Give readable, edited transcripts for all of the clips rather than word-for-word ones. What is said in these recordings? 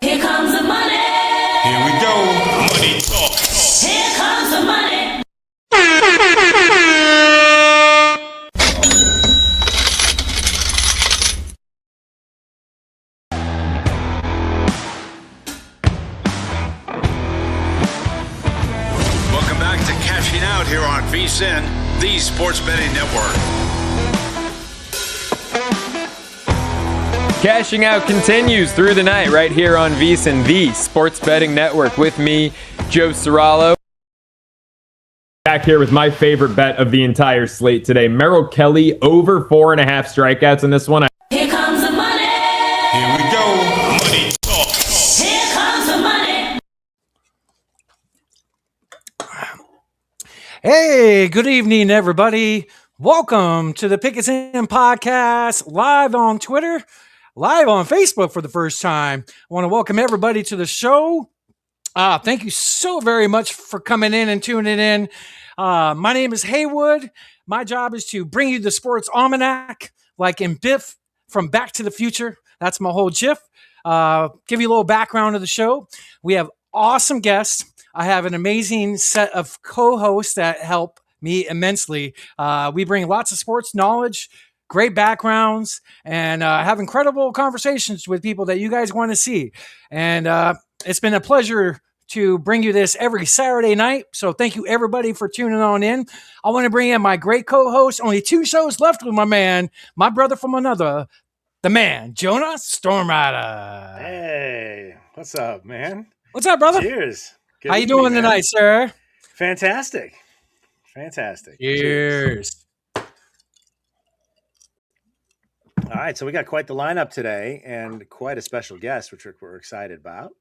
Here comes the money. Here we go. Money talk. Here comes the money. Welcome back to Cashing Out here on VSiN, the Sports Betting Network. Cashing Out continues through the night right here on VSiN, the Sports Betting Network. With me, Joe Ceraulo. Back here with my favorite bet of the entire slate today. Merrill Kelly over 4.5 strikeouts in this one. Here comes the money. Here we go. Money talk. Here comes the money. Hey, good evening, everybody. Welcome to the Pick Is In podcast, live on Twitter, live on Facebook for the first time. I want to welcome everybody to the show. Thank you so very much for coming in and tuning in. My name is Heywood. My job is to bring you the sports almanac, like in Biff from Back to the Future. That's my whole GIF. Give you a little background of the show. We have awesome guests. I have an amazing set of co-hosts that help me immensely. We bring lots of sports knowledge, great backgrounds, and have incredible conversations with people that you guys want to see. And it's been a pleasure to bring you this every Saturday night. So thank you, everybody, for tuning on in. I want to bring in my great co-host. Only 2 shows left with my man, my brother from another, the man, Jonah Stormrider. Hey, what's up, man? What's up, brother? Cheers. Good How you evening, doing man. tonight, sir? Fantastic. Cheers. All right, so we got quite the lineup today and quite a special guest, which we're excited about.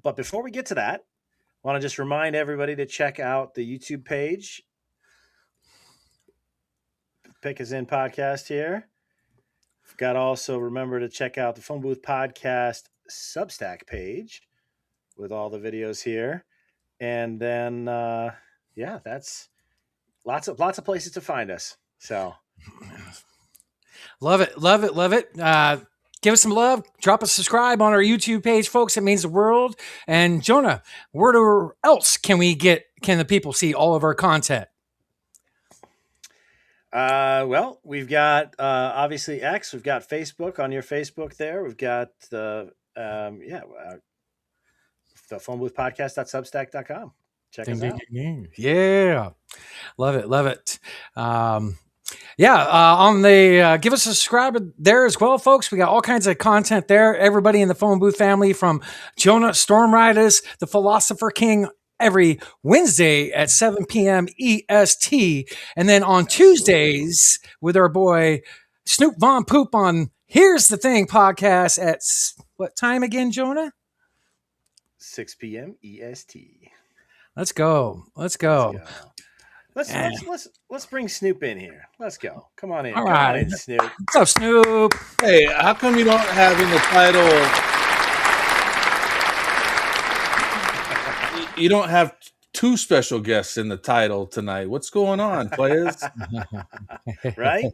But before we get to that, I want to just remind everybody to check out the YouTube page. Pick Is In podcast here. Got also remember to check out the Phone Booth Podcast Substack page with all the videos here. And then that's lots of places to find us. So Love it. Give us some love. Drop a subscribe on our YouTube page, folks. It means the world. And Jonah, where else can the people see all of our content? Well, we've got obviously X. We've got Facebook on your Facebook there. We've got the Phone Booth Podcast.substack.com. Check us out. Yeah. Love it. On the give us a subscribe there as well, folks. We got all kinds of content there. Everybody in the Phone Booth family, from Jonah Stormriders, the Philosopher King, every Wednesday at 7 p.m. EST. And then on Tuesdays with our boy Snoop Von Poop on Here's the Thing podcast at what time again, Jonah? 6 p.m. EST. Let's go. Let's bring Snoop in here. Let's go. Come on in. All Come right. on in, Snoop. What's up, Snoop? Hey, how come you don't have in the title? You don't have 2 special guests in the title tonight. What's going on, players? Right?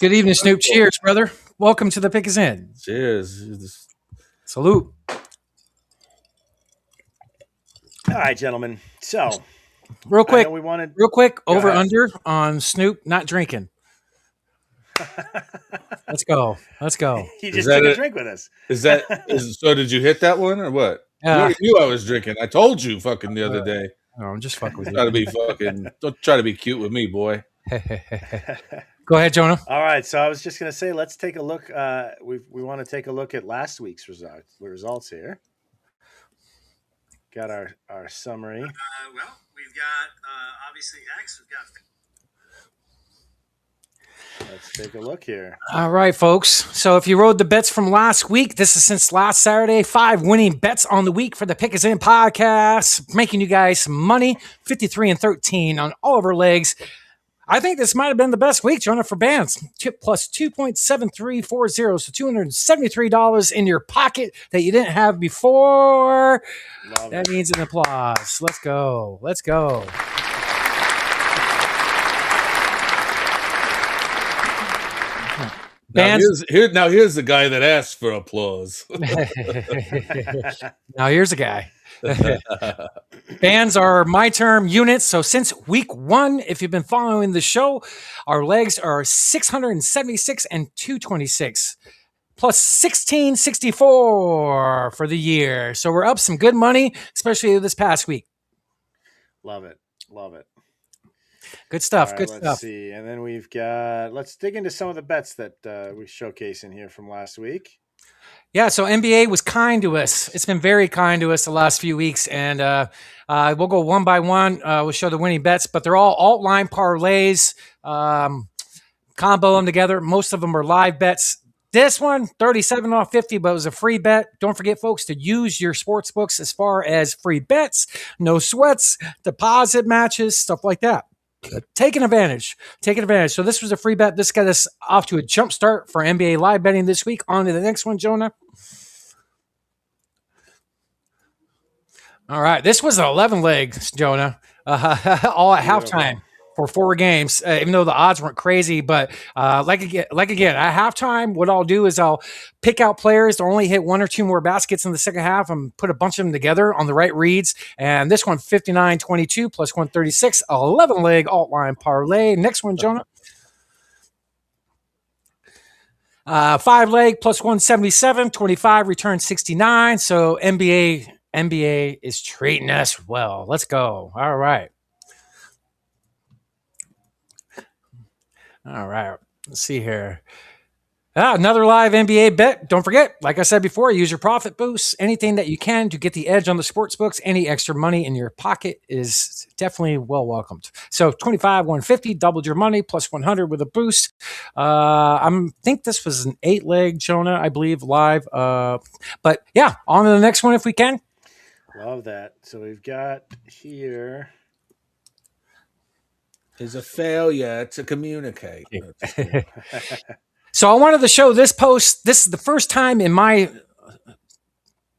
Good evening, Snoop. Cheers, brother. Welcome to the Pick Is In. Cheers. Salute. All right, gentlemen. So, Real quick, over ahead. under on Snoop not drinking. Let's go. He just took a drink with us. So did you hit that one or what? You already knew I was drinking. I told you fucking the other day. No, I'm just fucking with Don't try to be cute with me, boy. you. Go ahead, Jonah. All right, so I was just going to say, let's take a look. We want to take a look at last week's results here. Got our summary. We've got obviously X. Let's take a look here. All right, folks. So if you rode the bets from last week, this is since last Saturday, 5 winning bets on the week for the Pick Is In podcast, making you guys some money, 53-13 on all of our legs. I think this might have been the best week, Jonah, for bands. Tip plus 2.7340, so $273 in your pocket that you didn't have before. That means an applause. Let's go. Here's the guy that asked for applause. Now here's a guy. Bands are my term units. So since week 1, if you've been following the show, our legs are 676 and 226 plus 1664 for the year. So we're up some good money, especially this past week. Love it. Love it. Good stuff. All right, Good let's stuff. see. And then let's dig into some of the bets that we showcase in here from last week. Yeah, so NBA was kind to us. It's been very kind to us the last few weeks, and we'll go one by one. We'll show the winning bets, but they're all alt line parlays. Combo them together. Most of them are live bets. This one, 37 off 50, but it was a free bet. Don't forget, folks, to use your sports books as far as free bets, no sweats, deposit matches, stuff like that. Taking advantage. So this was a free bet. This got us off to a jump start for NBA live betting this week. On to the next one, Jonah. All right. This was an 11 legs, Jonah, all at halftime for 4 games, even though the odds weren't crazy. But like again, at halftime, what I'll do is I'll pick out players to only hit 1 or 2 more baskets in the second half and put a bunch of them together on the right reads. And this one, 59-22 plus 136, 11 leg alt line parlay. Next one, Jonah. 5 leg plus 177, 25 return 69. So NBA is treating us well. Let's go. All right. Let's see here. Another live NBA bet. Don't forget, like I said before, use your profit boost. Anything that you can to get the edge on the sports books. Any extra money in your pocket is definitely well welcomed. So 25, 150, doubled your money, plus 100 with a boost. I think this was an 8 leg, Jonah, I believe, live. But yeah, on to the next one if we can. Love that. So we've got here Is a failure to communicate. So I wanted to show this post. This is the first time in my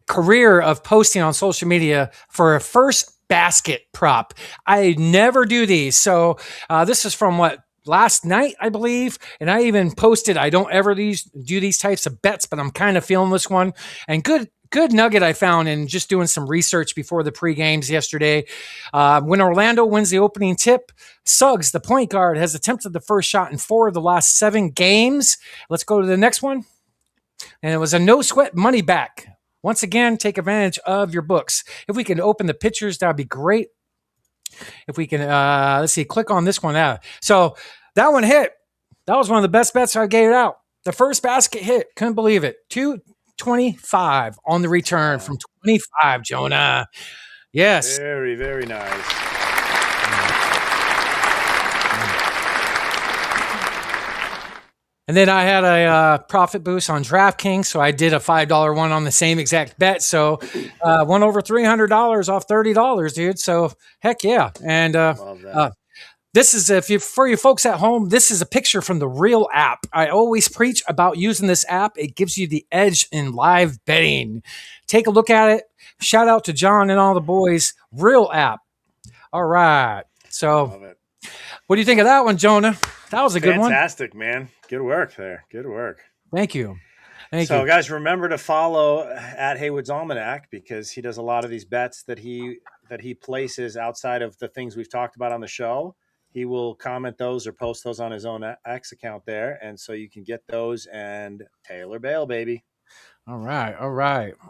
career of posting on social media for a first basket prop. I never do these. So this is from last night, I believe. And I even posted, I don't ever do these types of bets, but I'm kind of feeling this one. And good nugget I found in just doing some research before the pre-games yesterday. When Orlando wins the opening tip, Suggs, the point guard, has attempted the first shot in 4 of the last 7 games. Let's go to the next one. And it was a no-sweat money back. Once again, take advantage of your books. If we can open the pictures, that would be great. If we can, let's see, click on this one out. So that one hit. That was one of the best bets I gave out. The first basket hit. Couldn't believe it. 225 on the return from 25, Jonah. Yes. very, very nice. And then I had a profit boost on DraftKings, so I did a $5 one on the same exact bet. So won over $300 off $30, dude. So heck yeah. And Love that. this is, for you folks at home, this is a picture from the Real app. I always preach about using this app. It gives you the edge in live betting. Take a look at it. Shout out to John and all the boys. Real app. All right. So Love it. what do you think of that one, Jonah? That was a good one. Fantastic, man. Good work there. Good work. Thank you. So, guys, remember to follow at Heywood's Almanac because he does a lot of these bets that he places outside of the things we've talked about on the show. He will comment those or post those on his own X account there, and so you can get those and Taylor Bale, baby. All right.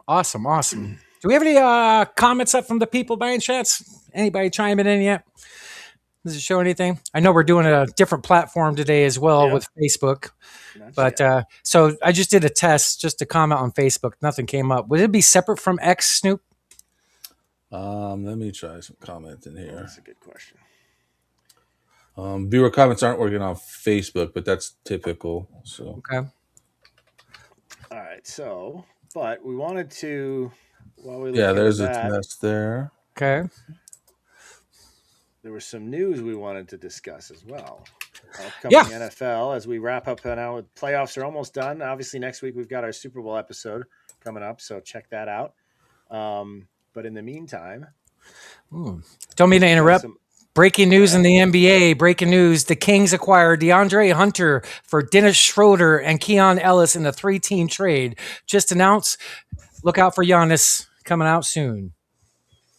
Awesome. Do we have any comments up from the people by any chance? Anybody chiming in yet? Does it show anything? I know we're doing a different platform today as well with Facebook. But so I just did a test just to comment on Facebook. Nothing came up. Would it be separate from X, Snoop? Let me try some commenting here. That's a good question. Viewer comments aren't working on Facebook, but that's typical. So Okay. All right. So, but we wanted to, while we there's a test there. Okay. There was some news we wanted to discuss as well. Upcoming NFL as we wrap up now. Playoffs are almost done. Obviously, next week we've got our Super Bowl episode coming up, so check that out. But in the meantime, don't mean to interrupt. Breaking news in the NBA. Breaking news. The Kings acquired DeAndre Hunter for Dennis Schroeder and Keon Ellis in a 3-team trade. Just announced. Look out for Giannis coming out soon.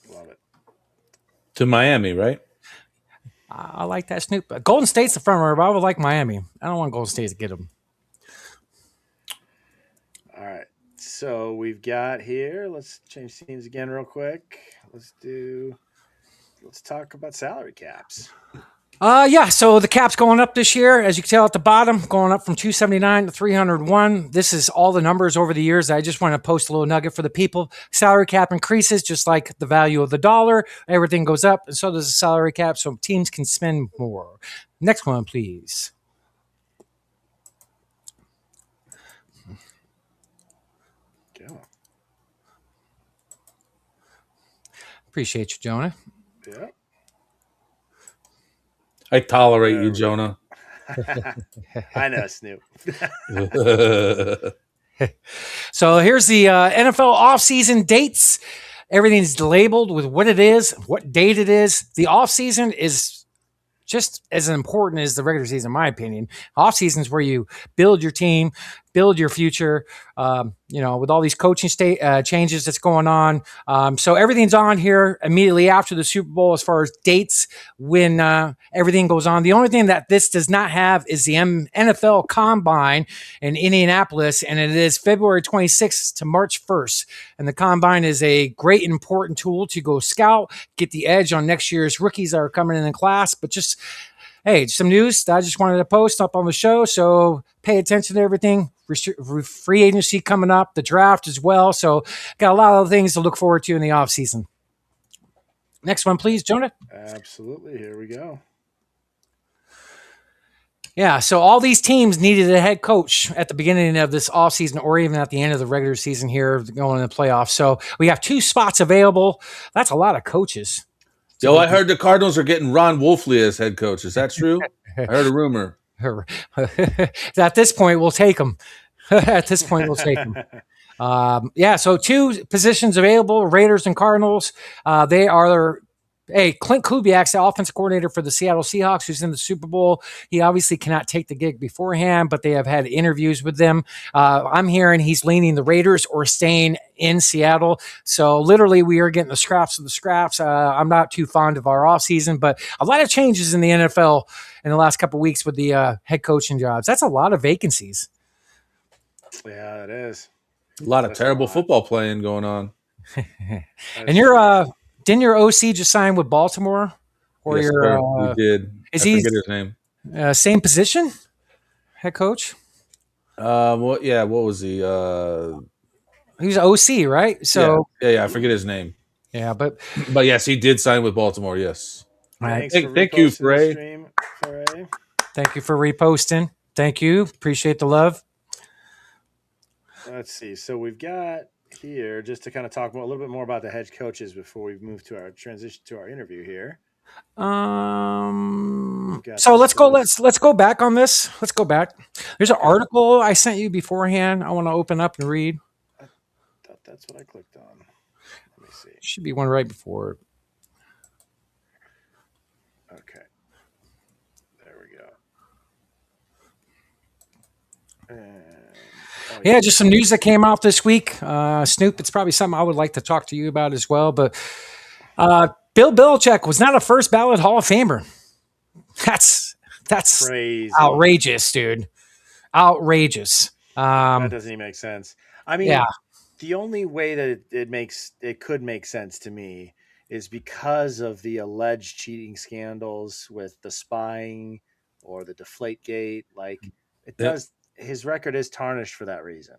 Love it. To Miami, right? I like that Snoop. Golden State's the front runner, but I would like Miami. I don't want Golden State to get them. All right. So we've got here. Let's change scenes again real quick. Let's talk about salary caps. Yeah, so the cap's going up this year, as you can tell at the bottom, going up from 279 to 301. This is all the numbers over the years. I just want to post a little nugget for the people. Salary cap increases just like the value of the dollar. Everything goes up, and so does the salary cap, so teams can spend more. Next one, please. Go. Appreciate you, Jonah. Yeah. I tolerate you, Jonah. I know, Snoop. So here's the NFL offseason dates. Everything's labeled with what it is, what date it is. The offseason is just as important as the regular season, in my opinion. Offseason is where you build your team, build your future, with all these coaching changes that's going on. So everything's on here immediately after the Super Bowl as far as dates when everything goes on. The only thing that this does not have is the NFL Combine in Indianapolis, and it is February 26th to March 1st. And the Combine is a great, important tool to go scout, get the edge on next year's rookies that are coming in class, but just hey, some news that I just wanted to post up on the show. So pay attention to everything. Free agency coming up, the draft as well. So got a lot of things to look forward to in the offseason. Next one, please, Jonah. Absolutely. Here we go. Yeah, so all these teams needed a head coach at the beginning of this offseason or even at the end of the regular season here going in the playoffs. So we have 2 spots available. That's a lot of coaches. Yo, I heard the Cardinals are getting Ron Wolfley as head coach. Is that true? I heard a rumor. At this point, we'll take them. At this point, we'll take them. So 2 positions available, Raiders and Cardinals. They are Clint Kubiak's the offensive coordinator for the Seattle Seahawks, who's in the Super Bowl. He obviously cannot take the gig beforehand, but they have had interviews with them. I'm hearing he's leaning the Raiders or staying in Seattle. So literally we are getting the scraps of the scraps. I'm not too fond of our offseason, but a lot of changes in the NFL in the last couple of weeks with the head coaching jobs. That's a lot of vacancies. Yeah, it is. A lot of terrible football playing going on. And didn't your OC just sign with Baltimore? Or yes, he did. I forget his name. Same position? Head coach? What was he? He was OC, right? So yeah, I forget his name. Yeah, but yes, he did sign with Baltimore. Yes. Thank you, Frey. Thank you for reposting. Thank you. Appreciate the love. Let's see. So we've got here just to kind of talk a little bit more about the head coaches before we move to our transition to our interview here. So let's go back on this. Let's go back. There's an article I sent you beforehand. I want to open up and read. I thought that's what I clicked on. Let me see. Should be one right before. Okay. There we go. Yeah, just some news that came out this week. Snoop, it's probably something I would like to talk to you about as well. But Bill Belichick was not a first ballot Hall of Famer. That's crazy. Outrageous, dude. Outrageous. That doesn't even make sense. I mean, yeah. The only way that it could make sense to me is because of the alleged cheating scandals with the spying or the Deflategate. Like it does. His record is tarnished for that reason.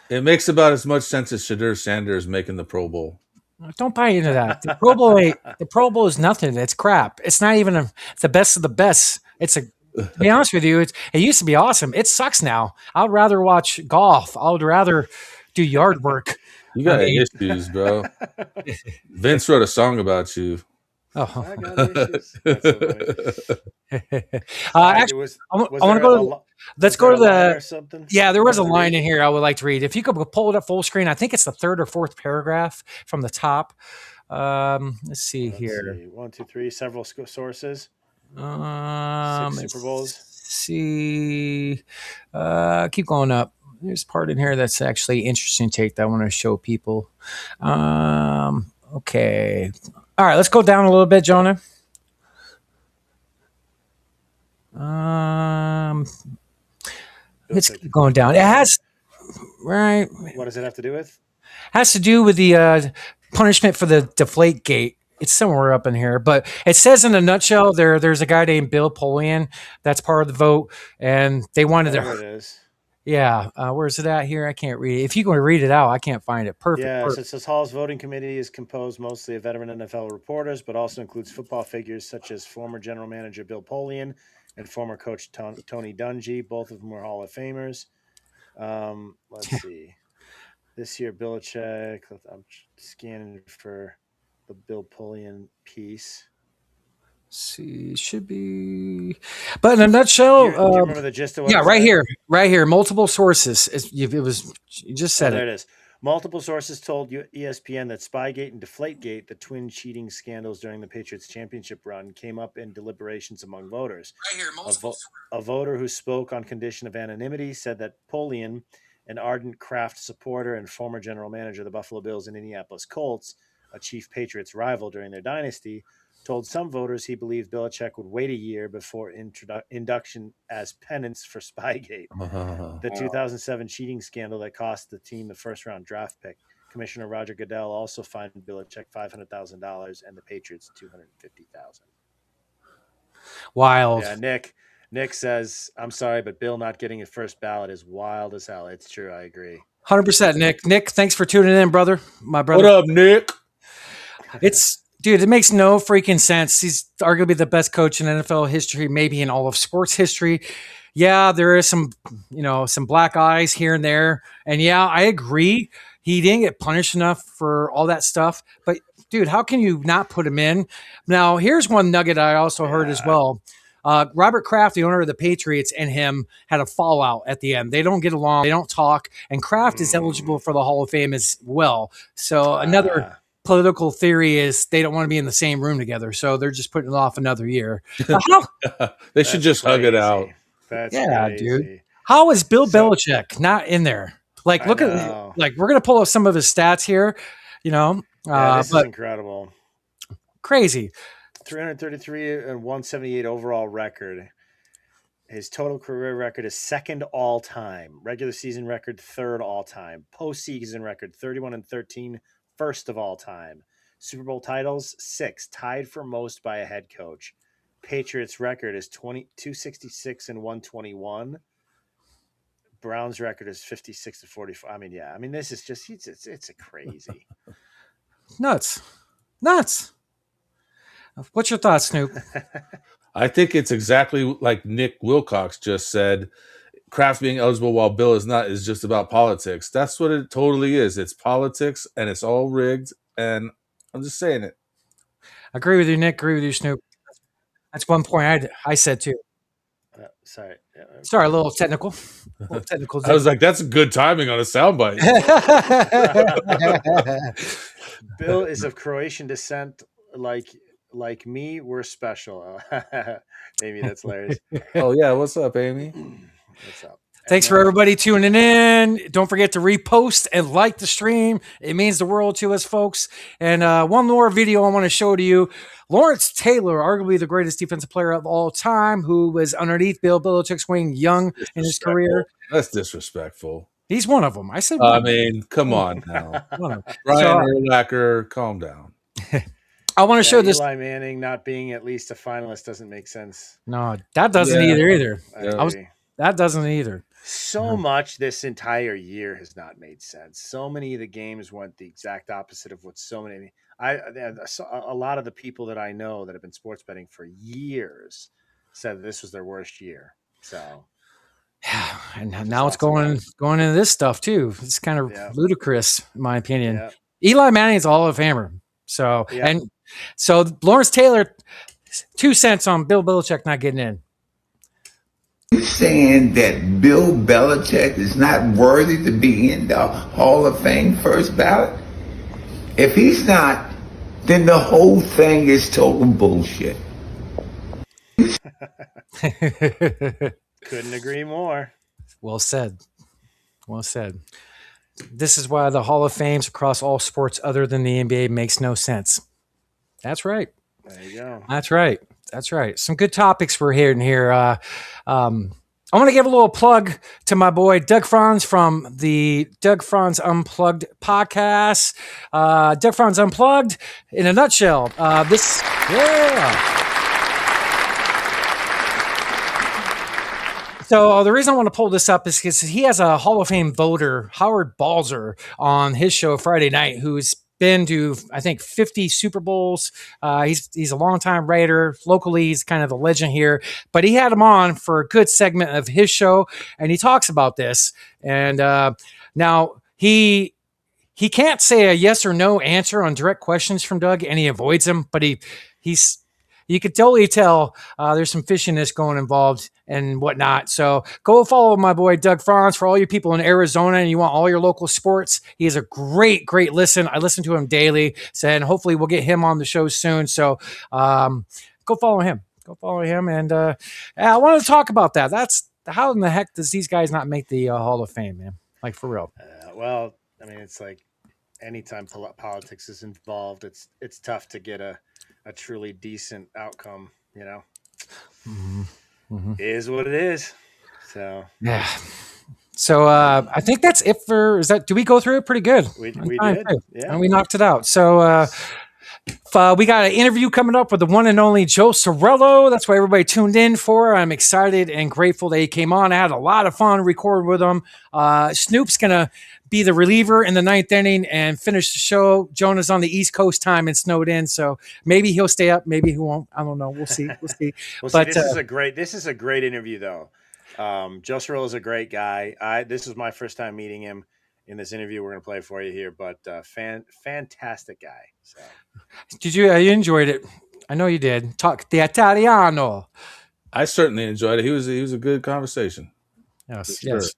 It makes about as much sense as Shadur Sanders making the Pro Bowl. Don't buy into that. The Pro Bowl is nothing. It's crap. It's not even the best of the best. To be honest with you, it used to be awesome. It sucks now. I'd rather watch golf. I would rather do yard work. You got issues, bro. Vince wrote a song about you. Oh. I got issues. That's so actually, I want to go. Let's go to the. Yeah, there was a line in here I would like to read. If you could pull it up full screen, I think it's the 3rd or 4th paragraph from the top. Let's see here. See. 1, 2, 3. Several sources. 6 Let's Super Bowls. see. Keep going up. There's part in here that's actually interesting take that I want to show people. Okay. All right, let's go down a little bit, Jonah. Let's keep going down. It has right. What does it have to do with? Has to do with the punishment for the deflate gate. It's somewhere up in here, but it says in a nutshell there's a guy named Bill Polian that's part of the vote, and they wanted There it to. is. Yeah, where's it at here? I can't read it. If you can read it out, I can't find it. Perfect. Yeah, so perfect. it says Hall's voting committee is composed mostly of veteran NFL reporters, but also includes football figures such as former general manager Bill Polian and former coach Tony Dungy. Both of them were Hall of Famers. Let's see. This year, Belichick. I'm scanning for the Bill Polian piece. See, should be, but in a nutshell, Do you remember the gist of what? Yeah, it right said? here. Multiple sources. It was you just said There it. it is. Multiple sources told ESPN that Spygate and Deflategate, the twin cheating scandals during the Patriots championship run, came up in deliberations among voters. Right here, A voter who spoke on condition of anonymity said that Polian, an ardent Kraft supporter and former general manager of the Buffalo Bills and Indianapolis Colts, a chief Patriots rival during their dynasty, told some voters he believed Belichick would wait a year before induction as penance for Spygate, the 2007 cheating scandal that cost the team the first-round draft pick. Commissioner Roger Goodell also fined Belichick $500,000 and the Patriots $250,000. Wild. Yeah, Nick says, "I'm sorry, but Bill not getting his first ballot is wild as hell." It's true. I agree. 100%, Nick. Nick, thanks for tuning in, brother. My brother. What up, Nick? Dude, it makes no freaking sense. He's arguably the best coach in NFL history, maybe in all of sports history. Yeah, there is some black eyes here and there. And yeah, I agree. He didn't get punished enough for all that stuff. But dude, how can you not put him in? Now, here's one nugget I also heard as well. Robert Kraft, the owner of the Patriots, and him had a fallout at the end. They don't get along. They don't talk. And Kraft is eligible for the Hall of Fame as well. So another political theory is they don't want to be in the same room together. So they're just putting it off another year. They should just hug it out. That's Yeah, crazy. dude. How is Bill Belichick not in there? Like, look know. at, like, we're going to pull up some of his stats here, Yeah, this is but incredible. crazy. 333 and 178 overall record. His total career record is second all time. Regular season record, third all time. Postseason record, 31 and 13, first of all time. Super Bowl titles, 6, tied for most by a head coach. Patriots record is 266 and 121. Browns record is 56 to 44. I mean, this is just it's a crazy. Nuts. What's your thoughts, Snoop? I think it's exactly like Nick Wilcox just said. Kraft being eligible while Bill is not is just about politics. That's what it totally is. It's politics and it's all rigged. And I'm just saying it. Agree with you, Nick. Agree with you, Snoop. That's one point I said too. Sorry. Sorry, a little technical. I was like, that's good timing on a soundbite. Bill is of Croatian descent. Like me, we're special. Amy, that's hilarious. Oh yeah, what's up, Amy? What's up? Thanks for everybody tuning in. Don't forget to repost and like the stream. It means the world to us, folks. And one more video I want to show to you. Lawrence Taylor, arguably the greatest defensive player of all time, who was underneath Bill Belichick's wing young in his career. That's disrespectful. He's one of them. I said, I mean, come on now. Brian Urlacher, calm down. I want to show this. Eli Manning not being at least a finalist doesn't make sense. No, that doesn't either. Yeah. That doesn't either. So much this entire year has not made sense. So many of the games went the exact opposite of what so many. A lot of the people that I know that have been sports betting for years said this was their worst year. So, and now it's going into this stuff too. It's kind of ludicrous, in my opinion. Yeah. Eli Manning's a Hall of Famer. So so Lawrence Taylor, 2 cents on Bill Belichick not getting in. You saying that Bill Belichick is not worthy to be in the Hall of Fame first ballot? If he's not, then the whole thing is total bullshit. Couldn't agree more. Well said. Well said. This is why the Hall of Fames across all sports other than the NBA makes no sense. That's right. There you go. That's right. That's right. Some good topics we're hearing here. I want to give a little plug to my boy Doug Franz from the Doug Franz Unplugged podcast. Doug Franz Unplugged, in a nutshell, So the reason I want to pull this up is because he has a Hall of Fame voter, Howard Balzer, on his show Friday night, who's been to, I think, 50 Super Bowls. He's a longtime writer. Locally, he's kind of the legend here. But he had him on for a good segment of his show, and he talks about this. And now he can't say a yes or no answer on direct questions from Doug, and he avoids them. But he's you could totally tell there's some fishiness going involved and whatnot. So go follow my boy Doug Franz for all you people in Arizona and you want all your local sports. He is a great, great listen. I listen to him daily, and hopefully we'll get him on the show soon. So go follow him. Go follow him. And I want to talk about that. That's how in the heck does these guys not make the Hall of Fame, man? Like, for real. Well, I mean, it's like anytime politics is involved, it's tough to get a truly decent outcome, you know. It is what it is. So yeah. So I think that's it for. Do we go through it pretty good? We did, yeah, and we knocked it out. So we got an interview coming up with the one and only Joe Ceraulo. That's what everybody tuned in for. I'm excited and grateful that he came on. I had a lot of fun recording with him. Snoop's gonna be the reliever in the ninth inning and finish the show. Jonah's on the East Coast time and snowed in, so maybe he'll stay up, maybe he won't. I don't know. We'll see. We'll see. But this is a great interview, though. Joe Ceraulo is a great guy. This is my first time meeting him. In this interview, we're going to play for you here, but fantastic guy. So, you enjoyed it? I know you did. Talk the Italiano. I certainly enjoyed it. He was a good conversation. Yes, Sure. yes.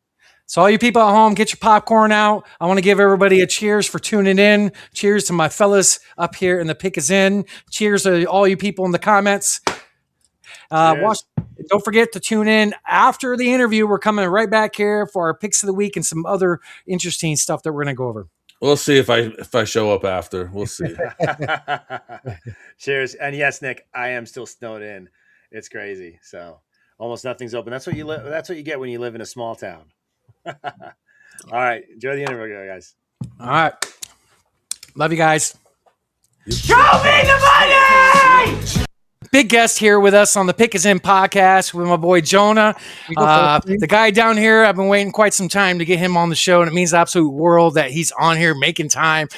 So all you people at home, get your popcorn out. I want to give everybody a cheers for tuning in. Cheers to my fellas up here in the Pick is In. Cheers to all you people in the comments. Don't forget to tune in after the interview. We're coming right back here for our picks of the week and some other interesting stuff that we're going to go over. We'll see if I show up after. We'll see. Cheers. And yes, Nick, I am still snowed in. It's crazy. So almost nothing's open. That's what you get when you live in a small town. All right. Enjoy the interview, guys. All right. Love you guys. Show me the money! Big guest here with us on the Pick is In podcast with my boy Jonah. The guy down here, I've been waiting quite some time to get him on the show, and it means the absolute world that he's on here making time.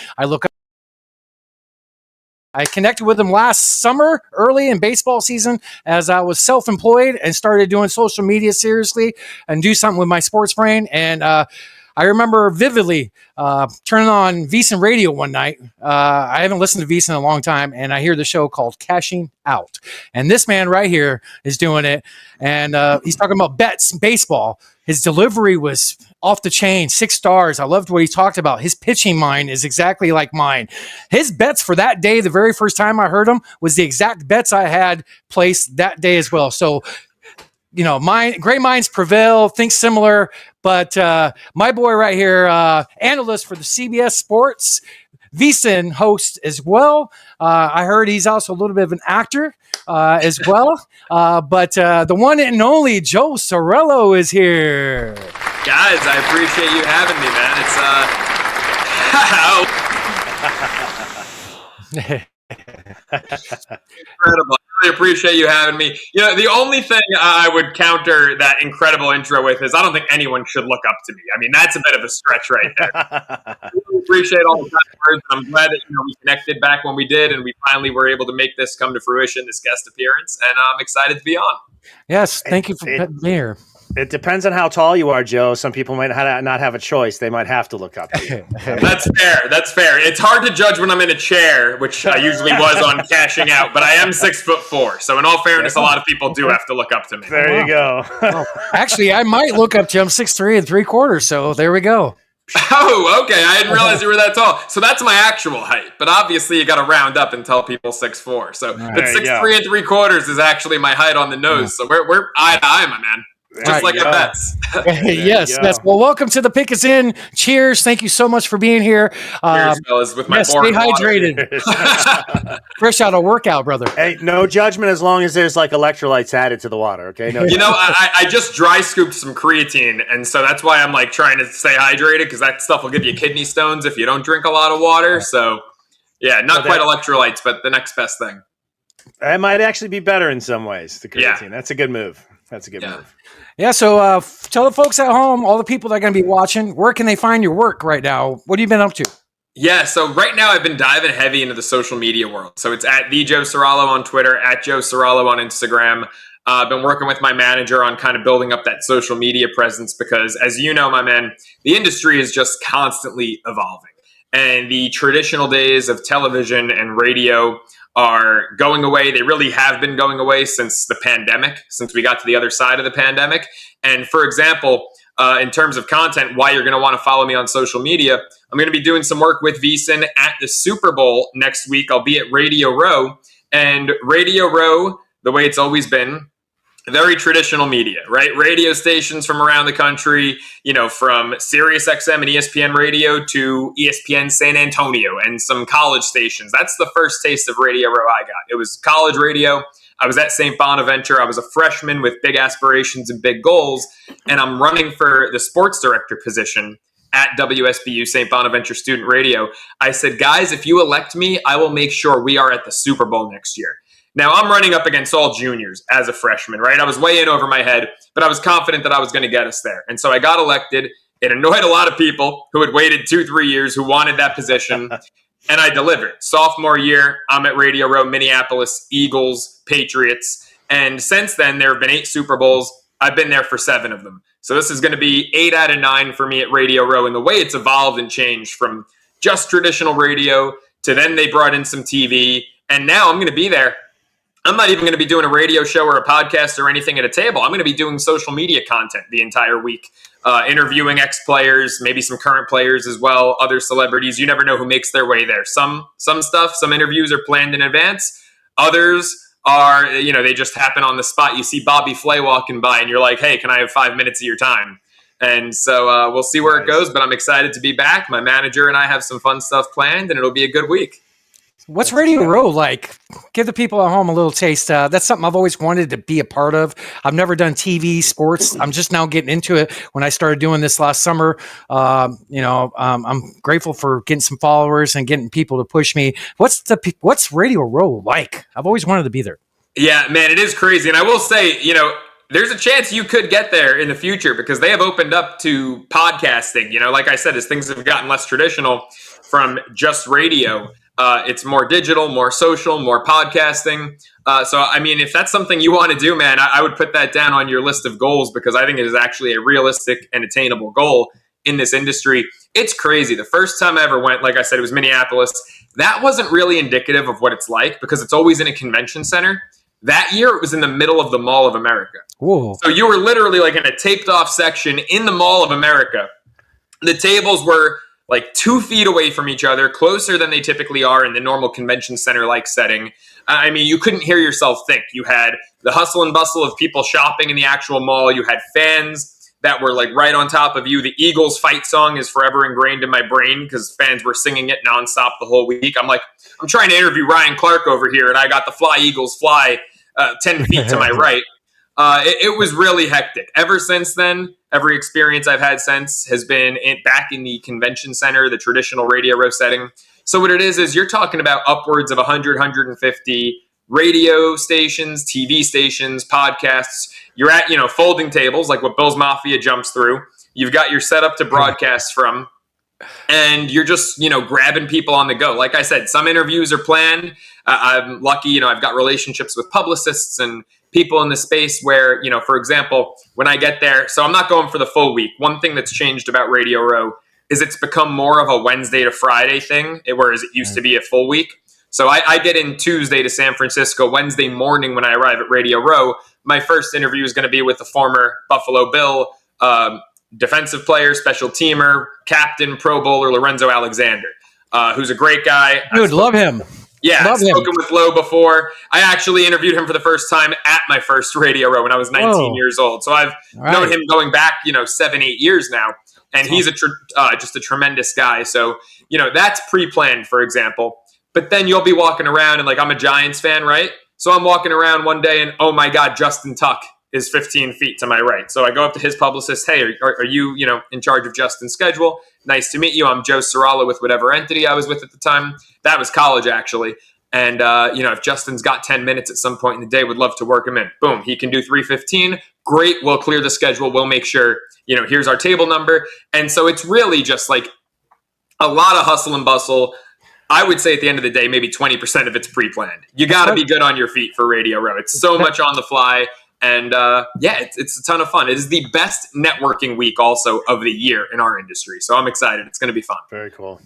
I connected with him last summer, early in baseball season, as I was self-employed and started doing social media seriously and do something with my sports brain. And I remember vividly turning on VSiN radio one night. I haven't listened to VSiN in a long time, and I hear the show called Cashing Out. And this man right here is doing it, and he's talking about bets, baseball. His delivery was off the chain, 6 stars. I loved what he talked about. His pitching mind is exactly like mine. His bets for that day, the very first time I heard him, was the exact bets I had placed that day as well. So, you know, great minds prevail, think similar. But my boy right here, analyst for the CBS Sports, VSiN host as well. I heard he's also a little bit of an actor as well. But the one and only Joe Ceraulo is here. Guys, I appreciate you having me, man. It's incredible. I really appreciate you having me. You know, the only thing I would counter that incredible intro with is I don't think anyone should look up to me. I mean, that's a bit of a stretch right there. I really appreciate all the kind words. I'm glad that we connected back when we did, and we finally were able to make this come to fruition, this guest appearance, and I'm excited to be on. Yes, thank you for being here. It depends on how tall you are, Joe. Some people might not have a choice. They might have to look up to you. That's fair. That's fair. It's hard to judge when I'm in a chair, which I usually was on Cashing Out, but I am 6'4". So in all fairness, a lot of people do have to look up to me. There you go. Actually, I might look up to him. I'm 6'3 3/4. So there we go. Oh, okay. I didn't realize you were that tall. So that's my actual height. But obviously, you got to round up and tell people 6'4". So Right. but 6'3 3/4" is actually my height on the nose. So we're eye to eye, my man. Just like the bets. Yes. Well, welcome to the Pick Is In. Cheers. Thank you so much for being here. Cheers, fellas, with my Stay boring water. hydrated. Fresh out of workout, brother. Hey, no judgment as long as there's like electrolytes added to the water. Okay. No. You know, I just dry scooped some creatine, and so that's why I'm like trying to stay hydrated, because that stuff will give you kidney stones if you don't drink a lot of water. So, yeah, not quite electrolytes, but the next best thing. That might actually be better in some ways. The creatine. Yeah. That's a good move. That's a good move. Yeah, so tell the folks at home, all the people that are going to be watching, where can they find your work right now? What have you been up to? Yeah, so right now I've been diving heavy into the social media world. So it's at the Joe Ceraulo on Twitter, at Joe Ceraulo on Instagram. I've been working with my manager on kind of building up that social media presence because, as you know, my man, the industry is just constantly evolving. And the traditional days of television and radio are going away. They really have been going away since the pandemic, since we got to the other side of the pandemic. And for example, in terms of content, why you're going to want to follow me on social media, I'm going to be doing some work with VSiN at the Super Bowl next week. I'll be at Radio Row. And Radio Row, the way it's always been, very traditional media, right? Radio stations from around the country, you know, from Sirius XM and ESPN Radio to ESPN San Antonio and some college stations. That's the first taste of Radio Row I got. It was college radio. I was at St. Bonaventure. I was a freshman with big aspirations and big goals, and I'm running for the sports director position at WSBU, St. Bonaventure Student Radio. I said, guys, if you elect me, I will make sure we are at the Super Bowl next year. Now, I'm running up against all juniors as a freshman, right? I was way in over my head, but I was confident that I was going to get us there. And so I got elected. It annoyed a lot of people who had waited 2-3 years, who wanted that position, and I delivered. Sophomore year, I'm at Radio Row, Minneapolis, Eagles, Patriots. And since then, there have been 8 Super Bowls. I've been there for 7 of them. So this is going to be 8 out of 9 for me at Radio Row. And the way it's evolved and changed from just traditional radio to then they brought in some TV. And now I'm going to be there. I'm not even going to be doing a radio show or a podcast or anything at a table. I'm going to be doing social media content the entire week, interviewing ex-players, maybe some current players as well, other celebrities. You never know who makes their way there. Some stuff, some interviews are planned in advance. Others are, you know, they just happen on the spot. You see Bobby Flay walking by and you're like, hey, can I have 5 minutes of your time? And so we'll see where it goes, but I'm excited to be back. My manager and I have some fun stuff planned, and it'll be a good week. What's Radio Row like? Give the people at home a little taste. That's something I've always wanted to be a part of. I've never done TV, sports. I'm just now getting into it. When I started doing this last summer, I'm grateful for getting some followers and getting people to push me. What's Radio Row like? I've always wanted to be there. Yeah, man, it is crazy. And I will say, you know, there's a chance you could get there in the future because they have opened up to podcasting. You know, like I said, as things have gotten less traditional from just radio, it's more digital, more social, more podcasting. So, I mean, if that's something you want to do, man, I would put that down on your list of goals because I think it is actually a realistic and attainable goal in this industry. It's crazy. The first time I ever went, like I said, it was Minneapolis. That wasn't really indicative of what it's like because it's always in a convention center. That year, it was in the middle of the Mall of America. Whoa. So you were literally like in a taped off section in the Mall of America. The tables were like 2 feet away from each other, closer than they typically are in the normal convention center-like setting. I mean, you couldn't hear yourself think. You had the hustle and bustle of people shopping in the actual mall. You had fans that were like right on top of you. The Eagles fight song is forever ingrained in my brain because fans were singing it nonstop the whole week. I'm trying to interview Ryan Clark over here, and I got the Fly Eagles Fly 10 feet to my right. It was really hectic. Ever since then, every experience I've had since has been back in the convention center, the traditional Radio Row setting. So what it is you're talking about upwards of 100, 150 radio stations, TV stations, podcasts. You're at, you know, folding tables like what Bill's Mafia jumps through. You've got your setup to broadcast from, and you're just, you know, grabbing people on the go. Like I said, some interviews are planned. I'm lucky, you know, I've got relationships with publicists and people in the space where, you know, for example, when I get there, so I'm not going for the full week. One thing that's changed about Radio Row is it's become more of a Wednesday to Friday thing, whereas it used to be a full week. So I get in Tuesday to San Francisco. Wednesday morning when I arrive at Radio Row, my first interview is going to be with the former Buffalo Bill defensive player, special teamer, captain, Pro Bowler Lorenzo Alexander, who's a great guy. Dude, love him. Yeah, Love I've spoken with Lo before. I actually interviewed him for the first time at my first Radio Row when I was 19 years old. So I've known him going back, 7-8 years now. And he's just a tremendous guy. So, that's pre-planned, for example. But then you'll be walking around and I'm a Giants fan, right? So I'm walking around one day and, oh my God, Justin Tuck is 15 feet to my right. So I go up to his publicist. Hey, are you, in charge of Justin's schedule? Nice to meet you. I'm Joe Ceraulo with whatever entity I was with at the time. That was college, actually. And, if Justin's got 10 minutes at some point in the day, would love to work him in. Boom, he can do 3:15. Great, we'll clear the schedule. We'll make sure, here's our table number. And so it's really just a lot of hustle and bustle. I would say at the end of the day, maybe 20% of it's pre-planned. You got to be good on your feet for Radio Row. It's so much on the fly. And it's a ton of fun. It is the best networking week also of the year in our industry. So I'm excited. It's going to be fun. Very cool.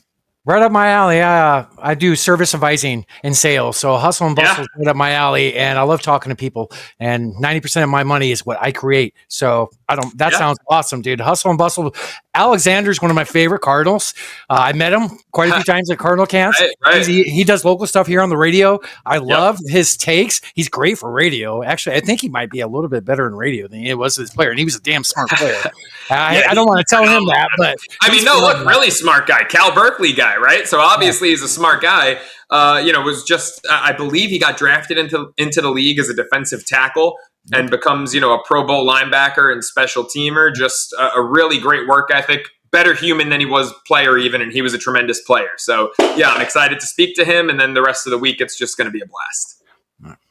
Right up my alley. I do service advising and sales. So hustle and bustle is right up my alley. And I love talking to people. And 90% of my money is what I create. So that sounds awesome, dude. Hustle and bustle. Alexander's one of my favorite Cardinals. I met him quite a few times at Cardinal camps. Right. He does local stuff here on the radio. I love his takes. He's great for radio. Actually, I think he might be a little bit better in radio than he was as a player. And he was a damn smart player. I don't want to tell him that, but really smart guy. Cal Berkeley guy, right? So obviously he's a smart guy. Was just, I believe he got drafted into the league as a defensive tackle and becomes, a Pro Bowl linebacker and special teamer. Just a really great work ethic, better human than he was player even, and he was a tremendous player. So, I'm excited to speak to him, and then the rest of the week, it's just going to be a blast.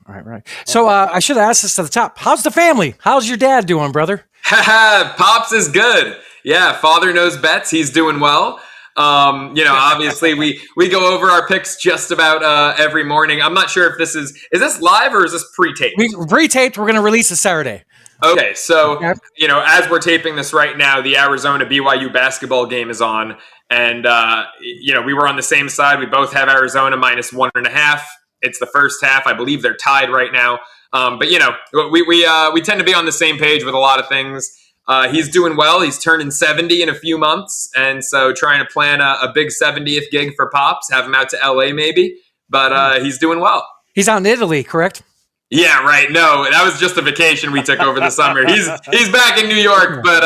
Right. So I should have asked this at the top. How's the family? How's your dad doing, brother? Pops is good. Yeah, father knows bets. He's doing well. Obviously we go over our picks just about every morning. I'm not sure if this is this live or is this pre-taped? Pre-taped. We're going to release it Saturday. Okay, so as we're taping this right now, the Arizona BYU basketball game is on, and we were on the same side. We both have Arizona -1.5. It's the first half. I believe they're tied right now. But we tend to be on the same page with a lot of things. He's doing well. He's turning 70 in a few months. And so trying to plan a big 70th gig for Pops, have him out to LA maybe. But he's doing well. He's out in Italy, correct? Yeah, right. No, that was just a vacation we took over the summer. He's back in New York, but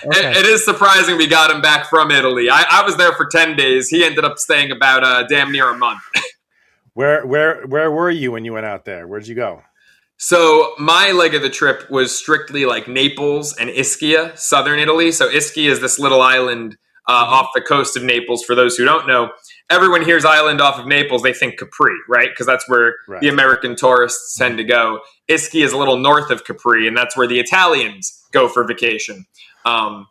it is surprising we got him back from Italy. I was there for 10 days. He ended up staying about damn near a month. Where were you when you went out there? Where'd you go? So my leg of the trip was strictly Naples and Ischia, southern Italy. So Ischia is this little island off the coast of Naples. For those who don't know, everyone hears island off of Naples, they think Capri, right? Because that's where the American tourists tend to go. Ischia is a little north of Capri, and that's where the Italians go for vacation. Our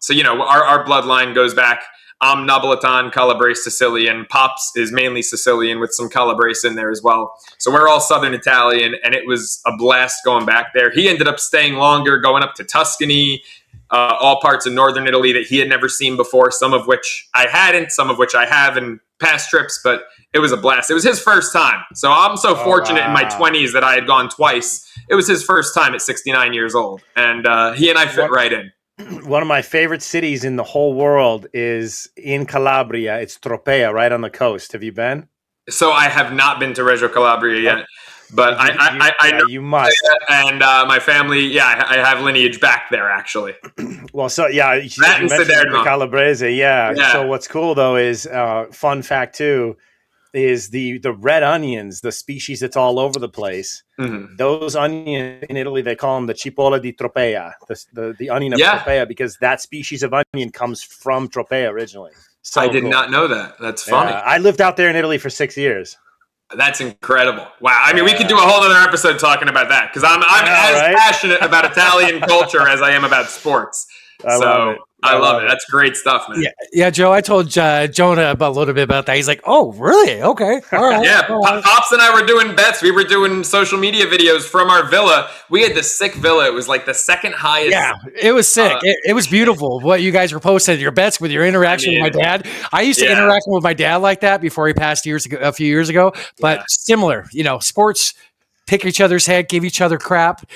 bloodline goes back. I'm Napolitan, Calabrese, Sicilian. Pops is mainly Sicilian with some Calabrese in there as well. So we're all Southern Italian, and it was a blast going back there. He ended up staying longer, going up to Tuscany, all parts of Northern Italy that he had never seen before, some of which I hadn't, some of which I have in past trips, but it was a blast. It was his first time. So I'm so fortunate in my 20s that I had gone twice. It was his first time at 69 years old, and he and I fit right in. One of my favorite cities in the whole world is in Calabria. It's Tropea, right on the coast. Have you been? So I have not been to Reggio Calabria yet, but I know you must. And my family, I have lineage back there actually. Well, so you mentioned the Calabrese, yeah. So what's cool though is fun fact too is the red onions, the species that's all over the place. Mm-hmm. Those onions in Italy, they call them the cipolla di Tropea, the onion of Tropea, because that species of onion comes from Tropea originally. So I did not know that. That's funny. I lived out there in Italy for 6 years. That's incredible. Wow. I mean, we could do a whole other episode talking about that because I'm as passionate about Italian culture as I am about sports. I love it. That's great stuff, man. Yeah, Joe. I told Jonah a little bit about that. He's like, "Oh, really? Okay, all right." Yeah, Pops and I were doing bets. We were doing social media videos from our villa. We had this sick villa. It was like the second highest. Yeah, it was sick. It was beautiful. What you guys were posting, your bets with your interaction with my dad. I used to interact with my dad like that before he passed a few years ago. But similar, sports. pick each other's head, give each other crap,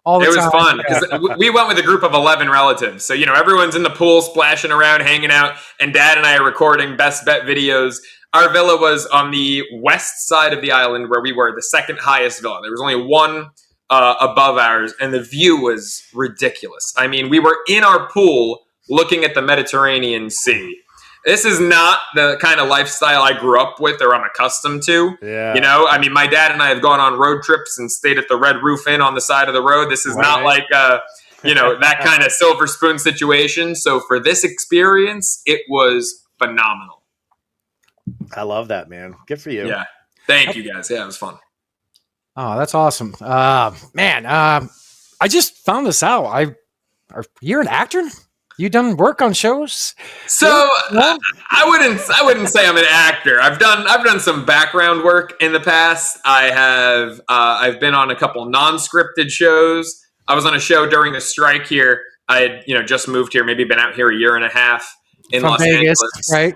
all the time. It was fun because we went with a group of 11 relatives. So, everyone's in the pool, splashing around, hanging out, and Dad and I are recording best bet videos. Our villa was on the west side of the island where we were, the second highest villa. There was only one above ours, and the view was ridiculous. I mean, we were in our pool looking at the Mediterranean Sea. This is not the kind of lifestyle I grew up with or I'm accustomed to. Yeah. I mean, my dad and I have gone on road trips and stayed at the Red Roof Inn on the side of the road. This is not like, that kind of silver spoon situation. So for this experience, it was phenomenal. I love that, man. Good for you. Yeah. Thank you, guys. Yeah, it was fun. Oh, that's awesome. Man, I just found this out. You're an actor? You done work on shows? So I wouldn't say I'm an actor. I've done some background work in the past. I've been on a couple non-scripted shows. I was on a show during the strike here. I had just moved here, maybe been out here a year and a half in From Los Vegas, Angeles. right?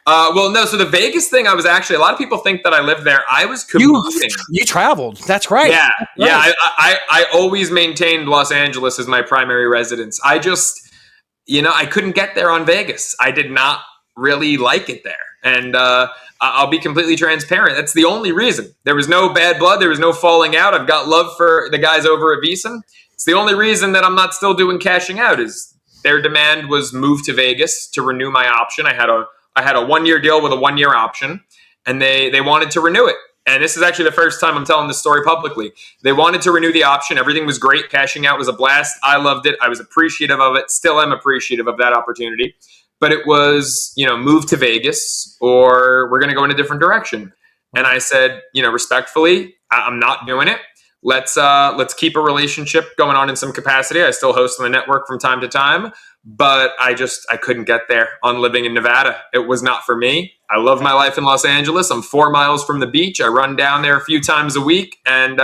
Well, no. So the Vegas thing, I was actually. A lot of people think that I lived there. I was commuting. You traveled. That's right. Yeah, That's yeah. right. I always maintained Los Angeles as my primary residence. I just. I couldn't get there on Vegas. I did not really like it there. And I'll be completely transparent. That's the only reason. There was no bad blood. There was no falling out. I've got love for the guys over at VSiN. It's the only reason that I'm not still doing cashing out is their demand was moved to Vegas to renew my option. I had a 1-year deal with a 1-year option, and they wanted to renew it. And this is actually the first time I'm telling this story publicly. They wanted to renew the option. Everything was great. Cashing out was a blast. I loved it. I was appreciative of it. Still am appreciative of that opportunity. But it was, move to Vegas or we're going to go in a different direction. And I said, respectfully, I'm not doing it. Let's keep a relationship going on in some capacity. I still host on the network from time to time, but I couldn't get there on living in Nevada. It was not for me. I love my life in Los Angeles. I'm 4 miles from the beach. I run down there a few times a week, and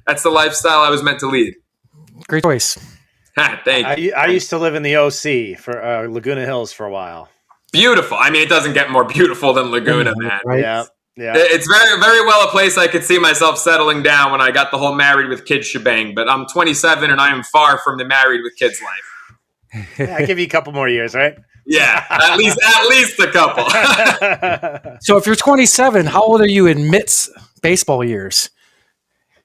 that's the lifestyle I was meant to lead. Great choice. Thank you. I used to live in the OC for Laguna Hills for a while. Beautiful. I mean, it doesn't get more beautiful than Laguna, man. Right? Yeah. Yeah. It's very, very well a place I could see myself settling down when I got the whole married with kids shebang. But I'm 27 and I am far from the married with kids life. Yeah, I give you a couple more years, right? Yeah, at least a couple. So if you're 27, how old are you in Mitt's baseball years?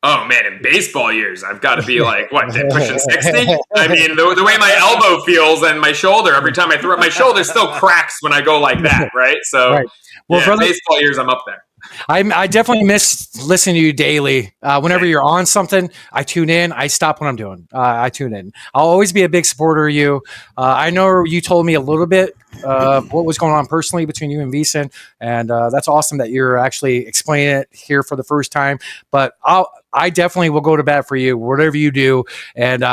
Oh man, in baseball years, I've got to be like pushing 60. I mean, the way my elbow feels and my shoulder every time I throw it, my shoulder still cracks when I go like that, right? So, Right. Well, yeah, brother, baseball years, I'm up there. I definitely miss listening to you daily. Whenever you're on something, I tune in. I stop what I'm doing. I tune in. I'll always be a big supporter of you. I know you told me a little bit what was going on personally between you and VSiN, and that's awesome that you're actually explaining it here for the first time. But I definitely will go to bat for you, whatever you do. And,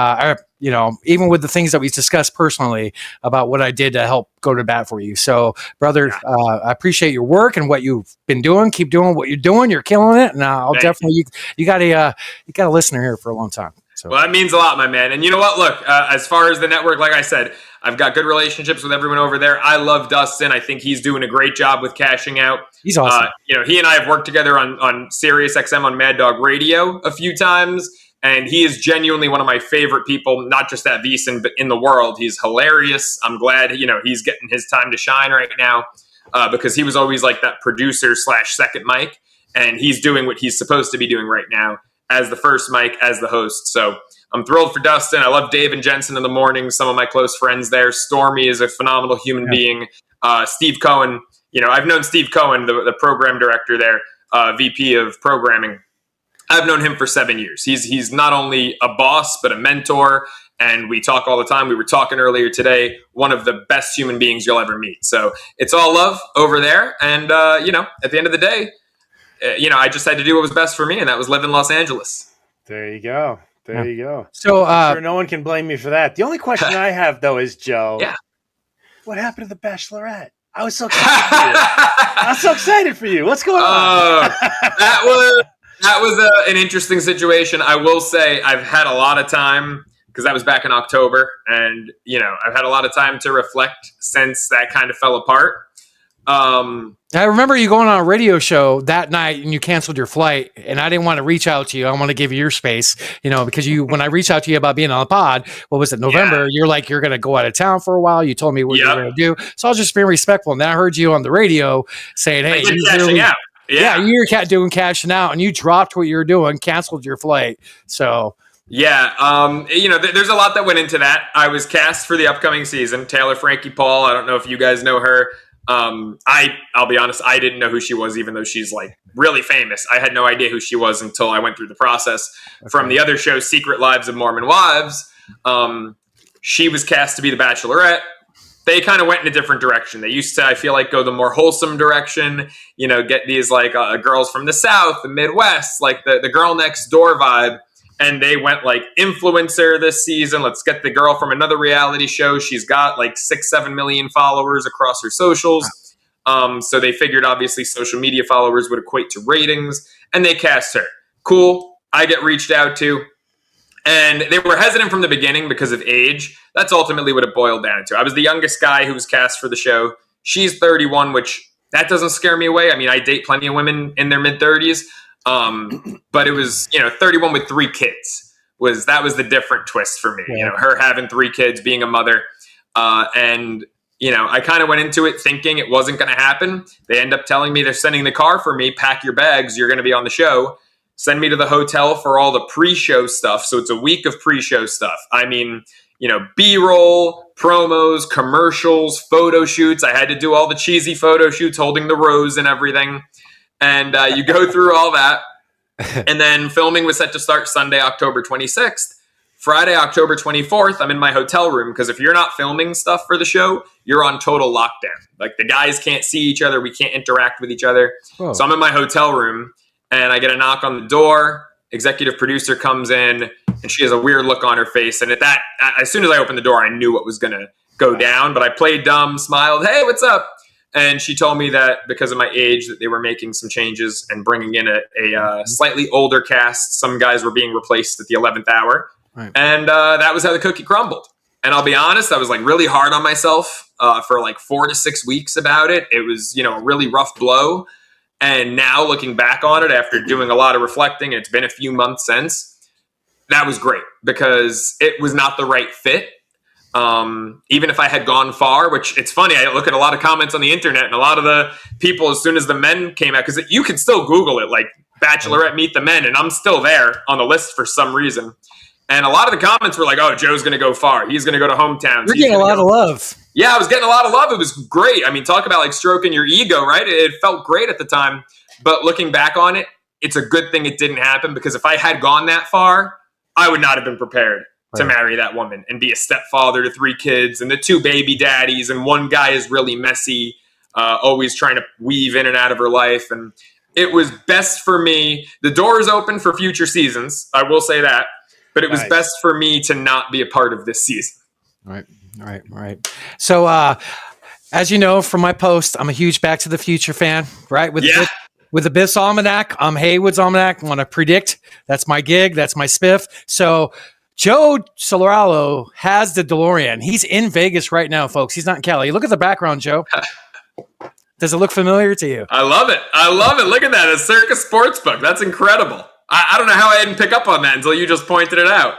even with the things that we discussed personally about what I did to help go to bat for you. So, brother, I appreciate your work and what you've been doing. Keep doing what you're doing. You're killing it. And I'll definitely, you got a listener here for a long time. So. Well, that means a lot, my man. And you know what? Look, as far as the network, like I said, I've got good relationships with everyone over there. I love Dustin. I think he's doing a great job with cashing out. He's awesome. He and I have worked together on Sirius XM on Mad Dog Radio a few times. And he is genuinely one of my favorite people, not just at VSiN, but in the world. He's hilarious. I'm glad, he's getting his time to shine right now because he was always like that producer / second mic. And he's doing what he's supposed to be doing right now as the first mic, as the host. So I'm thrilled for Dustin. I love Dave and Jensen in the morning, some of my close friends there. Stormy is a phenomenal human being. Steve Cohen, I've known Steve Cohen, the program director there, VP of programming. I've known him for 7 years. He's not only a boss, but a mentor, and we talk all the time. We were talking earlier today, one of the best human beings you'll ever meet. So it's all love over there. And, at the end of the day, I just had to do what was best for me, and that was live in Los Angeles. There you go. There you go. So, I'm sure no one can blame me for that. The only question I have, though, is, Joe, what happened to the Bachelorette? I was so excited for you. I was so excited for you. What's going on? That was an interesting situation. I will say I've had a lot of time, because that was back in October, and, I've had a lot of time to reflect since that kind of fell apart. I remember you going on a radio show that night and you canceled your flight, and I didn't want to reach out to you. I want to give you your space, because when I reached out to you about being on the pod, what was it, November? You're like, you're going to go out of town for a while. You told me what you were going to do. So I was just being respectful. And then I heard you on the radio saying, hey, you're cashing out. Yeah, you're doing cashing out, and you dropped what you were doing, canceled your flight. So... Yeah, there's a lot that went into that. I was cast for the upcoming season. Taylor Frankie Paul. I don't know if you guys know her. I'll be honest, I didn't know who she was, even though she's like really famous. I had no idea who she was until I went through the process. From the other show, Secret Lives of Mormon Wives. She was cast to be the Bachelorette. They kind of went in a different direction. They used to, I feel like, go the more wholesome direction. Get these like girls from the South, the Midwest, like the girl next door vibe. And they went like influencer this season. Let's get the girl from another reality show. She's got like 6-7 million followers across her socials. So they figured obviously social media followers would equate to ratings, and they cast her. Cool. I get reached out to. And they were hesitant from the beginning because of age. That's ultimately what it boiled down to. I was the youngest guy who was cast for the show. She's 31, which that doesn't scare me away. I mean, I date plenty of women in their mid-30s. But it was, 31 with 3 kids that was the different twist for me, her having 3 kids, being a mother. And I kind of went into it thinking it wasn't going to happen. They end up telling me they're sending the car for me, pack your bags, you're going to be on the show, send me to the hotel for all the pre-show stuff. So it's a week of pre-show stuff. I mean, B-roll, promos, commercials, photo shoots. I had to do all the cheesy photo shoots holding the rose and everything. And you go through all that. And then filming was set to start Sunday, October 26th. Friday, October 24th, I'm in my hotel room because if you're not filming stuff for the show, you're on total lockdown. Like the guys can't see each other. We can't interact with each other. Whoa. So I'm in my hotel room and I get a knock on the door. Executive producer comes in and she has a weird look on her face. And as soon as I opened the door, I knew what was going to go down. But I played dumb, smiled, hey, what's up? And she told me that because of my age, that they were making some changes and bringing in a slightly older cast. Some guys were being replaced at the 11th hour. Right. And that was how the cookie crumbled. And I'll be honest, I was like really hard on myself for like 4 to 6 weeks about it. It was, a really rough blow. And now looking back on it after doing a lot of reflecting, and it's been a few months since, that was great because it was not the right fit. Even if I had gone far, which it's funny, I look at a lot of comments on the internet and a lot of the people, as soon as the men came out, because you can still Google it, like Bachelorette Meet the Men, and I'm still there on the list for some reason. And a lot of the comments were like, oh, Joe's going to go far. He's going to go to hometowns. You're getting a lot of love. Yeah, I was getting a lot of love. It was great. I mean, talk about like stroking your ego, right? It felt great at the time. But looking back on it, it's a good thing it didn't happen because if I had gone that far, I would not have been prepared to marry that woman and be a stepfather to 3 kids and the 2 baby daddies. And one guy is really messy, always trying to weave in and out of her life. And it was best for me. The door is open for future seasons. I will say that. But it was best for me to not be a part of this season. Right. So, as you know from my post, I'm a huge Back to the Future fan, right? With the Biff's Almanac, I'm Heywood's Almanac. I want to predict. That's my gig. That's my spiff. So, Joe Ceraulo has the DeLorean. He's in Vegas right now, folks. He's not in Cali. Look at the background, Joe. Does it look familiar to you? I love it. Look at that. A Circus Sportsbook. That's incredible. I don't know how I didn't pick up on that until you just pointed it out.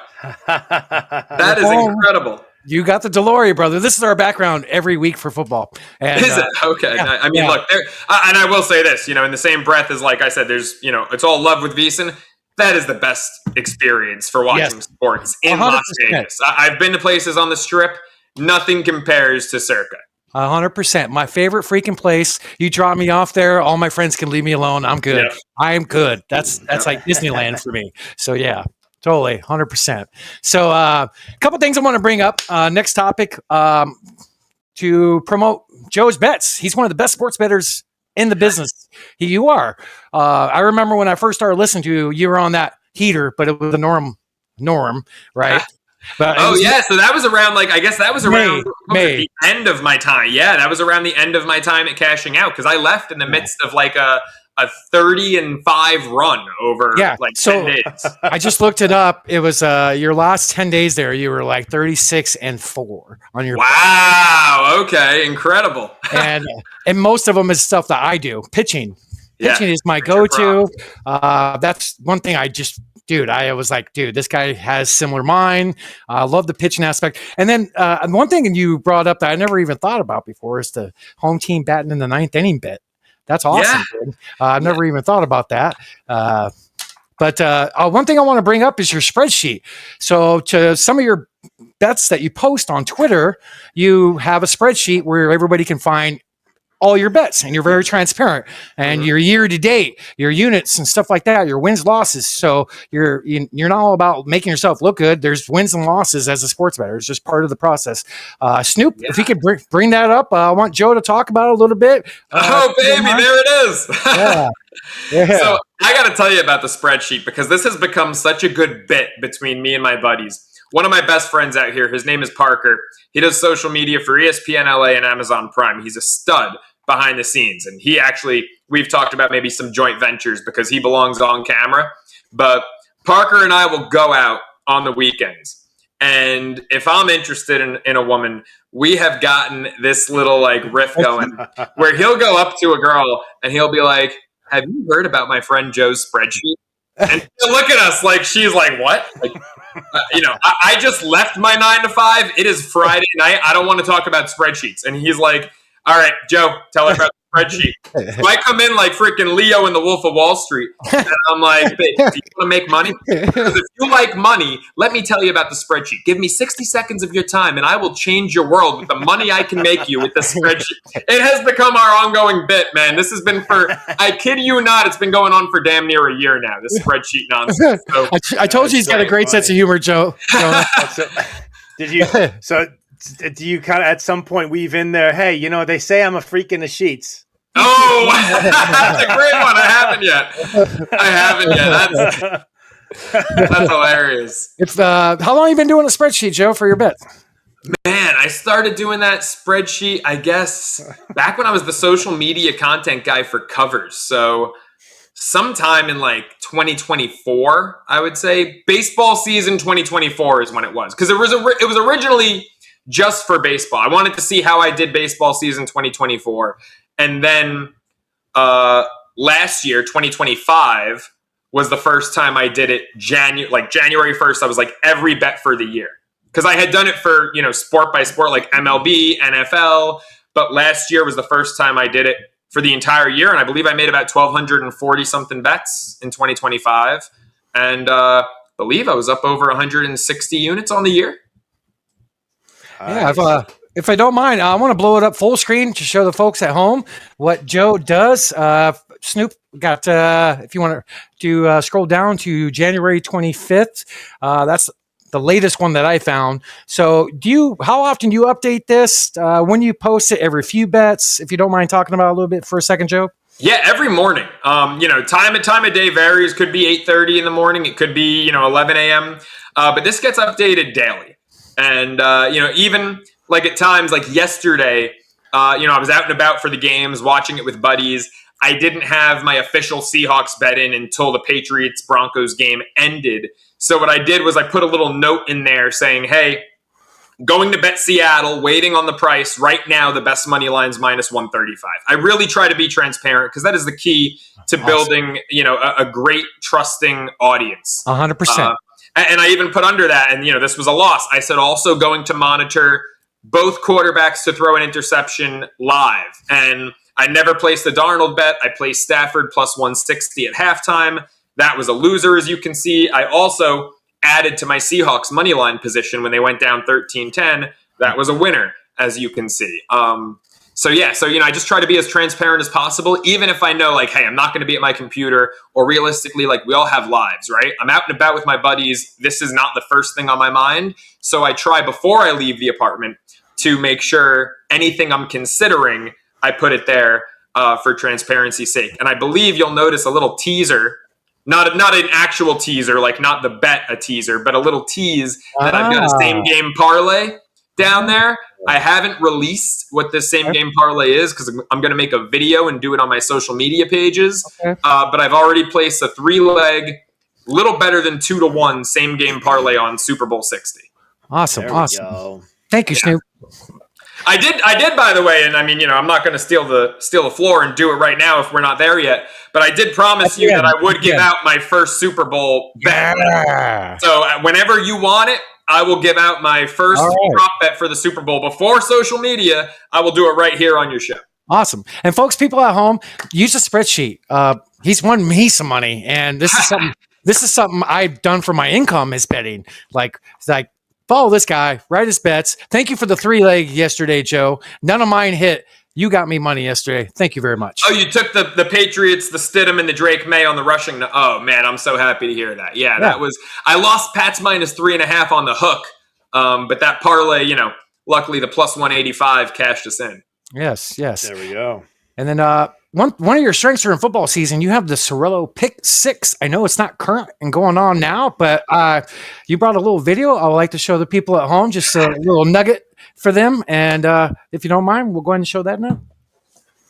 That is incredible. You got the DeLorean, brother. This is our background every week for football. And, is it? Okay. Yeah, I mean, look, and I will say this, in the same breath as, like I said, there's, it's all love with VSiN. That is the best experience for watching sports in 100%. Las Vegas. I've been to places on the Strip. Nothing compares to Circa. 100%. My favorite freaking place. You drop me off there, all my friends can leave me alone. I'm good. Yeah. I am good. That's like Disneyland for me. So yeah, totally, 100%. So a couple things I want to bring up. Next topic to promote Joe's bets. He's one of the best sports bettors in the business. You are. I remember when I first started listening to you, you were on that heater, but it was the norm, right? But Oh yeah, so that was around I guess that was around May. the end of my time. Yeah, that was around the end of my time at cashing out because I left in the midst of a 30-5 run over 10 days. I just looked it up. It was your last 10 days there. You were 36-4 on your Wow. Okay. Incredible. and most of them is stuff that I do. Pitching is my go-to. That's one thing I was like, dude, this guy has similar mind. I love the pitching aspect. And then one thing you brought up that I never even thought about before is the home team batting in the ninth inning bit. That's awesome. Yeah. I've never even thought about that. But one thing I want to bring up is your spreadsheet. So to some of your bets that you post on Twitter, you have a spreadsheet where everybody can find all your bets, and you're very transparent, and your year to date, your units and stuff like that, your wins, losses. So you're not all about making yourself look good. There's wins and losses as a sports bettor. It's just part of the process. Snoop, if you could bring that up, I want Joe to talk about it a little bit. Oh, baby, there it is. Yeah. So I got to tell you about the spreadsheet because this has become such a good bit between me and my buddies. One of my best friends out here, his name is Parker. He does social media for ESPN LA and Amazon Prime. He's a stud behind the scenes. And we've talked about maybe some joint ventures because he belongs on camera. But Parker and I will go out on the weekends. And if I'm interested in a woman, we have gotten this little riff going where he'll go up to a girl and he'll be like, have you heard about my friend Joe's spreadsheet? And she'll look at us like she's like, what? I just left my 9 to 5. It is Friday night. I don't want to talk about spreadsheets. And he's like, all right, Joe, tell her about the spreadsheet. So I come in like freaking Leo in the Wolf of Wall Street. And I'm like, babe, do you want to make money? Because if you like money, let me tell you about the spreadsheet. Give me 60 seconds of your time and I will change your world with the money I can make you with the spreadsheet. It has become our ongoing bit, man. This has been I kid you not, it's been going on for damn near a year now, this spreadsheet nonsense. So, I told you he's got a great sense of humor, Joe. Do you kind of at some point weave in there, hey, they say I'm a freak in the sheets? Oh, that's a great one. I haven't yet. That's hilarious. How long have you been doing a spreadsheet, Joe, for your bet? Man, I started doing that spreadsheet, I guess, back when I was the social media content guy for Covers. So sometime in 2024, I would say. Baseball season 2024 is when it was. Because it was originally just for baseball. I wanted to see how I did baseball season 2024. And then last year, 2025, was the first time I did it. January 1st, I was like every bet for the year. Because I had done it for, sport by sport, like MLB, NFL. But last year was the first time I did it for the entire year. And I believe I made about 1,240 something bets in 2025. And believe I was up over 160 units on the year. Yeah, if I don't mind, I want to blow it up full screen to show the folks at home what Joe does. Snoop got, if you want to scroll down to January 25th, that's the latest one that I found. So how often do you update this? When you post it, every few bets, if you don't mind talking about it a little bit for a second, Joe? Yeah, every morning. Time of day varies. Could be 8:30 in the morning. It could be, 11 a.m. But this gets updated daily. And, even at times like yesterday, I was out and about for the games, watching it with buddies. I didn't have my official Seahawks bet in until the Patriots-Broncos game ended. So what I did was I put a little note in there saying, hey, going to bet Seattle, waiting on the price. Right now, the best money line's -135. I really try to be transparent because that is the key to building, a great trusting audience. 100%. And I even put under that, and this was a loss. I said also going to monitor both quarterbacks to throw an interception live. And I never placed the Darnold bet. I placed Stafford +160 at halftime. That was a loser, as you can see. I also added to my Seahawks money line position when they went down 13-10. That was a winner, as you can see. I just try to be as transparent as possible, even if I know, hey, I'm not going to be at my computer, or realistically, we all have lives, right? I'm out and about with my buddies. This is not the first thing on my mind. So I try before I leave the apartment to make sure anything I'm considering, I put it there for transparency's sake. And I believe you'll notice a little teaser Not an actual teaser, like not the bet a teaser, but a little tease that I've got a same game parlay down there. I haven't released what this same game parlay is because I'm going to make a video and do it on my social media pages. Okay. But I've already placed a 3-leg, little better than 2-1 same game parlay on Super Bowl 60. Awesome. There we Awesome. go. Thank you, Snoop. I did, by the way, and I mean, I'm not going to steal the floor and do it right now if we're not there yet. But I did promise you that I would give out my first Super Bowl bet. Yeah. So whenever you want it, I will give out my first prop bet for the Super Bowl before social media. I will do it right here on your show. Awesome. And folks, people at home, use a spreadsheet. He's won me some money, and this is something. This is something I've done for my income is betting. It's like. Follow this guy, write his bets. Thank you for the 3-leg yesterday, Joe. None of mine hit. You got me money yesterday. Thank you very much. Oh, you took the Patriots, the Stidham, and the Drake May on the rushing. Oh, man, I'm so happy to hear that. Yeah, that was – I lost Pats minus 3.5 on the hook, but that parlay, luckily the plus 185 cashed us in. Yes. There we go. And then one of your strengths during football season, you have the Ceraulo Pick 6. I know it's not current and going on now, but you brought a little video. I would like to show the people at home just a little nugget for them. And if you don't mind, we'll go ahead and show that now.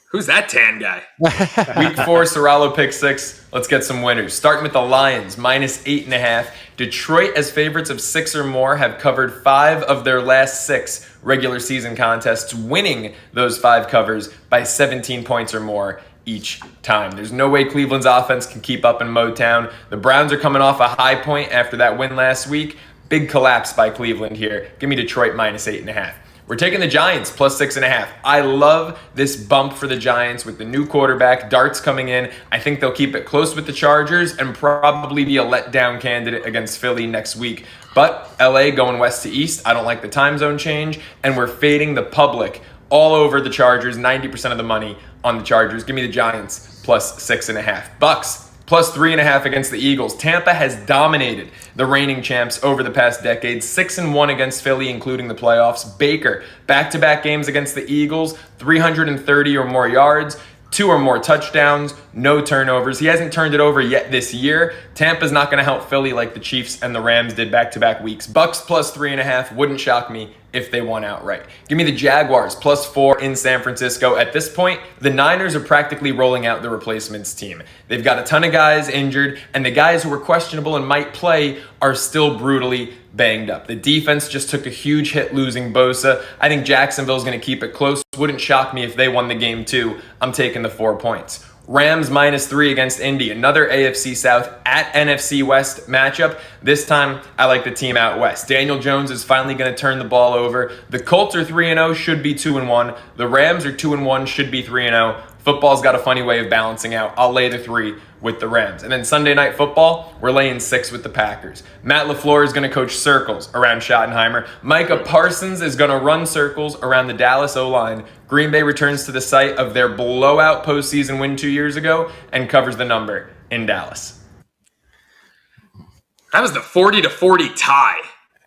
Who's that tan guy? Week 4, Ceraulo Pick 6. Let's get some winners. Starting with the Lions, minus 8.5. Detroit, as favorites of 6 or more, have covered 5 of their last 6 regular season contests, winning those 5 covers by 17 points or more each time. There's no way Cleveland's offense can keep up in Motown. The Browns are coming off a high point after that win last week. Big collapse by Cleveland here. Give me Detroit minus 8.5. We're taking the Giants plus 6.5. I love this bump for the Giants with the new quarterback, Darts coming in. I think they'll keep it close with the Chargers and probably be a letdown candidate against Philly next week. But LA going west to east, I don't like the time zone change, and we're fading the public all over the Chargers, 90% of the money on the Chargers. Give me the Giants plus 6.5. Bucks plus 3.5 against the Eagles. Tampa has dominated the reigning champs over the past decade. 6-1 against Philly, including the playoffs. Baker, back-to-back games against the Eagles, 330 or more yards, 2 or more touchdowns, no turnovers. He hasn't turned it over yet this year. Tampa's not going to help Philly like the Chiefs and the Rams did back-to-back weeks. Bucks plus 3.5 wouldn't shock me if they won outright. Give me the Jaguars plus 4 in San Francisco. At this point, the Niners are practically rolling out the replacements team. They've got a ton of guys injured, and the guys who are questionable and might play are still brutally banged up. The defense just took a huge hit losing Bosa. I think Jacksonville's going to keep it close. Wouldn't shock me if they won the game too. I'm taking the 4 points. Rams minus 3 against Indy. Another AFC South at NFC West matchup. This time, I like the team out west. Daniel Jones is finally going to turn the ball over. The Colts are 3-0, should be 2-1. The Rams are 2-1, should be 3-0. Football's got a funny way of balancing out. I'll lay the 3 with the Rams. And then Sunday Night Football, we're laying 6 with the Packers. Matt LaFleur is going to coach circles around Schottenheimer. Micah Parsons is going to run circles around the Dallas O-line. Green Bay returns to the site of their blowout postseason win 2 years ago and covers the number in Dallas. That was the 40-40 tie.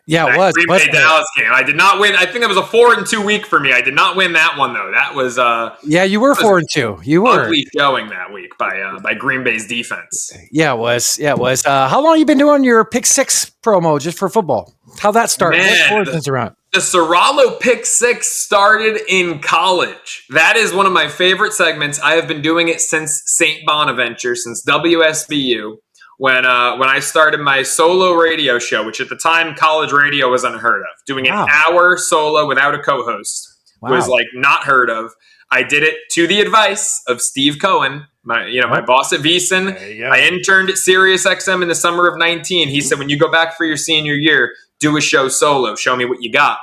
Yeah, it was. Green Bay Dallas game. I did not win. I think it was a 4-2 week for me. I did not win that one though. That was yeah, you were 4-2. You were ugly showing that week by Green Bay's defense. Yeah, it was. Yeah, it was. How long have you been doing your Pick 6 promo just for football? How'd that start? Man, around? The Ceraulo Pick 6 started in college. That is one of my favorite segments. I have been doing it since St. Bonaventure, since WSBU. When I started my solo radio show, which at the time college radio was unheard of, doing an hour solo without a co-host was like not heard of. I did it to the advice of Steve Cohen, my boss at VSiN. I interned at Sirius XM in the summer of 19. He said, when you go back for your senior year, do a show solo. Show me what you got.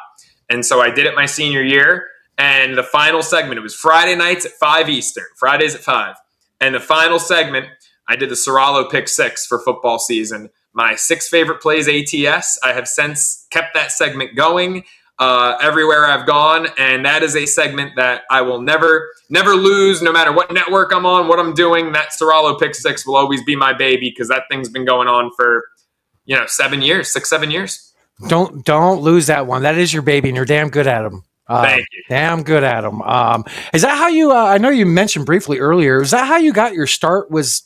And so I did it my senior year. And the final segment, it was Friday nights at 5 Eastern, Fridays at 5. And the final segment, I did the Ceraulo Pick 6 for football season. My 6 favorite plays ATS. I have since kept that segment going everywhere I've gone, and that is a segment that I will never lose, no matter what network I'm on, what I'm doing. That Ceraulo Pick 6 will always be my baby because that thing's been going on for 7 years, 6-7 years. Don't lose that one. That is your baby, and you're damn good at them. Thank you. Damn good at them. Is that how you? I know you mentioned briefly earlier. Is that how you got your start? Was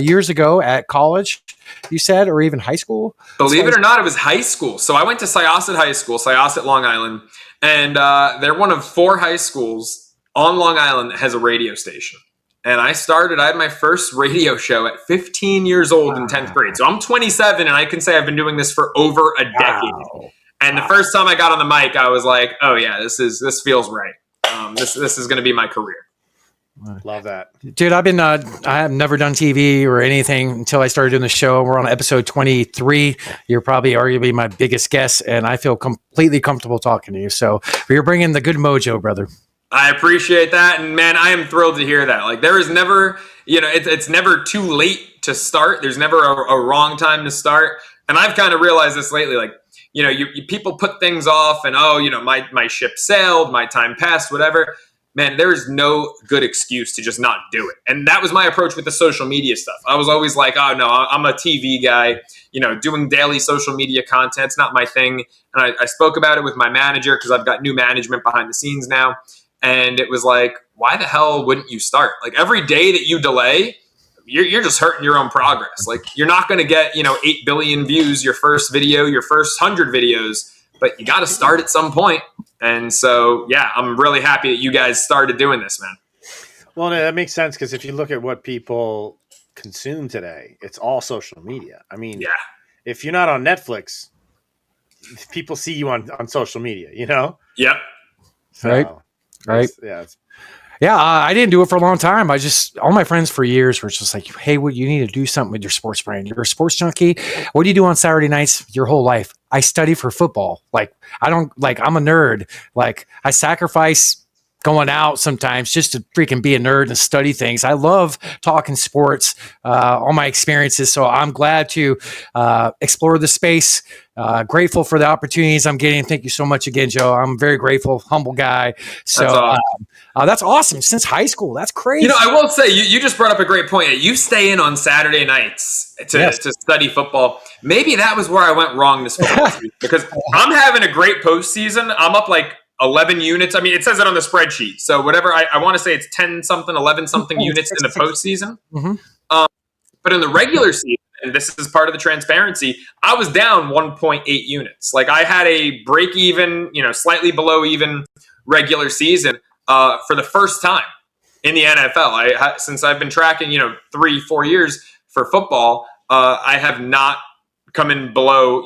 years ago at college? You said, or even high school? Believe it or not, it was high school. So I went to Syosset High School, Syosset, Long Island, and they're one of 4 high schools on Long Island that has a radio station. And I had my first radio show at 15 years old in 10th grade. So I'm 27, and I can say I've been doing this for over a decade. Wow. And the first time I got on the mic, I was like, "Oh yeah, this feels right. This is going to be my career." Love that, Dude. I have never done TV or anything until I started doing the show. We're on episode 23. You're probably arguably my biggest guest, and I feel completely comfortable talking to you. So you're bringing the good mojo, brother. I appreciate that, and man, I am thrilled to hear that. Like, there is never, it's never too late to start. There's never a wrong time to start, and I've kind of realized this lately. Like, you people put things off, and my ship sailed, my time passed, whatever. Man, there is no good excuse to just not do it. And that was my approach with the social media stuff. I was always like, oh no, I'm a TV guy, doing daily social media content. It's not my thing. And I spoke about it with my manager because I've got new management behind the scenes now. And it was like, why the hell wouldn't you start? Like, every day that you delay, you're just hurting your own progress. Like, you're not going to get, 8 billion views, your first video, your first 100 videos, but you got to start at some point. And so, yeah, I'm really happy that you guys started doing this, man. Well, that makes sense, because if you look at what people consume today, it's all social media. I mean, if you're not on Netflix, people see you on social media, Yep. So, Right. Yeah. I didn't do it for a long time. All my friends for years were just like, Heywood, you need to do something with your sports brand. You're a sports junkie. What do you do on Saturday nights your whole life? I study for football. Like, I'm a nerd. Like, I sacrifice going out sometimes just to freaking be a nerd and study things. I love talking sports, all my experiences. So I'm glad to explore the space. Grateful for the opportunities I'm getting. Thank you so much again, Joe. I'm very grateful, humble guy. So that's awesome. That's awesome. Since high school, that's crazy. I will say, you just brought up a great point. You stay in on Saturday nights to study football. Maybe that was where I went wrong this football season, because I'm having a great postseason. I'm up like 11 units. I mean, it says it on the spreadsheet. So whatever, I want to say it's 10 something, 11 something units in the postseason. Mm-hmm. But in the regular season, and this is part of the transparency, I was down 1.8 units. Like, I had a break even, slightly below even regular season for the first time in the NFL. Since I've been tracking, 3-4 years for football, I have not come in below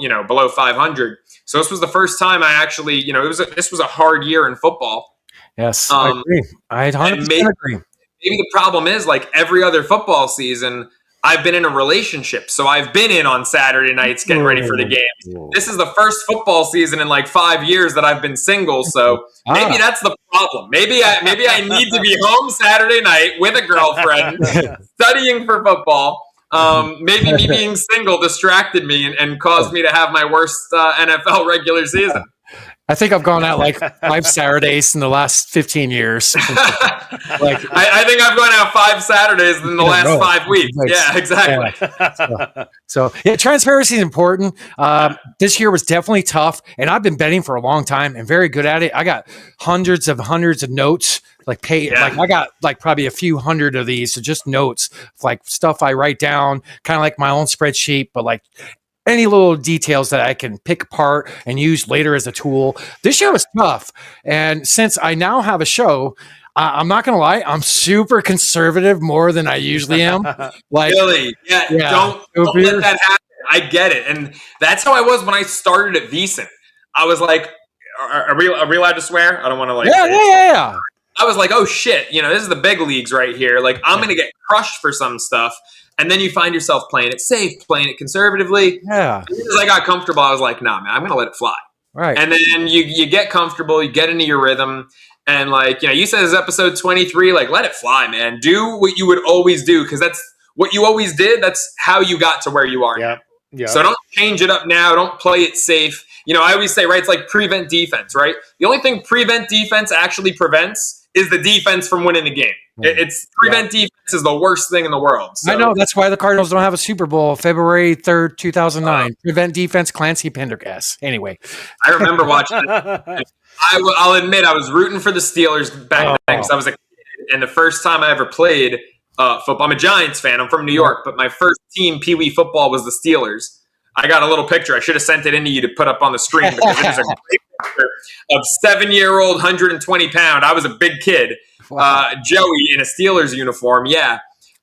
500. So this was the first time I actually, this was a hard year in football. Yes, I agree. I 100% agree. Maybe the problem is, like every other football season, I've been in a relationship. So I've been in on Saturday nights getting ready for the games. This is the first football season in like 5 years that I've been single. So maybe that's the problem. Maybe I need to be home Saturday night with a girlfriend studying for football. Maybe me being single distracted me and caused me to have my worst NFL regular season. I think I've gone out like 5 Saturdays in the last 15 years. I think I've gone out 5 Saturdays in the last 5 weeks. Yeah, exactly. Yeah. So transparency is important. This year was definitely tough, and I've been betting for a long time and very good at it. I got hundreds of notes. Like I got like probably a few hundred of these, so just notes, like stuff I write down, kind of like my own spreadsheet, but like any little details that I can pick apart and use later as a tool. This year was tough, and since I now have a show, I'm not gonna lie, I'm super conservative more than I usually am. Like, really, don't let that happen. I get it, and that's how I was when I started at VSiN. I was like, "Are we allowed to swear?" I don't want to like. Yeah. I was like, oh shit, this is the big leagues right here. Like, I'm going to get crushed for some stuff. And then you find yourself playing it safe, playing it conservatively. Yeah. As soon as I got comfortable, I was like, nah, man, I'm going to let it fly. Right. And then you get comfortable, you get into your rhythm. And like, you said this is episode 23, like, let it fly, man. Do what you would always do, because that's what you always did. That's how you got to where you are now. Yeah. So don't change it up now. Don't play it safe. I always say, right, it's like prevent defense, right? The only thing prevent defense actually prevents is the defense from winning the game. It's prevent defense is the worst thing in the world. So. I know. That's why the Cardinals don't have a Super Bowl February 3rd, 2009. Prevent defense, Clancy Pendergast. Anyway. I remember watching it. I'll admit I was rooting for the Steelers back then because I was a kid. And the first time I ever played football, I'm a Giants fan. I'm from New York, but my first team, Pee Wee football, was the Steelers. I got a little picture. I should have sent it into you to put up on the screen because it is a great picture of 7-year-old, 120-pound. I was a big kid. Joey in a Steelers uniform, yeah.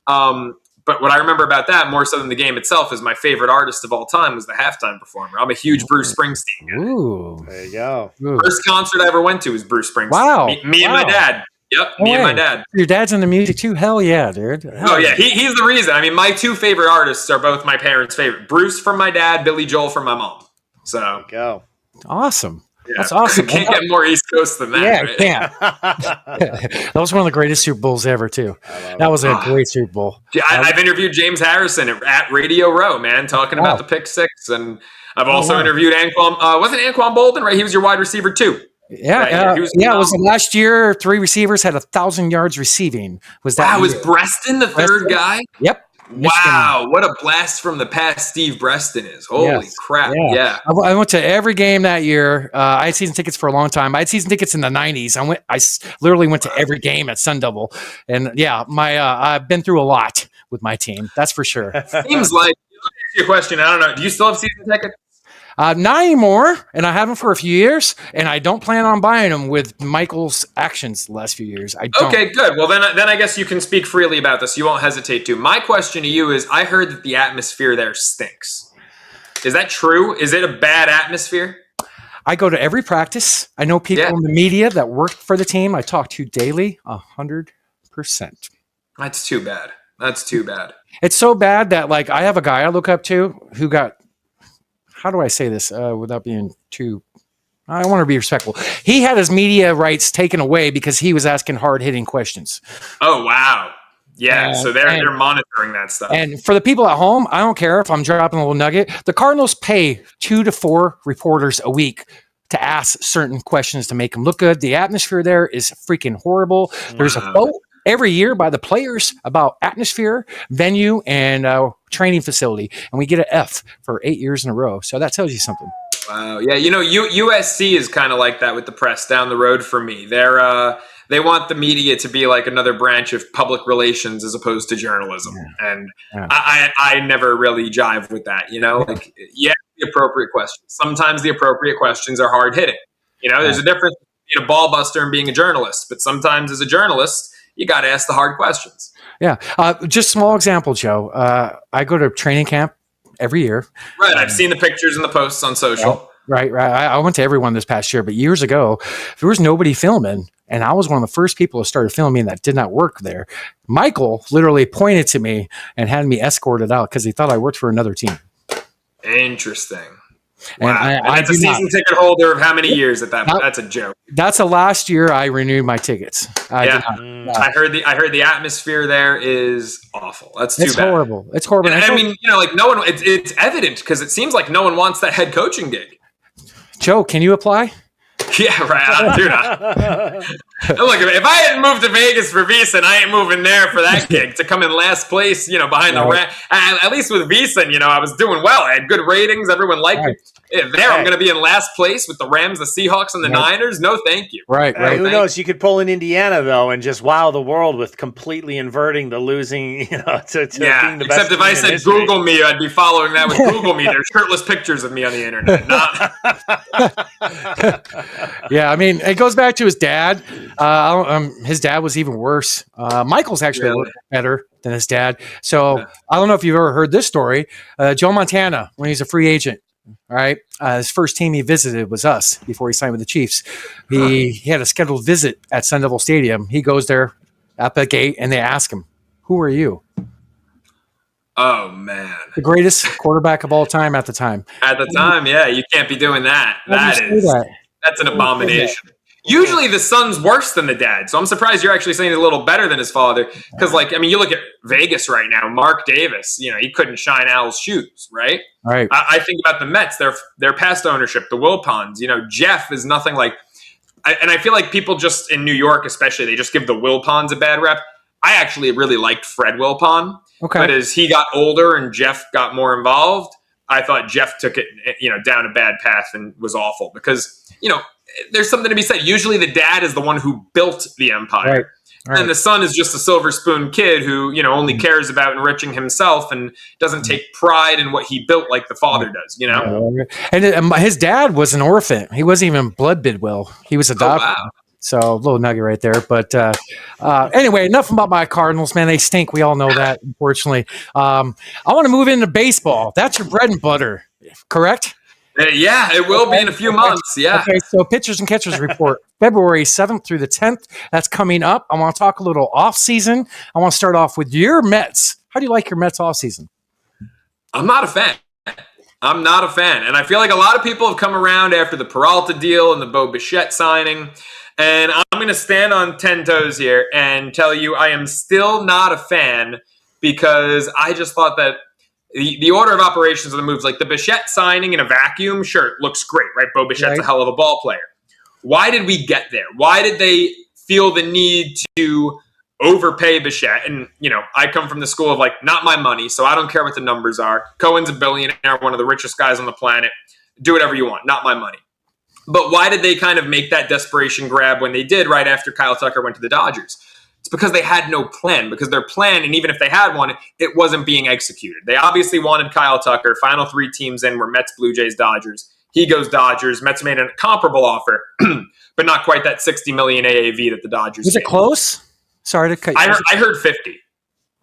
But what I remember about that, more so than the game itself, is my favorite artist of all time was the halftime performer. I'm a huge Bruce Springsteen guy. Ooh. There you go. First concert I ever went to was Bruce Springsteen. Wow. Me and my dad. Yep, me and my dad. Your dad's into music too? Hell yeah, dude. Oh, yeah, he's the reason. I mean, my two favorite artists are both my parents' favorite. Bruce from my dad, Billy Joel from my mom. So There you go. Awesome. yeah. That's awesome. Can't get more East Coast than that. Yeah, right? you can't. That was one of the greatest Super Bowls ever, too. That was a great Super Bowl. I've interviewed James Harrison at Radio Row, man, talking about the pick six. And I've also interviewed Anquan. Wasn't Anquan Bolden, right? He was your wide receiver, too. Yeah, it was last year. 3 receivers had 1,000 yards receiving. Was that? Was Breston the third guy? Yep. Wow, what a blast from the past Steve Breston is. Holy crap. Yeah. I went to every game that year. I had season tickets for a long time. I had season tickets in the 90s. I literally went to every game at Sun Devil. And yeah, I've been through a lot with my team. That's for sure. Seems like, let me ask you a question. I don't know. Do you still have season tickets? Not anymore, and I haven't for a few years, and I don't plan on buying them with Michael's actions the last few years. I don't. Okay, good. Well, then I guess you can speak freely about this. You won't hesitate to. My question to you is, I heard that the atmosphere there stinks. Is that true? Is it a bad atmosphere? I go to every practice. I know people in the media that work for the team. I talk to daily, 100%. That's too bad. That's too bad. It's so bad that, like, I have a guy I look up to who got, how do I say this without being too, I want to be respectful. He had his media rights taken away because he was asking hard-hitting questions. Oh, wow. Yeah, so they're monitoring that stuff. And for the people at home, I don't care if I'm dropping a little nugget. The Cardinals pay 2 to 4 reporters a week to ask certain questions to make them look good. The atmosphere there is freaking horrible. Wow. There's a vote every year by the players about atmosphere, venue, and training facility. And we get an F for 8 years in a row. So that tells you something. Wow. Yeah, USC is kind of like that with the press down the road from me. They want the media to be like another branch of public relations as opposed to journalism. Yeah. And I never really jive with that, Like, the appropriate questions. Sometimes the appropriate questions are hard hitting. There's a difference between a ball buster and being a journalist. But sometimes as a journalist, you got to ask the hard questions. Yeah. Just small example, Joe. I go to training camp every year. Right. I've seen the pictures and the posts on social. Right. I went to every one this past year, but years ago, there was nobody filming. And I was one of the first people who started filming that did not work there. Michael literally pointed to me and had me escorted out because he thought I worked for another team. Interesting. Wow. And that's a season ticket holder of how many years at that point? That's a joke. That's the last year I renewed my tickets. I heard the atmosphere there is awful. That's too bad. It's horrible. It's horrible. And I mean, like no one. It's evident because it seems like no one wants that head coaching gig. Joe, can you apply? Yeah, right. Dude, look, if I hadn't moved to Vegas for VSiN, I ain't moving there for that gig to come in last place, behind the Rams. At least with VSiN, I was doing well. I had good ratings. Everyone liked me. I'm going to be in last place with the Rams, the Seahawks, and the Niners. No, thank you. Right. Who knows? You could pull in Indiana, though, and just wow the world with completely inverting the losing, to being the best. Except if I said Google me, I'd be following that with Google me. There's shirtless pictures of me on the internet. Yeah, I mean, it goes back to his dad. His dad was even worse. Michael's actually a little better than his dad. So I don't know if you've ever heard this story. Joe Montana, when he's a free agent, all right, his first team he visited was us before he signed with the Chiefs. He had a scheduled visit at Sun Devil Stadium. He goes there at the gate, and they ask him, "Who are you?" Oh, man. The greatest quarterback of all time at the time. At the time, yeah. You can't be doing that. That's an abomination. Usually the son's worse than the dad. So I'm surprised you're actually saying he's a little better than his father. Because, you look at Vegas right now. Mark Davis, he couldn't shine Al's shoes, right? Right. I think about the Mets, their past ownership, the Wilpons. Jeff is nothing like I feel like people just in New York, especially, they just give the Wilpons a bad rep. I actually really liked Fred Wilpon, but as he got older and Jeff got more involved, I thought Jeff took it, down a bad path and was awful because, there's something to be said. Usually the dad is the one who built the empire. Right. And the son is just a silver spoon kid who, only cares about enriching himself and doesn't take pride in what he built like the father does, And his dad was an orphan. He wasn't even blood bidwill. He was adopted. Oh, wow. So a little nugget right there. But anyway, enough about my Cardinals, man. They stink. We all know that, unfortunately. I want to move into baseball. That's your bread and butter, correct? Yeah, it will be in a few months. Yeah. Okay, so pitchers and catchers report February 7th through the 10th. That's coming up. I want to talk a little off season. I want to start off with your Mets. How do you like your Mets off season? I'm not a fan. And I feel like a lot of people have come around after the Peralta deal and the Bo Bichette signing. And I'm going to stand on 10 toes here and tell you I am still not a fan because I just thought that the order of operations of the moves, like the Bichette signing in a vacuum, sure, it looks great, right? Bo Bichette's a hell of a ball player. Why did we get there? Why did they feel the need to overpay Bichette? And, I come from the school of not my money, so I don't care what the numbers are. Cohen's a billionaire, one of the richest guys on the planet. Do whatever you want, not my money. But why did they kind of make that desperation grab when they did right after Kyle Tucker went to the Dodgers? It's because they had no plan, because their plan, and even if they had one, it wasn't being executed. They obviously wanted Kyle Tucker. Final 3 teams in were Mets, Blue Jays, Dodgers. He goes Dodgers. Mets made a comparable offer, but not quite that $60 million AAV that the Dodgers Was it close? Sorry to cut you. I heard 50.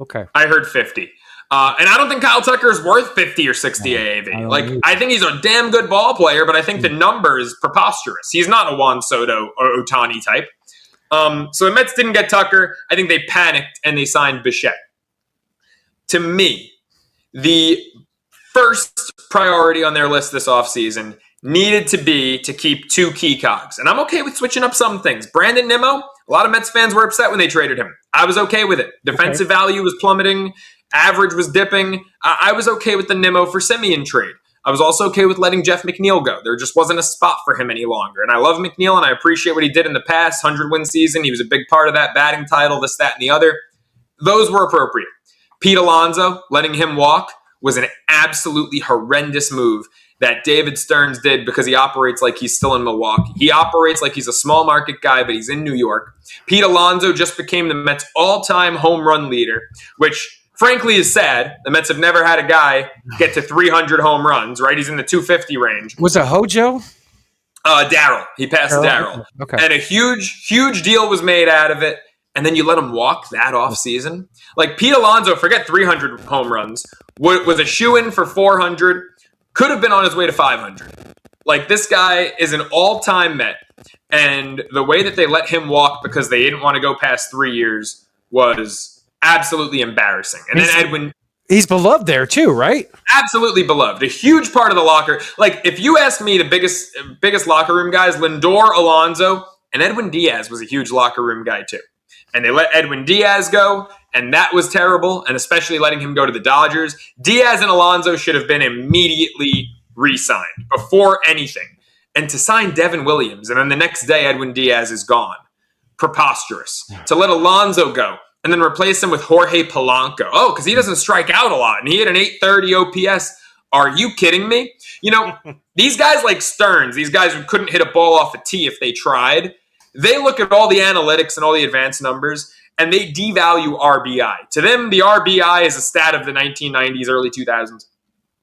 Okay. I heard 50. And I don't think Kyle Tucker is worth 50 or 60 AAV. I think he's a damn good ball player, but I think the number is preposterous. He's not a Juan Soto or Ohtani type. So the Mets didn't get Tucker. I think they panicked and they signed Bichette. To me, the first priority on their list this offseason needed to be to keep 2 key cogs. And I'm okay with switching up some things. Brandon Nimmo, a lot of Mets fans were upset when they traded him. I was okay with it. Defensive value was plummeting. Average was dipping. I was okay with the Nimmo for Semien trade. I was also okay with letting Jeff McNeil go. There just wasn't a spot for him any longer. And I love McNeil, and I appreciate what he did in the past. 100-win season. He was a big part of that batting title, this, that, and the other. Those were appropriate. Pete Alonso, letting him walk, was an absolutely horrendous move that David Stearns did because he operates like he's still in Milwaukee. He operates like he's a small market guy, but he's in New York. Pete Alonso just became the Mets' all-time home run leader, which frankly is sad. The Mets have never had a guy get to 300 home runs, right? He's in the 250 range. Was it Hojo? Darryl. He passed Darryl. Okay. And a huge deal was made out of it. And then you let him walk that offseason. Like Pete Alonso, forget 300 home runs, was a shoo-in for 400, could have been on his way to 500. Like this guy is an all-time Met. And the way that they let him walk because they didn't want to go past 3 years was absolutely embarrassing. And then Edwin... He's beloved there too, right? Absolutely beloved. A huge part of the locker. Like, if you ask me, the biggest locker room guys, Lindor, Alonso, and Edwin Diaz was a huge locker room guy too. And they let Edwin Diaz go, and that was terrible, and especially letting him go to the Dodgers. Diaz and Alonso should have been immediately re-signed before anything. And to sign Devin Williams, and then the next day Edwin Diaz is gone. Preposterous. To let Alonso go, and then replace him with Jorge Polanco. Oh, because he doesn't strike out a lot, and he had an 830 OPS. Are you kidding me? You know, these guys like Stearns, these guys who couldn't hit a ball off a tee if they tried, they look at all the analytics and all the advanced numbers, and they devalue RBI. To them, the RBI is a stat of the 1990s, early 2000s.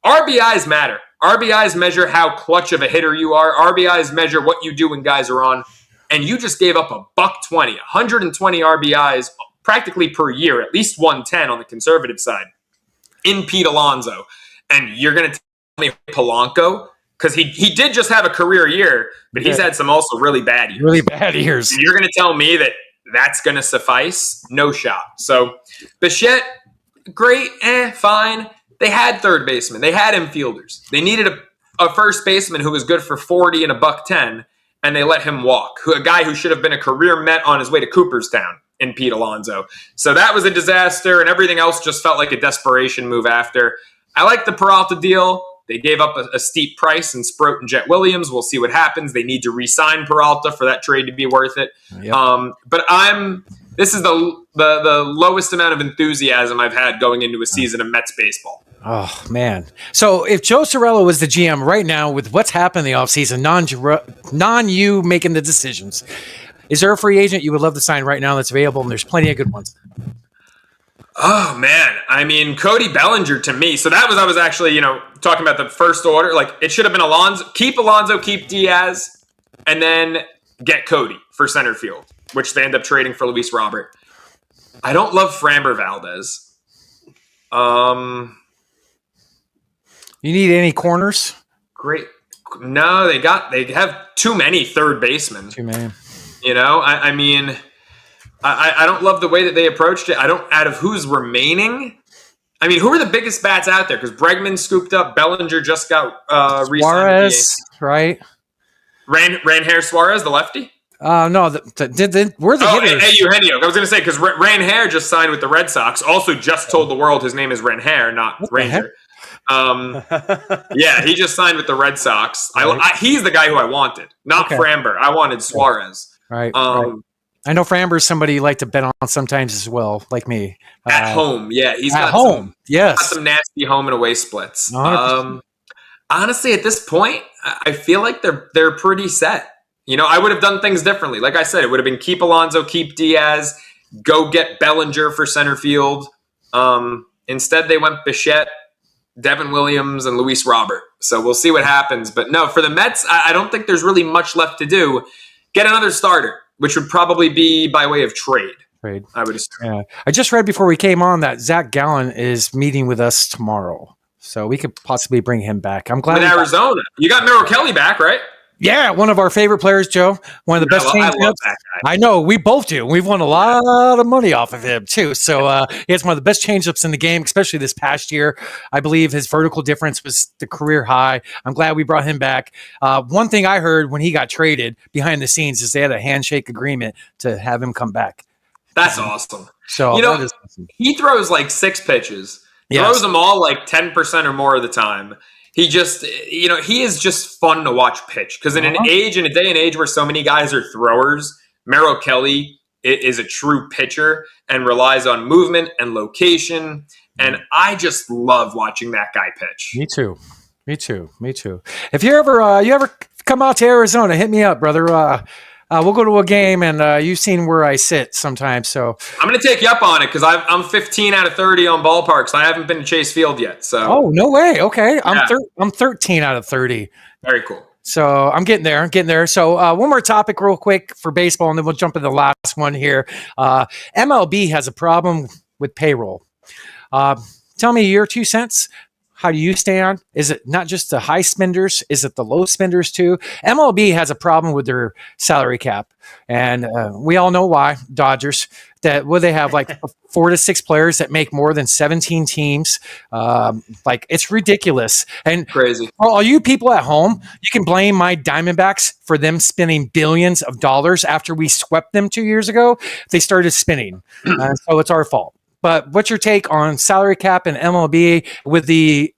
RBIs matter. RBIs measure how clutch of a hitter you are. RBIs measure what you do when guys are on. And you just gave up a $120, 120 RBIs practically per year, at least 110 on the conservative side, in Pete Alonso. And you're going to tell me Polanco? Because he did just have a career year, but he's had some also really bad years. Really bad years. And you're going to tell me that that's going to suffice? No shot. So Bichette, great, fine. They had third baseman. They had infielders. They needed a first baseman who was good for 40 and $110, and they let him walk. A guy who should have been a career Met on his way to Cooperstown in Pete Alonso. So that was a disaster, and everything else just felt like a desperation move after. I like the Peralta deal. They gave up a steep price in Sproat and Jet Williams. We'll see what happens. They need to re-sign Peralta for that trade to be worth it. Yep. But this is the lowest amount of enthusiasm I've had going into a season of Mets baseball. Oh, man. So if Joe Ceraulo was the GM right now with what's happened in the offseason, non-you making the decisions, is there a free agent you would love to sign right now that's available? And there's plenty of good ones. Oh, man. I mean, Cody Bellinger to me. So I was actually, talking about the first order. Like, it should have been Alonso, keep Diaz, and then get Cody for center field, which they end up trading for Luis Robert. I don't love Framber Valdez. You need any corners? Great. No, they have too many third basemen. Too many. I mean, I don't love the way that they approached it. Out of who's remaining. I mean, who are the biggest bats out there? Because Bregman scooped up. Bellinger just got re-signed. Suarez, right? Ranhair Suarez, the lefty? No, we're the hitters. Hey, Eugenio. I was going to say, because Ranhair just signed with the Red Sox. Also just told the world his name is Ranhair, not Ranger. Yeah, he just signed with the Red Sox. Right. He's the guy who I wanted, not Framber. I wanted Suarez. Right. I know Framber is somebody you like to bet on sometimes as well, like me. At home, yeah, he's got home. Got some nasty home and away splits. Honestly, at this point, I feel like they're pretty set. I would have done things differently. Like I said, it would have been keep Alonso, keep Diaz, go get Bellinger for center field. Instead, they went Bichette, Devin Williams, and Luis Robert. So we'll see what happens. But no, for the Mets, I don't think there's really much left to do. Get another starter, which would probably be by way of trade. I would assume. Yeah. I just read before we came on that Zach Gallen is meeting with us tomorrow. So we could possibly bring him back. I'm glad. In Arizona. You got Merrill Kelly back, right? Yeah, one of our favorite players, Joe. One of the best change-ups. I love that guy. I know, we both do. We've won a lot of money off of him, too. So he has one of the best change-ups in the game, especially this past year. I believe his vertical difference was the career high. I'm glad we brought him back. One thing I heard when he got traded behind the scenes is they had a handshake agreement to have him come back. That's awesome. So awesome. He throws like 6 pitches. Throws them all like 10% or more of the time. He just, he is just fun to watch pitch because in a day and age where so many guys are throwers, Merrill Kelly is a true pitcher and relies on movement and location. And I just love watching that guy pitch. Me too. If you ever come out to Arizona, hit me up, brother. We'll go to a game, and you've seen where I sit sometimes. So I'm going to take you up on it because I'm 15 out of 30 on ballparks. I haven't been to Chase Field yet. So no way. Okay, I'm 13 out of 30. Very cool. So I'm getting there. So one more topic real quick for baseball, and then we'll jump into the last one here. MLB has a problem with payroll. Tell me your 2 cents. How do you stand? Is it not just the high spenders? Is it the low spenders too? MLB has a problem with their salary cap. And we all know why. Dodgers, they have like 4 to 6 players that make more than 17 teams. It's ridiculous. And crazy. All you people at home, you can blame my Diamondbacks for them spending billions of dollars after we swept them 2 years ago. They started spinning. So it's our fault. But what's your take on salary cap and MLB with the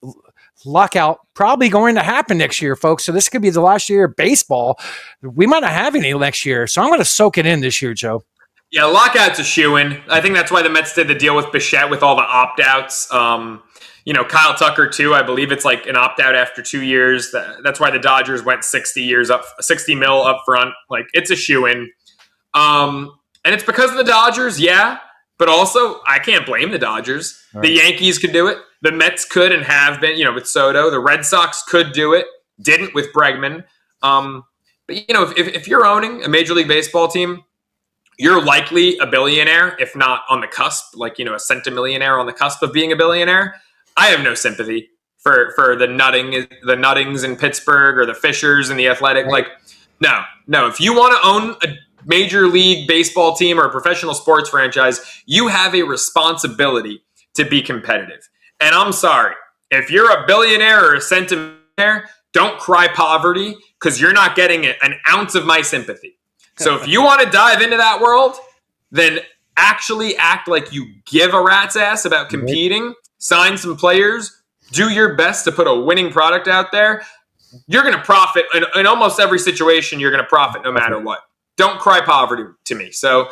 lockout probably going to happen next year, folks? So this could be the last year of baseball. We might not have any next year. So I'm going to soak it in this year, Joe. Yeah, lockout's a shoo-in. I think that's why the Mets did the deal with Bichette with all the opt-outs. Kyle Tucker, too. I believe it's like an opt-out after 2 years. That's why the Dodgers went 60 mil up front. Like, it's a shoo-in. And it's because of the Dodgers, yeah. But also, I can't blame the Dodgers. Right. The Yankees could do it. The Mets could and have been, with Soto. The Red Sox could do it. Didn't with Bregman. But, if you're owning a Major League Baseball team, you're likely a billionaire, if not on the cusp, like, a centimillionaire on the cusp of being a billionaire. I have no sympathy for the Nuttings in Pittsburgh or the Fishers and the Athletic. Right. Like, no. If you want to own a Major League Baseball team or a professional sports franchise, you have a responsibility to be competitive. And I'm sorry, if you're a billionaire or a centimillionaire, don't cry poverty because you're not getting an ounce of my sympathy. So if you want to dive into that world, then actually act like you give a rat's ass about competing, sign some players, do your best to put a winning product out there, you're going to profit in almost every situation. You're going to profit no matter what. Don't cry poverty to me. So,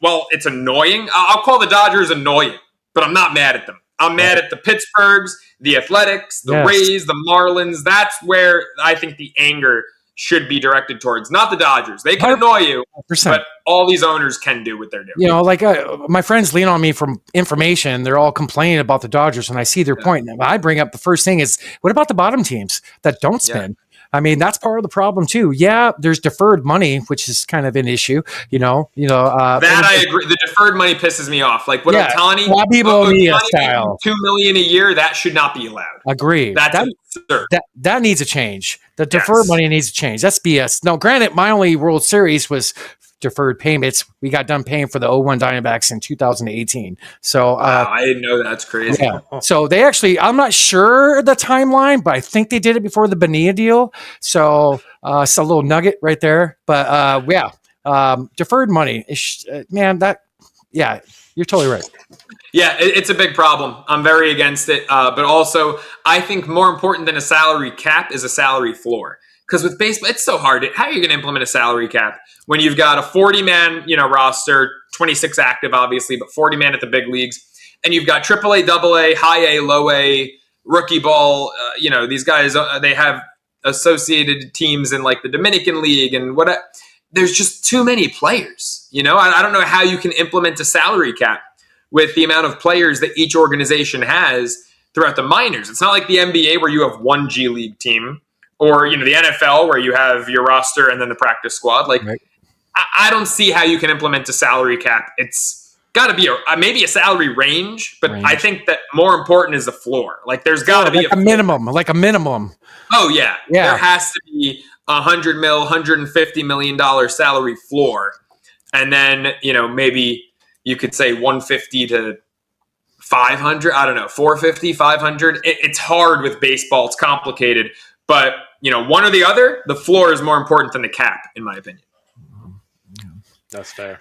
well, it's annoying. I'll call the Dodgers annoying, but I'm not mad at them. I'm mad at the Pittsburghs, the Athletics, the Rays, the Marlins. That's where I think the anger should be directed towards, not the Dodgers. They can annoy you, 100%. but all these owners can do what they're doing. My friends lean on me for information. They're all complaining about the Dodgers, and I see their point. And I bring up the first thing is, what about the bottom teams that don't spend? I mean, that's part of the problem too. Yeah, there's deferred money, which is kind of an issue. That I agree. The deferred money pisses me off. Like what Ohtani style, $2 million a year, that should not be allowed. Agree. That's absurd. That needs a change. The deferred money needs to change. That's BS. No, granted, my only World Series was deferred payments. We got done paying for the 01 Diamondbacks in 2018. So I didn't know. That's crazy. Yeah. So they actually, I'm not sure the timeline, but I think they did it before the Bonilla deal. So it's a little nugget right there. But deferred money, you're totally right. Yeah, it's a big problem. I'm very against it. But also, I think more important than a salary cap is a salary floor. Because with baseball, it's so hard. How are you going to implement a salary cap when you've got a 40-man, roster, 26 active, obviously, but 40-man at the big leagues, and you've got AAA, AA, high A, low A, rookie ball. These guys, they have associated teams in like the Dominican League and what. There's just too many players. I don't know how you can implement a salary cap with the amount of players that each organization has throughout the minors. It's not like the NBA where you have one G League team. Or, the NFL where you have your roster and then the practice squad. Right. I don't see how you can implement a salary cap. It's got to be maybe a salary range, but I think that more important is the floor. Like there's got to be a minimum. Oh, yeah. There has to be $150 million salary floor. And then, maybe you could say 150 to 500. I don't know, 450, 500. It's hard with baseball. It's complicated. But, one or the other, the floor is more important than the cap, in my opinion. That's fair.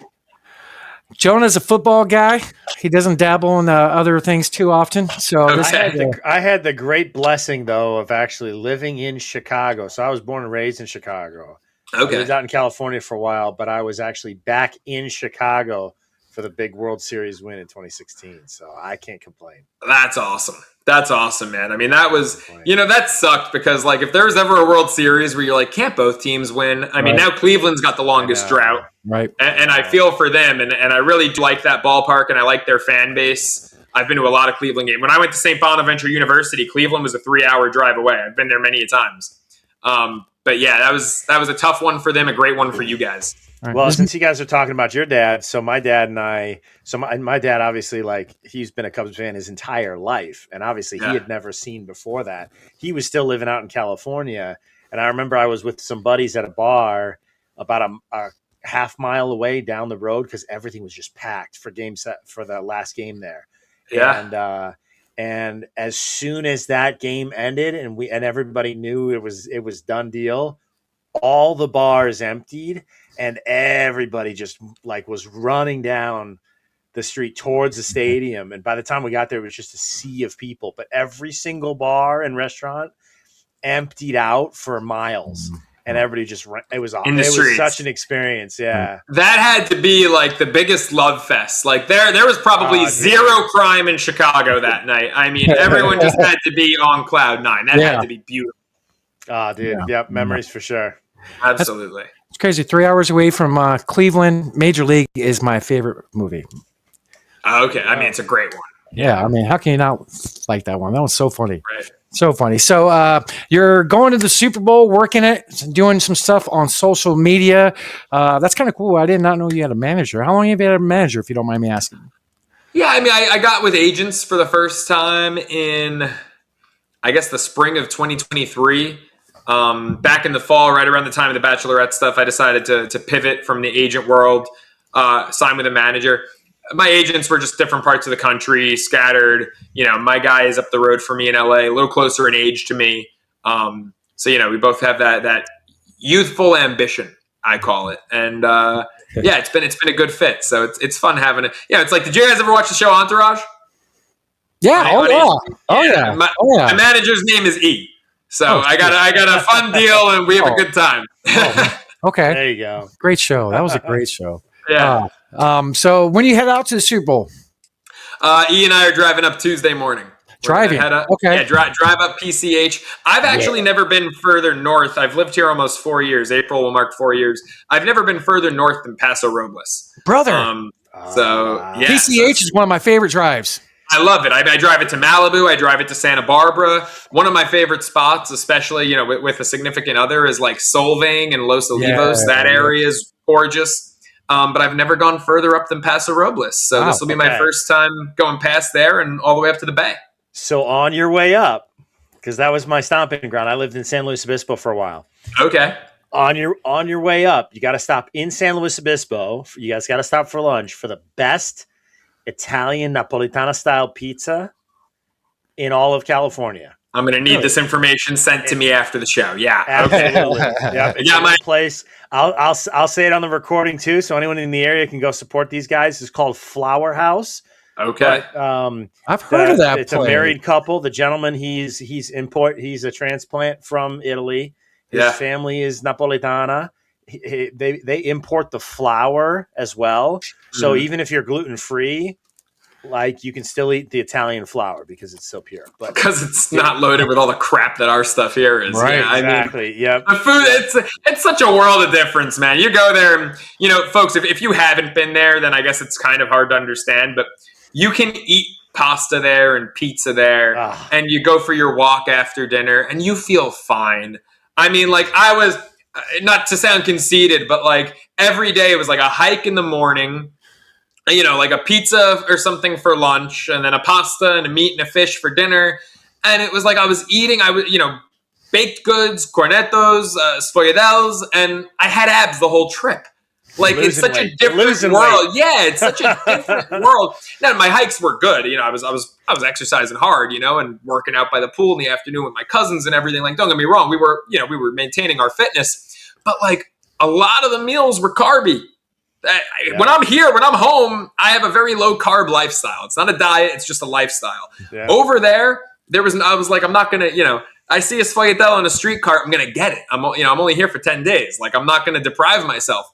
Jonah's a football guy. He doesn't dabble in other things too often. So I had the great blessing, though, of actually living in Chicago. So I was born and raised in Chicago. Okay. I lived out in California for a while, but I was actually back in Chicago for the big World Series win in 2016. So I can't complain. That's awesome. That's awesome, man. I mean, that was, that sucked because, like, if there was ever a World Series where you're like, can't both teams win? I mean, now Cleveland's got the longest drought. Right. And I feel for them. And I really do like that ballpark and I like their fan base. I've been to a lot of Cleveland games. When I went to St. Bonaventure University, Cleveland was a 3-hour drive away. I've been there many times. But yeah, that was a tough one for them, a great one for you guys. Right. Well, since you guys are talking about your dad, so my dad and I, my dad obviously, like, he's been a Cubs fan his entire life, and obviously he had never seen before that. He was still living out in California, and I remember I was with some buddies at a bar about a half mile away down the road because everything was just packed for the last game there. Yeah. And as soon as that game ended, and everybody knew it was done deal, all the bars emptied. And everybody just like was running down the street towards the stadium. And by the time we got there, it was just a sea of people. But every single bar and restaurant emptied out for miles. And everybody just ran. It was such an experience. Yeah. That had to be like the biggest love fest. Like there was probably zero crime in Chicago that night. I mean, everyone just had to be on cloud nine. That had to be beautiful. Oh, dude. Yeah. Memories for sure. Absolutely. It's crazy. 3 hours away from Cleveland. Major League is my favorite movie. Okay. I mean, it's a great one. Yeah. I mean, how can you not like that one? That was so funny. Right. So funny. So you're going to the Super Bowl, working it, doing some stuff on social media. That's kind of cool. I did not know you had a manager. How long have you had a manager, if you don't mind me asking? Yeah. I mean, I got with agents for the first time in, I guess, the spring of 2023. Back in the fall, right around the time of the bachelorette stuff, I decided to pivot from the agent world, sign with a manager. My agents were just different parts of the country, scattered. My guy is up the road from me in LA, a little closer in age to me. So we both have that youthful ambition, I call it. And it's been a good fit. So it's fun having it. Yeah, it's like, did you guys ever watch the show Entourage? Yeah. Oh, On yeah. Italy. Oh, yeah. My, Oh, yeah. my manager's name is E. So Oh, I got a fun deal, and we have a good time. Okay. There you go. Great show. That was a great show. Yeah. So when you head out to the Super Bowl? E and I are driving up Tuesday morning. We're gonna Driving. head up, Okay. Yeah, drive up PCH. I've actually never been further north. I've lived here almost 4 years. April will mark 4 years. I've never been further north than Paso Robles. Brother. Yeah. PCH is one of my favorite drives. I love it. I drive it to Malibu. I drive it to Santa Barbara. One of my favorite spots, especially with a significant other, is like Solvang and Los Olivos. That area is gorgeous. But I've never gone further up than Paso Robles. So this will be my first time going past there and all the way up to the Bay. So on your way up, because that was my stomping ground. I lived in San Luis Obispo for a while. Okay. On your way up, you got to stop in San Luis Obispo. You guys got to stop for lunch for the best Italian Napolitana style pizza in all of California. I'm going to need this information sent to me after the show. Yeah. Absolutely. Okay. Yep. It's my place. I'll say it on the recording too, so anyone in the area can go support these guys. It's called Flower House. Okay. But, I've heard of that. It's a married couple. The gentleman, he's a transplant from Italy. His family is Napolitana. They import the flour as well. So even if you're gluten free, like you can still eat the Italian flour because it's so pure. But because it's not loaded with all the crap that our stuff here is. Right. Yeah, exactly. Yep. The food, it's such a world of difference, man. You go there and, folks, if you haven't been there, then I guess it's kind of hard to understand. But you can eat pasta there and pizza there, and you go for your walk after dinner, and you feel fine. I mean, like I was, not to sound conceited, but like every day it was like a hike in the morning, like a pizza or something for lunch, and then a pasta and a meat and a fish for dinner. And it was like I was eating, baked goods, cornetos, sfogliatelles, and I had abs the whole trip. Like it's such a different world. Yeah, it's such a different world. Now my hikes were good. I was exercising hard, and working out by the pool in the afternoon with my cousins and everything. Like, don't get me wrong, we were maintaining our fitness, but like a lot of the meals were carby. When I'm home, I have a very low carb lifestyle. It's not a diet; it's just a lifestyle. Yeah. Over there, I was like, I'm not gonna, I see a sfogliatelle on a street cart, I'm gonna get it. I'm only here for 10 days. Like, I'm not gonna deprive myself.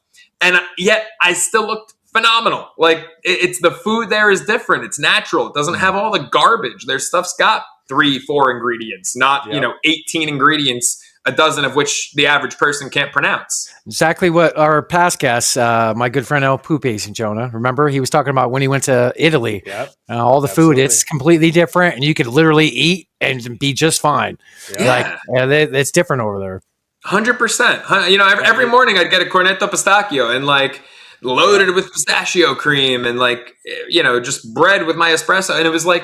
And yet I still looked phenomenal. Like it's the food there is different. It's natural. It doesn't have all the garbage. Their stuff's got 3-4 ingredients, not 18 ingredients, a dozen of which the average person can't pronounce. Exactly what our past guest, my good friend El Pupe and Jonah, remember he was talking about when he went to Italy. Yep. All the food, it's completely different, and you could literally eat and be just fine. Yeah. It's different over there. 100%. Every morning I'd get a cornetto pistachio and like loaded with pistachio cream and like, just bread with my espresso. And it was like,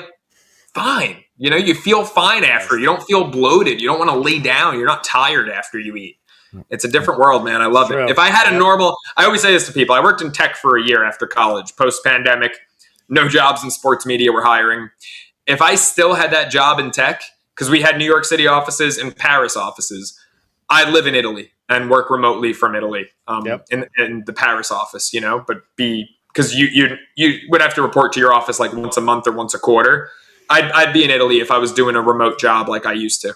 fine. You feel fine after. You don't feel bloated. You don't want to lay down. You're not tired after you eat. It's a different world, man. I love it. If I had I always say this to people. I worked in tech for a year after college, post-pandemic. No jobs in sports media were hiring. If I still had that job in tech, because we had New York City offices and Paris offices, I live in Italy and work remotely from Italy in the Paris office, but because you would have to report to your office like once a month or once a quarter. I'd be in Italy if I was doing a remote job like I used to.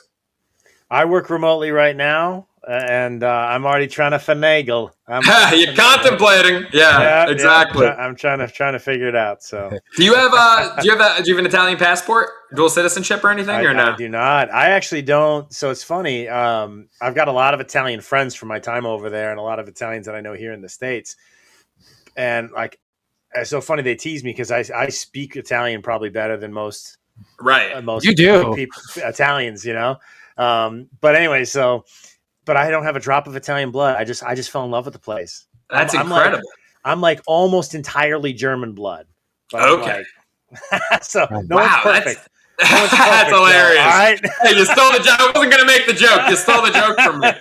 I work remotely right now, and I'm already trying to finagle. You're contemplating, yeah, exactly. Yeah, I'm trying to figure it out. So, do you have an Italian passport, dual citizenship, or anything, or no? I do not. I actually don't. So it's funny. I've got a lot of Italian friends from my time over there, and a lot of Italians that I know here in the States. And like, it's so funny they tease me because I speak Italian probably better than most. Right, most you do people, Italians, But anyway, but I don't have a drop of Italian blood. I just fell in love with the place. That's incredible. I'm like almost entirely German blood. Okay. So no one's perfect. That's hilarious. All right. Hey, you stole the joke. I wasn't going to make the joke. You stole the joke from me.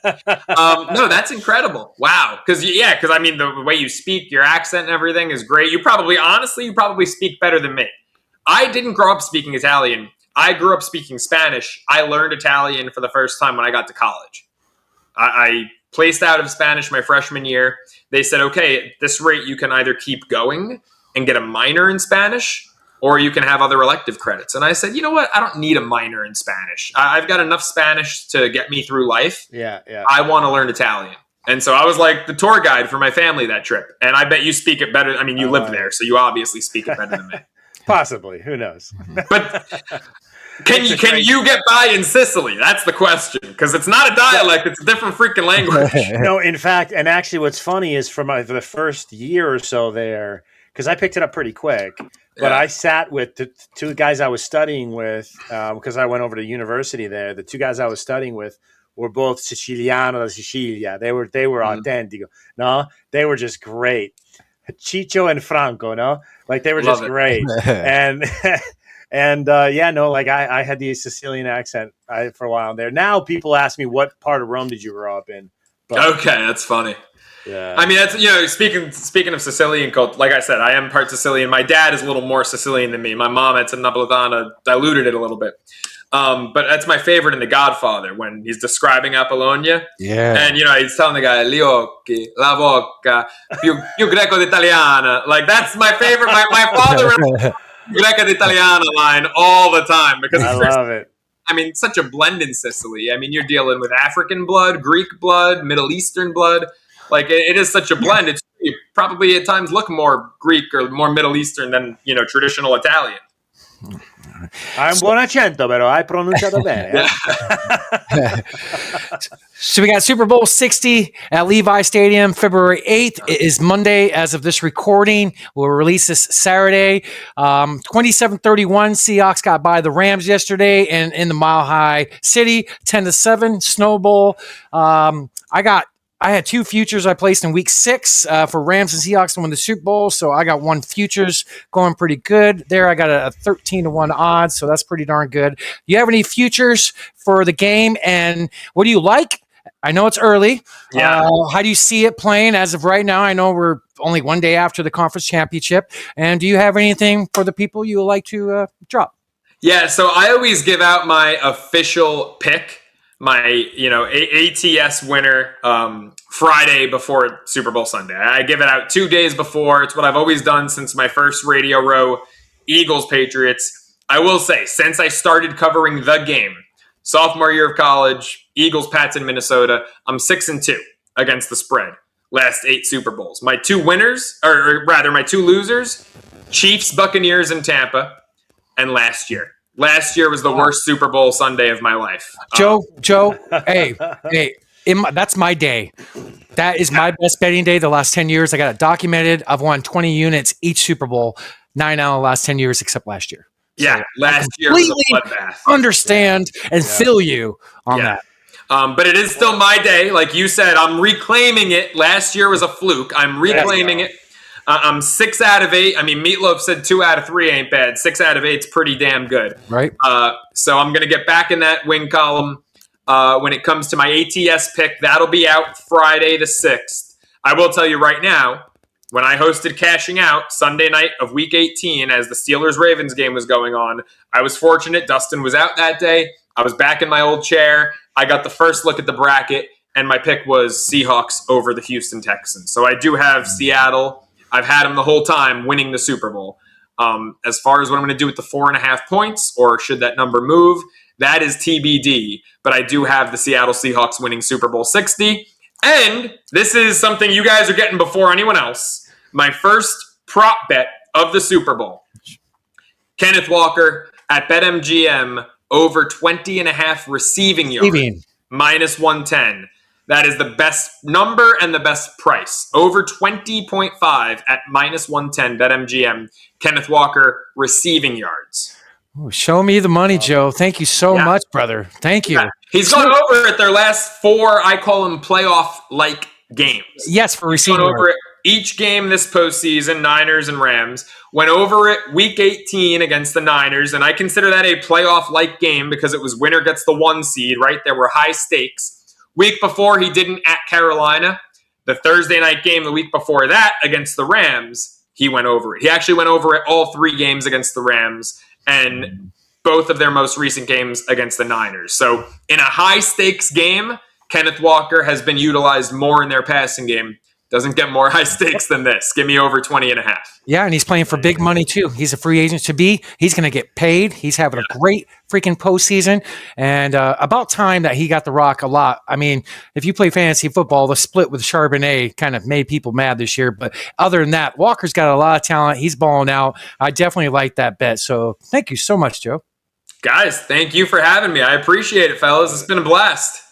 No, that's incredible. Wow. Because I mean, the way you speak, your accent and everything is great. You probably speak better than me. I didn't grow up speaking Italian. I grew up speaking Spanish. I learned Italian for the first time when I got to college. I placed out of Spanish my freshman year. They said, okay, at this rate, you can either keep going and get a minor in Spanish, or you can have other elective credits. And I said, you know what? I don't need a minor in Spanish. I've got enough Spanish to get me through life. Yeah. I want to learn Italian. And so I was like the tour guide for my family that trip. And I bet you speak it better. I mean, you lived there, so you obviously speak it better than me. Possibly. Who knows? But can you get by in Sicily? That's the question. Because it's not a dialect. It's a different freaking language. No, in fact, and actually what's funny is for the first year or so there, because I picked it up pretty quick, but I sat with the two guys I was studying with, because I went over to university there. The two guys I was studying with were both Siciliano da Sicilia. They were autentico. No, they were just great. Ciccio and Franco, no? Like they were just great. And I had the Sicilian accent for a while there. Now people ask me, what part of Rome did you grow up in? But, okay, that's funny. Yeah. I mean, that's, speaking of Sicilian culture, like I said, I am part Sicilian. My dad is a little more Sicilian than me. My mom, it's a Napoletana, diluted it a little bit. But that's my favorite in The Godfather when he's describing Apollonia. Yeah. And, he's telling the guy, gli occhi, la bocca, più greco d'italiana. Like, that's my favorite. My father greco d'italiana line all the time. Because I love it. I mean, such a blend in Sicily. I mean, you're dealing with African blood, Greek blood, Middle Eastern blood. Like, it is such a blend. It's probably at times look more Greek or more Middle Eastern than, traditional Italian. I'm buon accento, però hai pronunciato bene. So we got Super Bowl 60 at Levi Stadium, February 8th. It is Monday as of this recording. We'll release this Saturday. 27-31, Seahawks got by the Rams yesterday and in the Mile High City, 10-7, Snow Bowl. I had two futures I placed in week 6 for Rams and Seahawks to win the Super Bowl. So I got one futures going pretty good there. I got a 13-1 odds. So that's pretty darn good. Do you have any futures for the game? And what do you like? I know it's early. Yeah. How do you see it playing as of right now? I know we're only one day after the conference championship. And do you have anything for the people you would like to drop? Yeah. So I always give out my official pick. My, ATS winner Friday before Super Bowl Sunday. I give it out 2 days before. It's what I've always done since my first Radio Row Eagles-Patriots. I will say, since I started covering the game, sophomore year of college, Eagles-Pats in Minnesota, I'm 6-2 against the spread. Last 8 Super Bowls. My 2 winners, or rather my 2 losers, Chiefs, Buccaneers, and Tampa, and last year. Last year was the worst Super Bowl Sunday of my life. Joe, hey, that's my day. That is my best betting day the last 10 years. I got it documented. I've won 20 units each Super Bowl, 9 out of the last 10 years except last year. Yeah, so last year was a bloodbath. Understand and feel you on that. But it is still my day. Like you said, I'm reclaiming it. Last year was a fluke. I'm reclaiming it. I'm 6 out of 8. I mean, Meatloaf said 2 out of 3 ain't bad. 6 out of 8 is pretty damn good. Right. So I'm going to get back in that win column when it comes to my ATS pick. That'll be out Friday the 6th. I will tell you right now, when I hosted Cashing Out Sunday night of Week 18 as the Steelers-Ravens game was going on, I was fortunate. Dustin was out that day. I was back in my old chair. I got the first look at the bracket, and my pick was Seahawks over the Houston Texans. So I do have Seattle. I've had them the whole time winning the Super Bowl. As far as what I'm going to do with the 4.5 points, or should that number move, that is TBD. But I do have the Seattle Seahawks winning Super Bowl 60. And this is something you guys are getting before anyone else. My first prop bet of the Super Bowl. Kenneth Walker at BetMGM over 20.5 receiving yards. Minus 110. That is the best number and the best price. Over 20.5 at minus 110 BetMGM. Kenneth Walker receiving yards. Ooh, show me the money, Joe. Thank you so much, brother. Thank you. Yeah. He's gone over at their last 4, I call them playoff-like games. Yes, for receiving. He's gone over it each game this postseason, Niners and Rams. Went over it Week 18 against the Niners, and I consider that a playoff-like game because it was winner gets the 1 seed, right? There were high stakes. Week before, he didn't at Carolina. The Thursday night game the week before that against the Rams, he went over it. He actually went over it all 3 games against the Rams and both of their most recent games against the Niners. So in a high-stakes game, Kenneth Walker has been utilized more in their passing game Doesn't get more high stakes than this. Give me over 20.5. Yeah, and he's playing for big money too. He's a free agent to be. He's going to get paid. He's having a great freaking postseason, and about time that he got the rock a lot. I mean, if you play fantasy football, the split with Charbonnet kind of made people mad this year. But other than that, Walker's got a lot of talent. He's balling out. I definitely like that bet. So thank you so much, Joe. Guys, thank you for having me. I appreciate it, fellas. It's been a blast.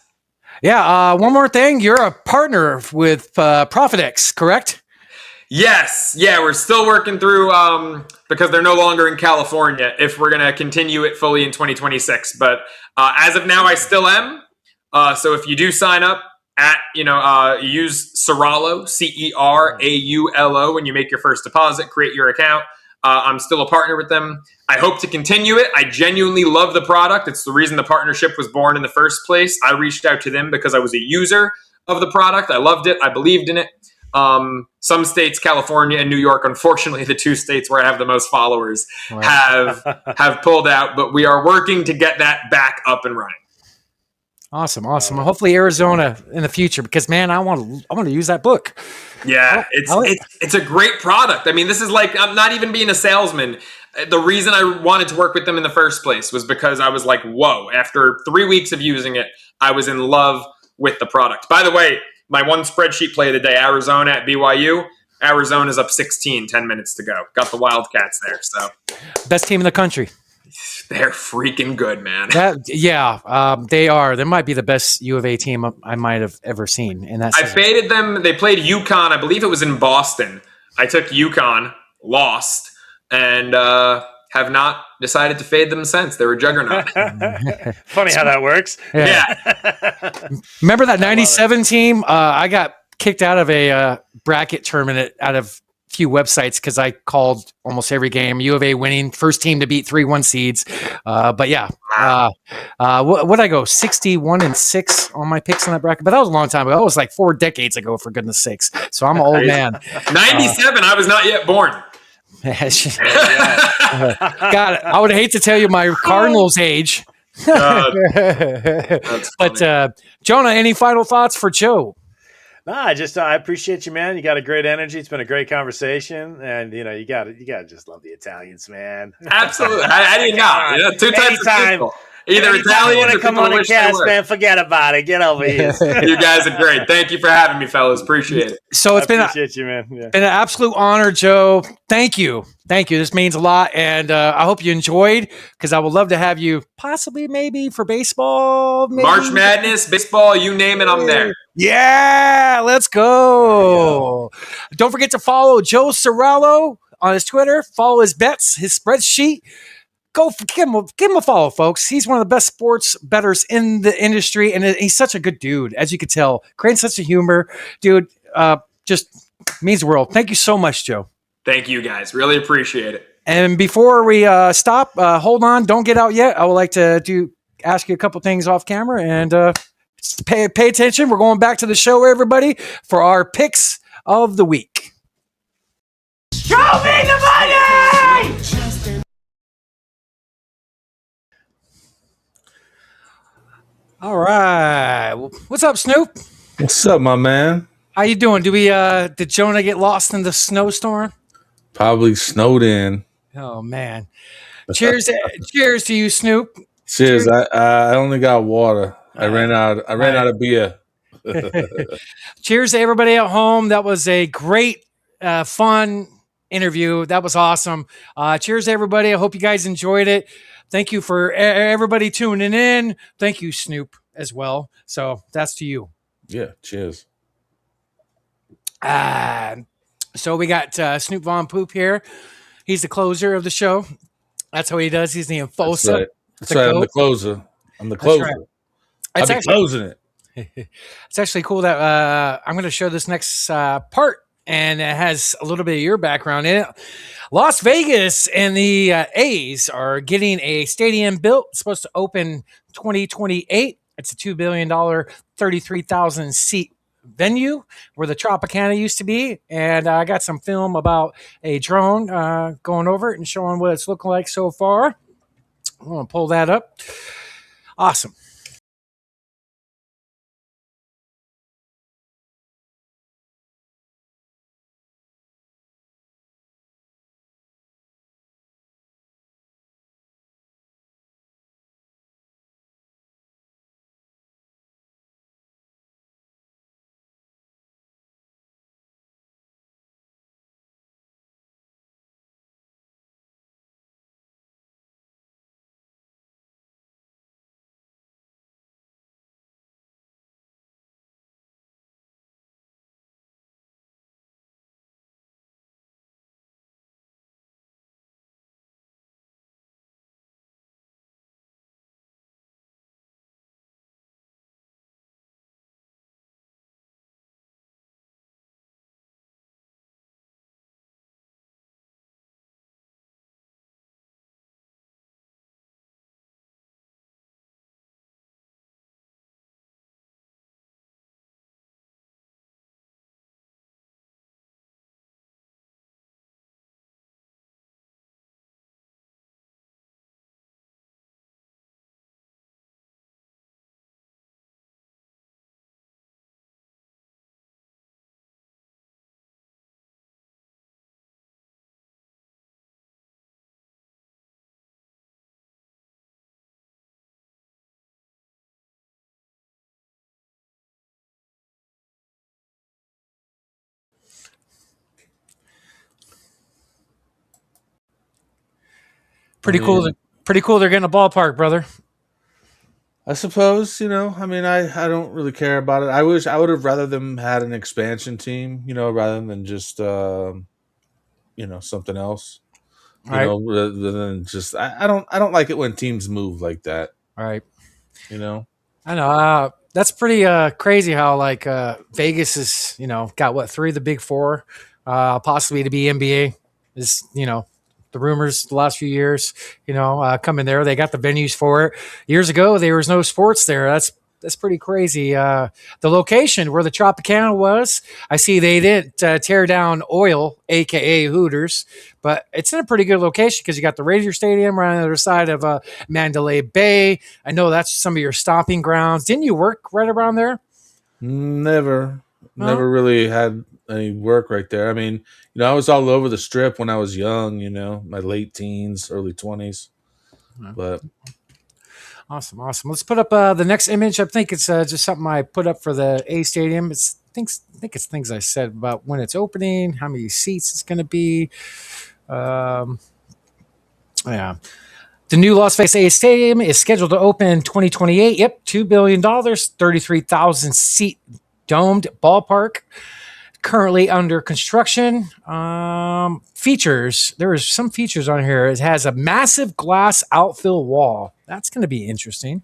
Yeah, one more thing. You're a partner with ProfitX, correct? Yes. Yeah, we're still working through because they're no longer in California if we're going to continue it fully in 2026. But as of now, I still am. So if you do sign up use Ceraulo, Ceraulo, when you make your first deposit, create your account. I'm still a partner with them. I hope to continue it. I genuinely love the product. It's the reason the partnership was born in the first place. I reached out to them because I was a user of the product. I loved it. I believed in it. Some states, California and New York, unfortunately, the two states where I have the most followers, have pulled out. But we are working to get that back up and running. Awesome. Hopefully Arizona in the future, because man, I want to use that book. Yeah, it's a great product. I mean, this is like, I'm not even being a salesman. The reason I wanted to work with them in the first place was because I was like, whoa, after 3 weeks of using it, I was in love with the product. By the way, my one spreadsheet play of the day, Arizona at BYU. Arizona's up 16, 10 minutes to go. Got the Wildcats there. So Best team in the country. they're freaking good, man. They are. They might be the best U of A team I might have ever seen. And I faded them. They played UConn. I believe it was in Boston. I took UConn, lost, and have not decided to fade them since. They were a juggernaut. Funny how that works. Yeah. Remember that 97 team? I got kicked out of a bracket tournament out of a few websites because I called almost every game. U of A winning, first team to beat 3-1 seeds. But yeah, what I go 61-6 on my picks on that bracket. But that was a long time ago. That was like 4 decades ago, for goodness sakes. So I'm an old man. 97. I was not yet born. God, I would hate to tell you my Cardinals age. But Jonah, any final thoughts for Joe? I appreciate you, man. You got a great energy. It's been a great conversation, and you got to just love the Italians, man. Absolutely. I did not. Two types of people. Either Italian want to come on the cast, man. Forget about it. Get over here. You guys are great. Thank you for having me, fellas. Appreciate it. So it's appreciate you, man. Yeah. Been an absolute honor, Joe. Thank you. This means a lot, and I hope you enjoyed, because I would love to have you possibly maybe for baseball. Maybe. March Madness, baseball, you name it, I'm there. Yeah, let's go. Don't forget to follow Joe Ceraulo on his Twitter. Follow his bets, his spreadsheet. Give him a follow, folks. He's one of the best sports bettors in the industry, and he's such a good dude, as you can tell. Great sense of humor. Dude, just means the world. Thank you so much, Joe. Thank you, guys. Really appreciate it. And before we stop, hold on. Don't get out yet. I would like to ask you a couple things off camera, and pay attention. We're going back to the show, everybody, for our picks of the week. Show me the money! All right. What's up, Snoop? What's up, my man? How you doing? Did Jonah get lost in the snowstorm? Probably snowed in. Oh man. Cheers to you, Snoop. Cheers. I only got water. I ran out of beer. Cheers to everybody at home. That was a great fun interview. That was awesome. Cheers to everybody. I hope you guys enjoyed it. Thank you for everybody tuning in. Thank you, Snoop, as well. So that's to you. Yeah, cheers. So we got Snoop Von Poop here. He's the closer of the show. That's how he does. He's the enforcer. That's right. I'm the closer. Right. I'll be closing it. It's actually cool that I'm going to show this next part, and it has a little bit of your background in it. Las Vegas and the A's are getting a stadium built. It's supposed to open 2028. It's a $2 billion, 33,000 seat venue where the Tropicana used to be. And I got some film about a drone going over it and showing what it's looking like so far. I'm going to pull that up. Awesome. Pretty cool. Pretty cool. They're getting a ballpark, brother. I suppose, I mean, I don't really care about it. I would have rather them had an expansion team, rather than just, something else, All right. rather than just, I don't like it when teams move like that, All right. you know? I know. That's pretty crazy how like Vegas is, got what, 3 of the big 4, possibly to be NBA is, the rumors the last few years, coming there. They got the venues for it. Years ago, there was no sports there. That's pretty crazy. The location where the Tropicana was, I see they didn't tear down Oil, aka Hooters, but it's in a pretty good location because you got the Ranger Stadium right on the other side of Mandalay Bay. I know that's some of your stomping grounds. Didn't you work right around there? Never really had any work right there. I mean, I was all over the Strip when I was young, my late teens, early 20s, but Awesome. Let's put up the next image. I think it's just something I put up for the A Stadium. I think it's things I said about when it's opening, how many seats it's going to be. Yeah. The new Las Vegas A Stadium is scheduled to open in 2028. Yep, $2 billion, 33,000 seat domed ballpark. Currently under construction. Features. There are some features on here. It has a massive glass outfield wall. That's going to be interesting.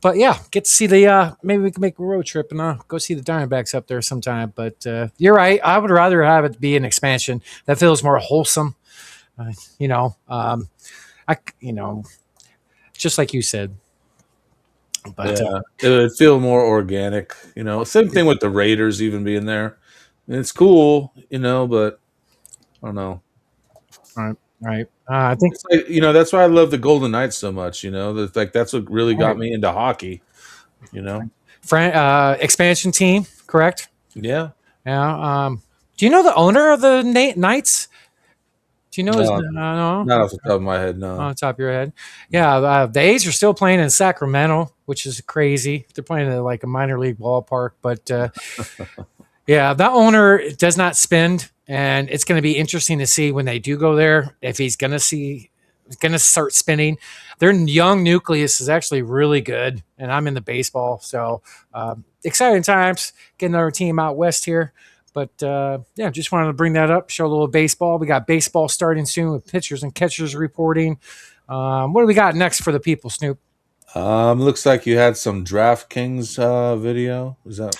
But yeah, get to see the. Maybe we can make a road trip and go see the Diamondbacks up there sometime. But you're right. I would rather have it be an expansion that feels more wholesome. Just like you said. But yeah, it would feel more organic, Same thing with the Raiders even being there. It's cool, but I don't know. Right. I think It's like, that's why I love the Golden Knights so much. That's what really got me into hockey. Expansion team, correct? Yeah. Yeah. Do you know the owner of the Knights? Do you know his no? Not off the top of my head, no. On the top of your head. Yeah, the A's are still playing in Sacramento, which is crazy. They're playing at like a minor league ballpark, but yeah, that owner does not spend, and it's going to be interesting to see when they do go there if he's going to start spending. Their young nucleus is actually really good, and I'm in the baseball, so exciting times getting our team out west here. But yeah, just wanted to bring that up, show a little baseball. We got baseball starting soon with pitchers and catchers reporting. What do we got next for the people, Snoop? Looks like you had some DraftKings video. Is that?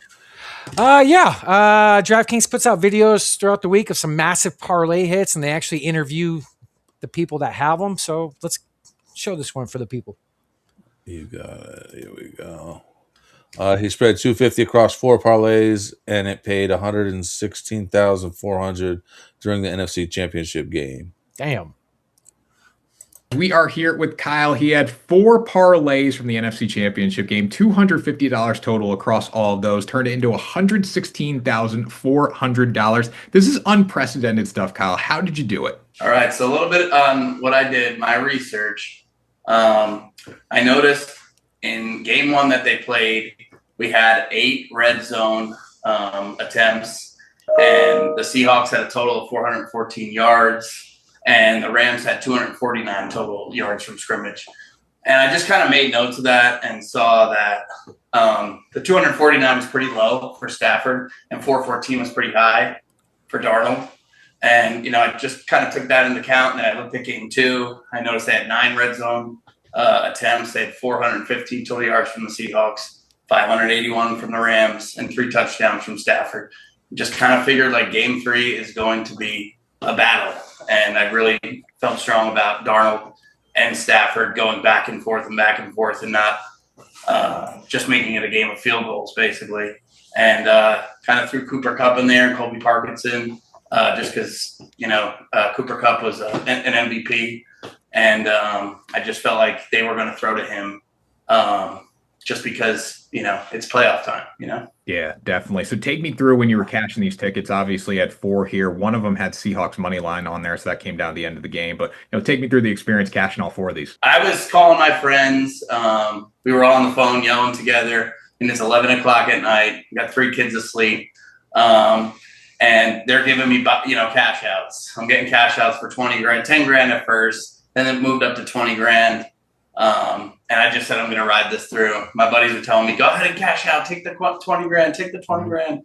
Yeah. DraftKings puts out videos throughout the week of some massive parlay hits, and they actually interview the people that have them. So let's show this one for the people. You got it. Here we go. He spread 250 across 4 parlays, and it paid 116,400 during the NFC Championship game. Damn. We are here with Kyle. He had 4 parlays from the NFC Championship game, $250 total across all of those, turned it into $116,400. This is unprecedented stuff, Kyle. How did you do it? All right, so a little bit on what I did, my research. I noticed in game 1 that they played, we had 8 red zone attempts, and the Seahawks had a total of 414 yards. And the Rams had 249 total yards from scrimmage. And I just kind of made notes of that and saw that the 249 was pretty low for Stafford and 414 was pretty high for Darnold. And, I just kind of took that into account, and I looked at game 2. I noticed they had 9 red zone attempts. They had 415 total yards from the Seahawks, 581 from the Rams, and 3 touchdowns from Stafford. Just kind of figured like game 3 is going to be a battle. And I really felt strong about Darnold and Stafford going back and forth and not just making it a game of field goals, basically. And kind of threw Cooper Kupp in there and Colby Parkinson just because, Cooper Kupp was an MVP. And I just felt like they were going to throw to him just because, it's playoff time, Yeah, definitely. So take me through when you were cashing these tickets. Obviously, you had 4 here. One of them had Seahawks money line on there, so that came down at the end of the game. But take me through the experience cashing all 4 of these. I was calling my friends. We were all on the phone yelling together, and it's 11 o'clock at night. We got 3 kids asleep. And and they're giving me, cash outs. I'm getting cash outs for 20 grand, 10 grand at first, then it moved up to 20 grand. And I just said, I'm going to ride this through. My buddies were telling me, go ahead and cash out, take the 20 grand, take the 20 grand.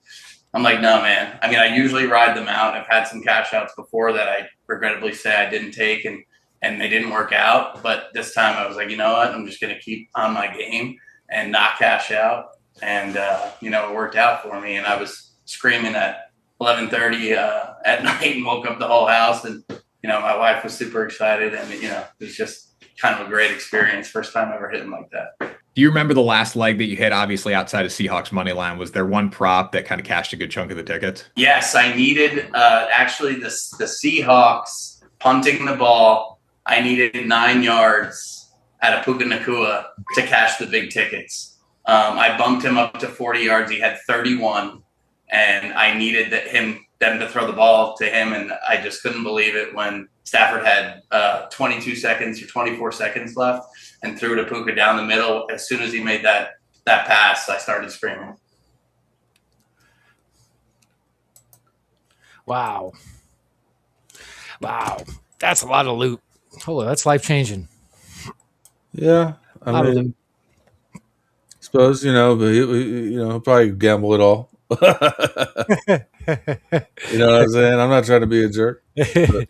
I'm like, no, man. I mean, I usually ride them out. I've had some cash outs before that I regrettably say I didn't take and they didn't work out. But this time I was like, you know what? I'm just going to keep on my game and not cash out. And, it worked out for me. And I was screaming at 11:30 at night and woke up the whole house. And, my wife was super excited. And, it was just kind of a great experience. First time ever hitting like that. Do you remember the last leg that you hit? Obviously, outside of Seahawks money line, was there one prop that kind of cashed a good chunk of the tickets? Yes, I needed actually the Seahawks punting the ball. I needed 9 yards at a Puka Nakua to cash the big tickets. I bumped him up to 40 yards. He had 31, and I needed them to throw the ball to him, and I just couldn't believe it when Stafford had 22 seconds or 24 seconds left and threw to Puka down the middle. As soon as he made that pass, I started screaming. Wow. That's a lot of loot. Hold on, that's life-changing. Yeah, I mean, suppose, but he'll probably gamble it all. You know what I'm saying? I'm not trying to be a jerk. If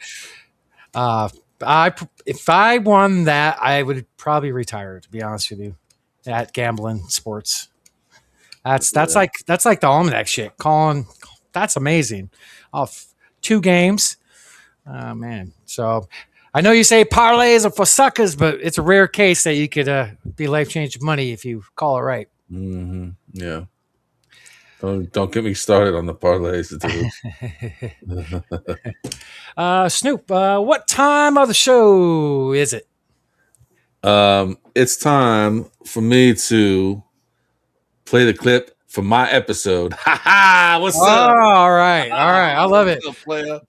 I won that, I would probably retire, to be honest with you, at gambling sports. That's like the almanac shit. Colin, that's amazing. Off 2 games. Oh man. So I know you say parlays are for suckers, but it's a rare case that you could be life-changing money if you call it right. Mm-hmm. Yeah. Don't get me started on the parlays. Snoop, what time of the show is it? It's time for me to play the clip from my episode. Ha ha! What's up? All right. I love it.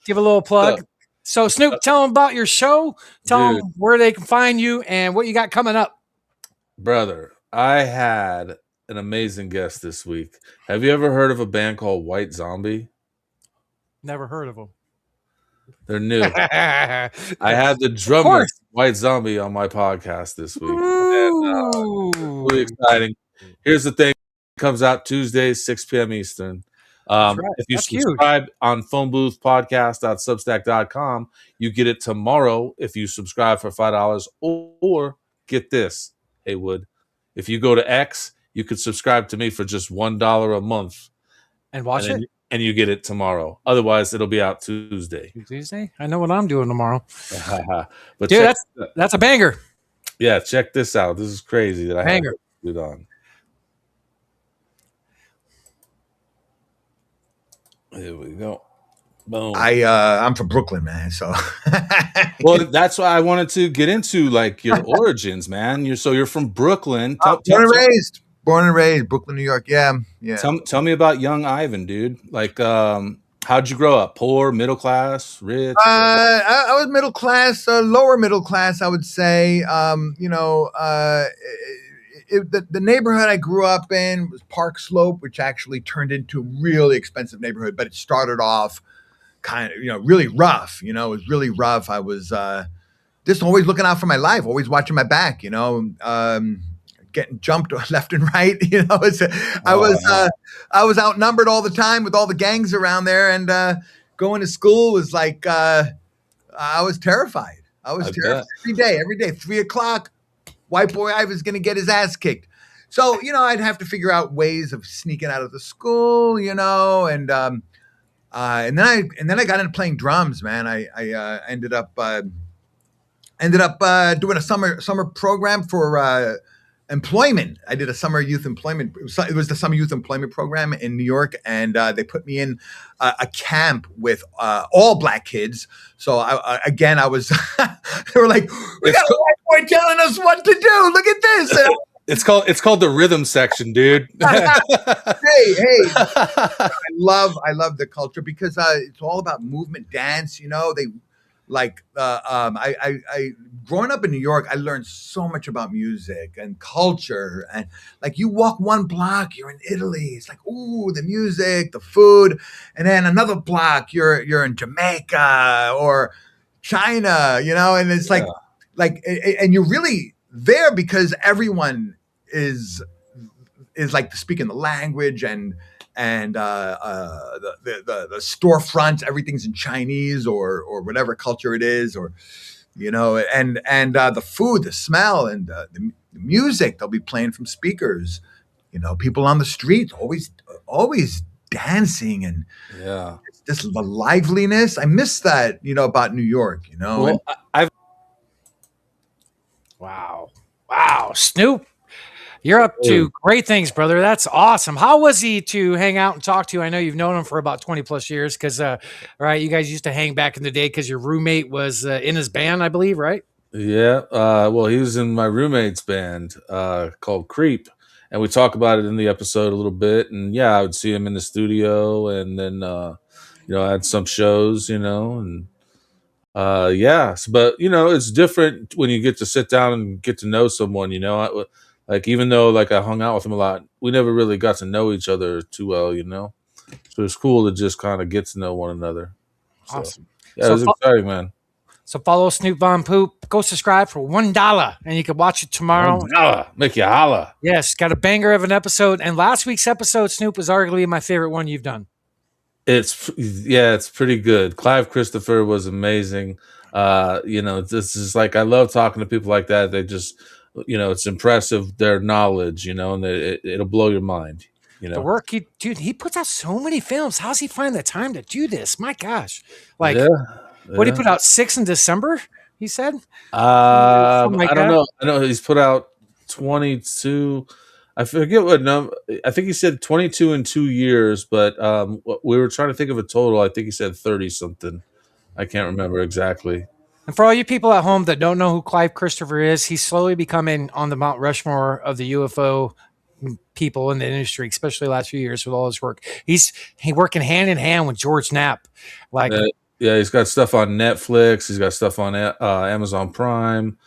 Give a little plug. So, Snoop, tell them about your show. Tell them where they can find you and what you got coming up. Brother, I had an amazing guest this week. Have you ever heard of a band called White Zombie? Never heard of them. They're new. I had the drummer White Zombie on my podcast this week. And, really exciting. Here's the thing. It comes out Tuesdays, 6 p.m. Eastern. If you subscribe on phoneboothpodcast.substack.com, you get it tomorrow if you subscribe for $5. Or get this, Heywood. If you go to X, you could subscribe to me for just $1 a month. And watch it? And you get it tomorrow. Otherwise, it'll be out Tuesday. Tuesday? I know what I'm doing tomorrow. But dude, that's a banger. Yeah, check this out. This is crazy that I have it on. Here we go. Boom. I'm from Brooklyn, man. So well, that's why I wanted to get into like your origins, man. You're from Brooklyn. Born and raised, Brooklyn, New York. Yeah. Tell me about young Ivan, dude. Like, how'd you grow up? Poor, middle class, rich? I was middle class, lower middle class, I would say. The neighborhood I grew up in was Park Slope, which actually turned into a really expensive neighborhood, but it started off kind of, really rough. It was really rough. I was just always looking out for my life, always watching my back, getting jumped left and right. I was outnumbered all the time with all the gangs around there, and going to school was like I was terrified. Terrified every day, 3:00. White boy Ivan's going to get his ass kicked. So, I'd have to figure out ways of sneaking out of the school, and then I got into playing drums, man. I ended up doing a summer program for employment. I did a summer youth employment. It was the summer youth employment program in New York, and they put me in a camp with all black kids. So I was. They were like, "We got a white boy telling us what to do. Look at this." And it's called the rhythm section, dude. Hey! I love the culture because it's all about movement, dance. They like I growing up in New York, I learned so much about music and culture. And like you walk one block, you're in Italy. It's like, ooh, the music, the food. And then another block, you're in Jamaica or China, and it's and you're really there because everyone is like speaking the language and the storefronts, everything's in Chinese or whatever culture it is, or and the food, the smell, and the music they'll be playing from speakers. People on the street always dancing and this the liveliness. I miss that, about New York. Well, Wow, Snoop. You're up to great things, brother. That's awesome. How was he to hang out and talk to? I know you've known him for about 20 plus years because, right, you guys used to hang back in the day because your roommate was in his band, I believe, right? Yeah. Well, he was in my roommate's band called Creep, and we talk about it in the episode a little bit. And yeah, I would see him in the studio, and then I had some shows, and but it's different when you get to sit down and get to know someone. Like even though like I hung out with him a lot, we never really got to know each other too well. So it's cool to just kind of get to know one another. So, Awesome. yeah, it was exciting, man. So follow Snoop Von Poop. Go subscribe for $1, and you can watch it tomorrow. Make you holla. Yes, got a banger of an episode. And last week's episode, Snoop, was arguably my favorite one you've done. It's pretty good. Clive Christopher was amazing. This is like I love talking to people like that. They just, it's impressive their knowledge, and it'll blow your mind. The work he puts out so many films. How's he find the time to do this? My gosh, what he put out 6 in December? He said. I don't know. I know he's put out 22. I forget what number. I think he said 22 in 2 years, but we were trying to think of a total. I think he said 30 something. I can't remember exactly. And for all you people at home that don't know who Clive Christopher is, he's slowly becoming on the Mount Rushmore of the UFO people in the industry, especially the last few years with all his work. He's working hand in hand with George Knapp. He's got stuff on Netflix. He's got stuff on Amazon Prime.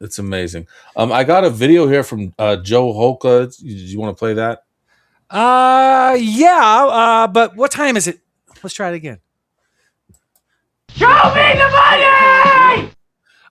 It's amazing. I got a video here from Joe Holka. Do you want to play that? But what time is it? Let's try it again. Show me the money!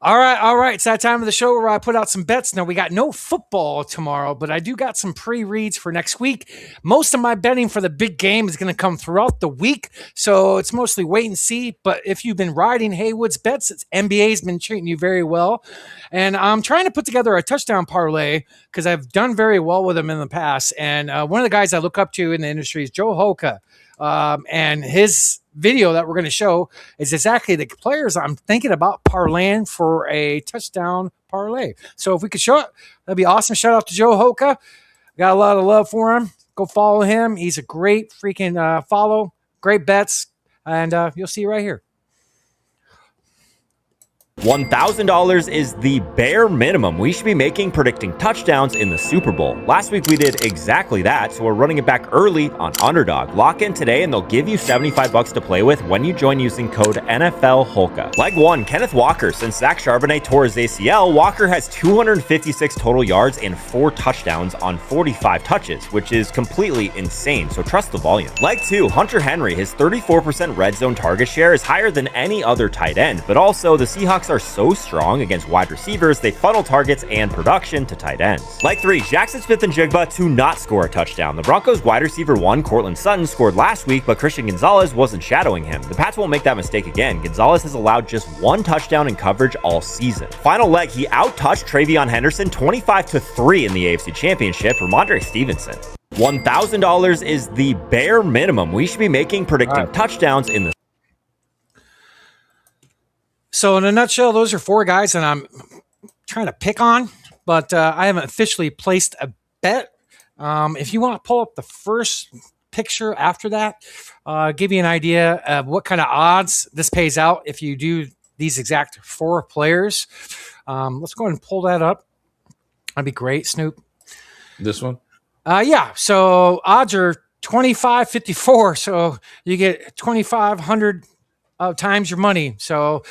All right. It's that time of the show where I put out some bets. Now, we got no football tomorrow, but I do got some pre-reads for next week. Most of my betting for the big game is going to come throughout the week, so it's mostly wait and see. But if you've been riding Heywood's bets, NBA's been treating you very well. And I'm trying to put together a touchdown parlay because I've done very well with them in the past. And one of the guys I look up to in the industry is Joe Holka. And his video that we're going to show is exactly the players I'm thinking about parlaying for a touchdown parlay. So if we could show it, that'd be awesome. Shout out to Joe Holka. Got a lot of love for him. Go follow him. He's a great freaking follow. Great bets. And you'll see right here. $1,000 is the bare minimum we should be making predicting touchdowns in the Super Bowl. Last week we did exactly that, so we're running it back early on Underdog. Lock in today and they'll give you $75 to play with when you join using code NFLHolka. Leg 1, Kenneth Walker. Since Zach Charbonnet tore his ACL, Walker has 256 total yards and 4 touchdowns on 45 touches, which is completely insane, so trust the volume. Leg 2, Hunter Henry. His 34% red zone target share is higher than any other tight end, but also the Seahawks are so strong against wide receivers, they funnel targets and production to tight ends. Leg 3, Jackson Smith-Njigba to not score a touchdown. The Broncos wide receiver 1, Cortland Sutton, scored last week, but Christian Gonzalez wasn't shadowing him. The Pats won't make that mistake again. Gonzalez has allowed just 1 touchdown in coverage all season. Final leg, he out-touched Travion Henderson 25-3 in the AFC Championship. Ramondre Stevenson. $1,000 is the bare minimum we should be making predicting touchdowns in the. So in a nutshell, those are 4 guys that I'm trying to pick on, but I haven't officially placed a bet. If you want to pull up the first picture after that, give you an idea of what kind of odds this pays out if you do these exact 4 players. Let's go ahead and pull that up. That'd be great, Snoop. This one? Yeah. So odds are 25-54. So you get 2,500 times your money. So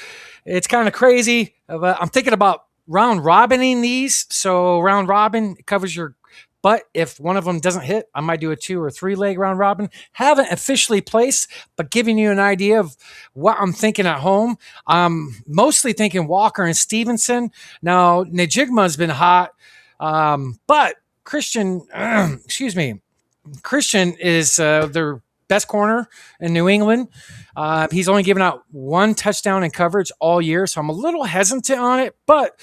it's kind of crazy. I'm thinking about round robining these. So round robin covers your butt. If one of them doesn't hit, I might do a 2 or 3 leg round robin. Haven't officially placed, but giving you an idea of what I'm thinking at home. I'm mostly thinking Walker and Stevenson. Now, Najigma's been hot, but Christian, Christian is their best corner in New England. He's only given out 1 touchdown in coverage all year, so I'm a little hesitant on it. But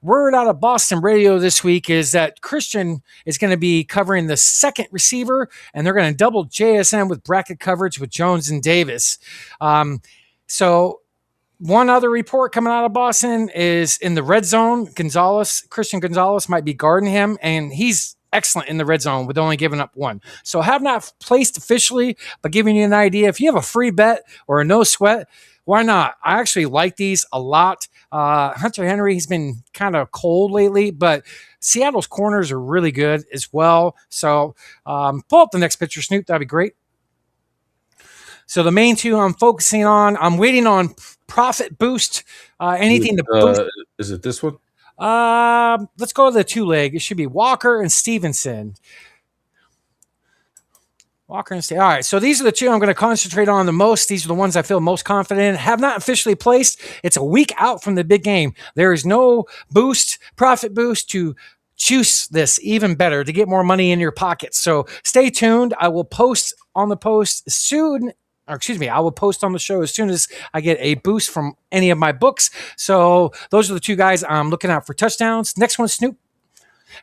word out of Boston radio this week is that Christian is going to be covering the second receiver, and they're going to double JSN with bracket coverage with Jones and Davis. So one other report coming out of Boston is in the red zone, Christian Gonzalez might be guarding him, and he's excellent in the red zone with only giving up 1. So have not placed officially, but giving you an idea. If you have a free bet or a no sweat, why not? I actually like these a lot. Hunter Henry, he's been kind of cold lately, but Seattle's corners are really good as well. So pull up the next picture, Snoop. That'd be great. So the main 2 I'm focusing on, I'm waiting on profit boost. Anything to boost. Is it this one? Let's go to the 2 leg. It should be Walker and Stevenson. All right, so these are the 2 I'm going to concentrate on the most. These are the ones I feel most confident in. Have not officially placed. It's a week out from the big game. There is no profit boost to juice this even better to get more money in your pocket. So stay tuned. I will post on the post soon. I will post on the show as soon as I get a boost from any of my books. So those are the 2 guys I'm looking out for touchdowns. Next one, Snoop.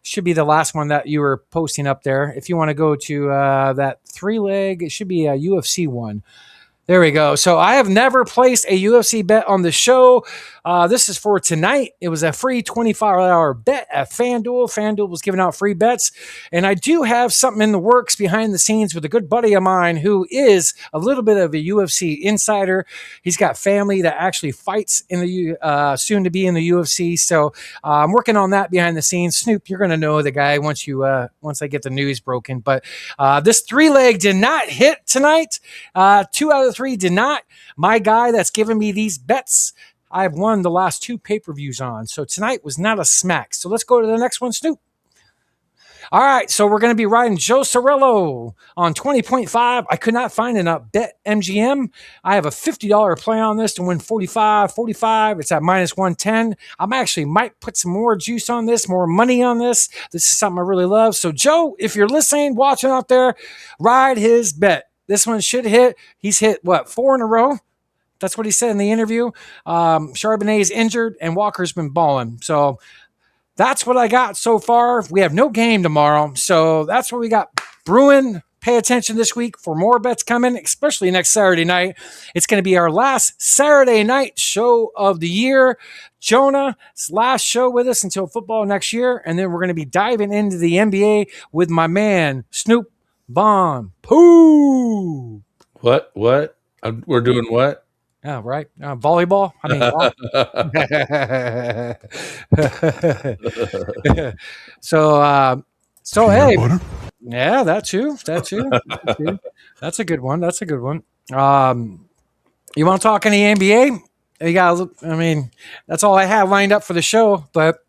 Should be the last one that you were posting up there. If you want to go to that 3 leg, it should be a UFC one. There we go. So I have never placed a UFC bet on the show. This is for tonight. It was a free 24-hour bet at FanDuel. FanDuel was giving out free bets. And I do have something in the works behind the scenes with a good buddy of mine who is a little bit of a UFC insider. He's got family that actually fights in the soon to be in the UFC. So I'm working on that behind the scenes. Snoop, you're going to know the guy once I get the news broken. But this 3 leg did not hit tonight. 2 out of 3 did not. My guy that's giving me these bets, I've won the last 2 pay-per-views on. So tonight was not a smack. So let's go to the next one, Snoop. All right, so we're going to be riding Joe Ceraulo on 20.5. I could not find enough bet MGM. I have a $50 play on this to win 45. It's at minus 110. Might put some more juice on this, more money on this. This is something I really love. So Joe, if you're listening, watching out there, ride his bet. This one should hit. He's hit, 4 in a row? That's what he said in the interview. Charbonnet's injured, and Walker's been balling. So that's what I got so far. We have no game tomorrow, so that's what we got brewing. Pay attention this week for more bets coming, especially next Saturday night. It's going to be our last Saturday night show of the year. Jonah's last show with us until football next year, and then we're going to be diving into the NBA with my man, Snoop Von Pooh. What? We're doing what? Yeah, right. Volleyball. So hey, yeah, that too. That's a good one. You want to talk any NBA? You got. That's all I have lined up for the show. But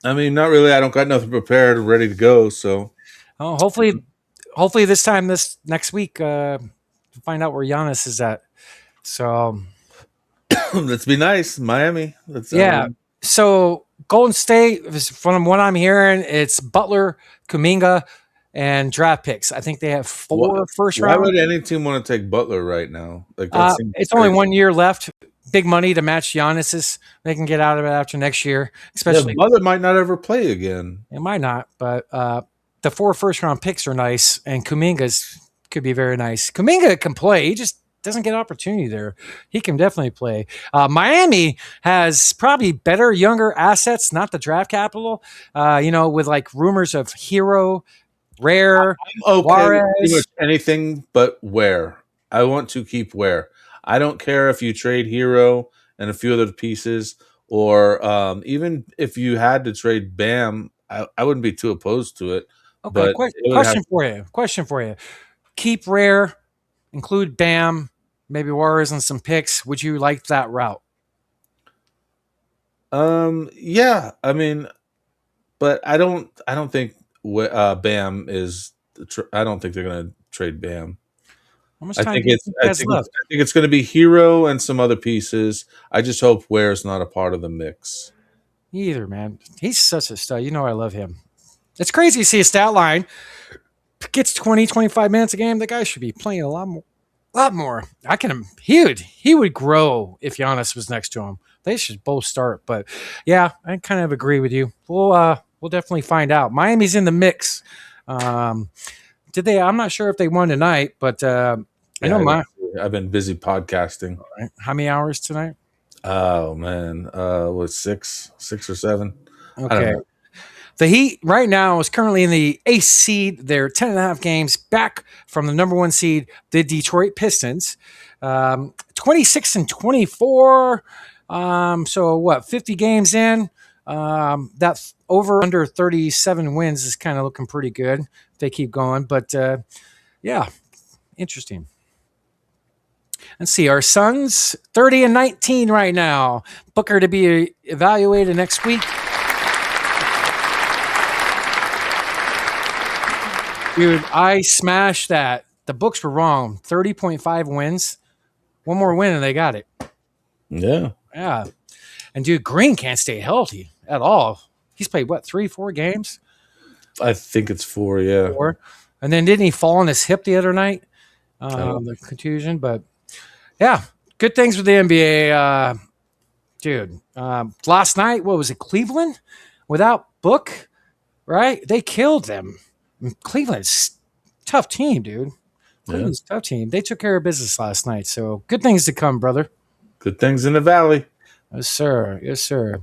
not really. I don't got nothing prepared, ready to go. So, hopefully, this next week, find out where Giannis is at. So let's be nice, Miami. So Golden State, from what I'm hearing, it's Butler, Kuminga, and draft picks. I think they have 4 first round. Why would any team want to take Butler right now? It's only 1 year left. Big money to match Giannis's. They can get out of it after next year. Especially Butler might not ever play again. It might not, but the 4 first round picks are nice, and Kuminga's could be very nice. Kuminga can play. He just doesn't get opportunity there. He can definitely play. Miami has probably better younger assets, not the draft capital. With like rumors of Hero, Rare, I'm okay Juarez. with pretty much anything but Ware. I want to keep Ware. I don't care if you trade Hero and a few other pieces, or even if you had to trade Bam, I wouldn't be too opposed to it. Okay, question for you. Keep Rare, include Bam, maybe Juarez and some picks. Would you like that route? Yeah, I mean, but I don't think Bam is. I don't think they're going to trade Bam. How much time do you think he has left? I think it's going to be Hero and some other pieces. I just hope Ware's not a part of the mix. Either, man. He's such a stud. You know I love him. It's crazy to see a stat line. Gets 20, 25 minutes a game. The guy should be playing a lot more. He would grow if Giannis was next to him. They should both start. But yeah, I kind of agree with you. We'll definitely find out. Miami's in the mix. I'm not sure if they won tonight, but I know I've been busy podcasting. Right. How many hours tonight? Oh man, what, 6 or 7? Okay. The Heat right now is currently in the 8th seed. They're 10.5 games back from the number 1 seed, the Detroit Pistons. 26-24. So what? 50 games in. That's over under 37 wins is kind of looking pretty good if they keep going. But yeah, interesting. Let's see. Our Suns 30-19 right now. Booker to be evaluated next week. Dude, I smashed that. The books were wrong. 30.5 wins. One more win and they got it. Yeah. Yeah. And dude, Green can't stay healthy at all. He's played, 3-4 games? I think it's 4, yeah. 4. And then didn't he fall on his hip the other night? The contusion. But yeah, good things with the NBA. Dude, last night, what was it, Cleveland? Without Book, right? They killed them. Cleveland's tough team, dude. Cleveland's tough team. They took care of business last night, so good things to come, brother. Good things in the valley. Yes, sir. Yes, sir.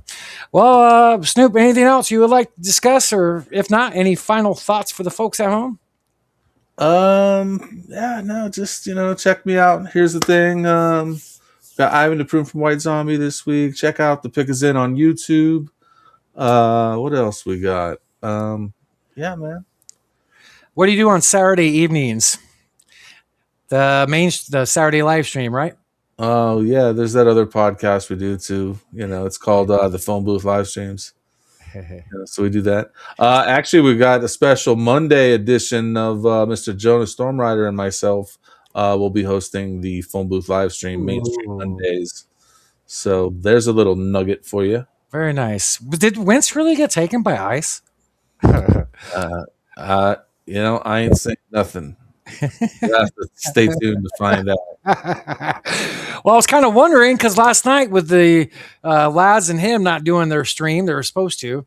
Well, Snoop, anything else you would like to discuss, or if not, any final thoughts for the folks at home? Yeah, no, just check me out. Here's the thing. Got Ivan the Prune from White Zombie this week. Check out the Pick Is In on YouTube. What else we got? Yeah, man. What do you do on Saturday evenings? The Saturday live stream, right? Oh yeah, there's that other podcast we do too. It's called the Phone Booth Live Streams. So we do that. Actually, we got a special Monday edition of Mr. Jonas Stormrider and myself. Will be hosting the Phone Booth Live Stream Mainstream Mondays. So there's a little nugget for you. Very nice. Did Wentz really get taken by ice? I ain't saying nothing. You have to stay tuned to find out. Well, I was kind of wondering because last night with the lads and him not doing their stream, they were supposed to,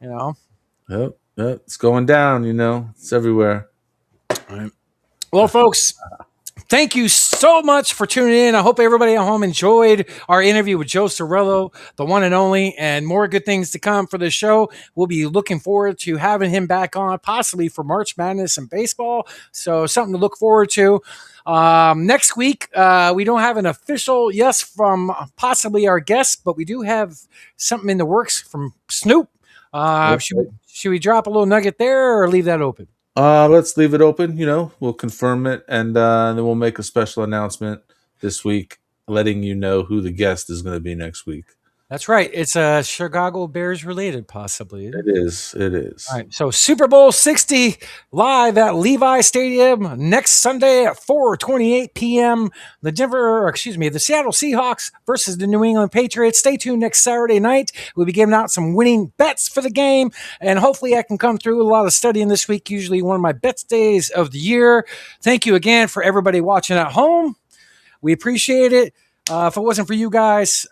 Yep, it's going down. It's everywhere. All right. Well, folks, thank you so much for tuning in. I hope everybody at home enjoyed our interview with Joe Ceraulo, the one and only, and more good things to come for the show. We'll be looking forward to having him back on, possibly for March Madness and baseball. So something to look forward to. Next week, we don't have an official yes from possibly our guest, but we do have something in the works from Snoop. Should we drop a little nugget there or leave that open? Let's leave it open. We'll confirm it, and then we'll make a special announcement this week, letting you know who the guest is going to be next week. That's right. It's Chicago Bears related, possibly. It is. All right. So Super Bowl 60 live at Levi Stadium next Sunday at 4:28 p.m. The Seattle Seahawks versus the New England Patriots. Stay tuned next Saturday night. We'll be giving out some winning bets for the game, and hopefully I can come through with a lot of studying this week, usually one of my bets days of the year. Thank you again for everybody watching at home. We appreciate it. If it wasn't for you guys,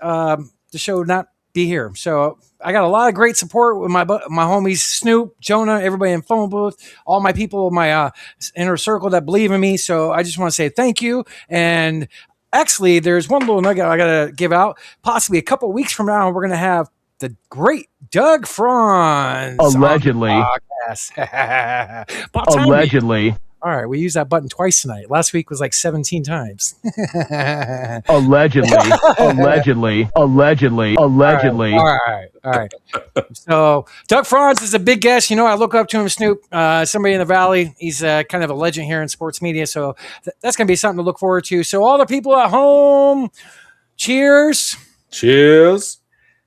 the show would not be here. So I got a lot of great support with my homies, Snoop, Jonah, everybody in Phone Booth, all my people, my inner circle that believe in me. So I just want to say thank you. And actually, there's one little nugget I got to give out. Possibly a couple weeks from now, we're going to have the great Doug Franz. Allegedly. Allegedly. All right, we used that button twice tonight. Last week was like 17 times. Allegedly. All right. So Doug Franz is a big guest. I look up to him, Snoop, somebody in the Valley. He's kind of a legend here in sports media. So that's going to be something to look forward to. So all the people at home, cheers. Cheers.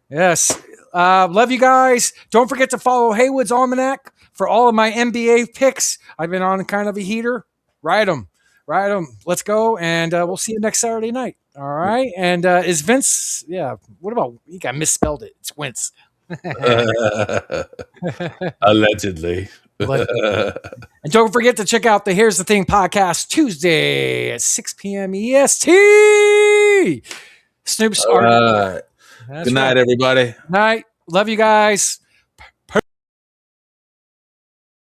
Yes. Love you guys. Don't forget to follow Heywood's Almanac for all of my NBA picks. I've been on kind of a heater. Ride them. Let's go, and we'll see you next Saturday night. All right. And is Vince? Yeah. What about? You got misspelled it. It's Wince. Allegedly. And don't forget to check out the Here's the Thing podcast Tuesday at 6 p.m. EST. Snoop's. All right. Good night, everybody. Night. Love you guys.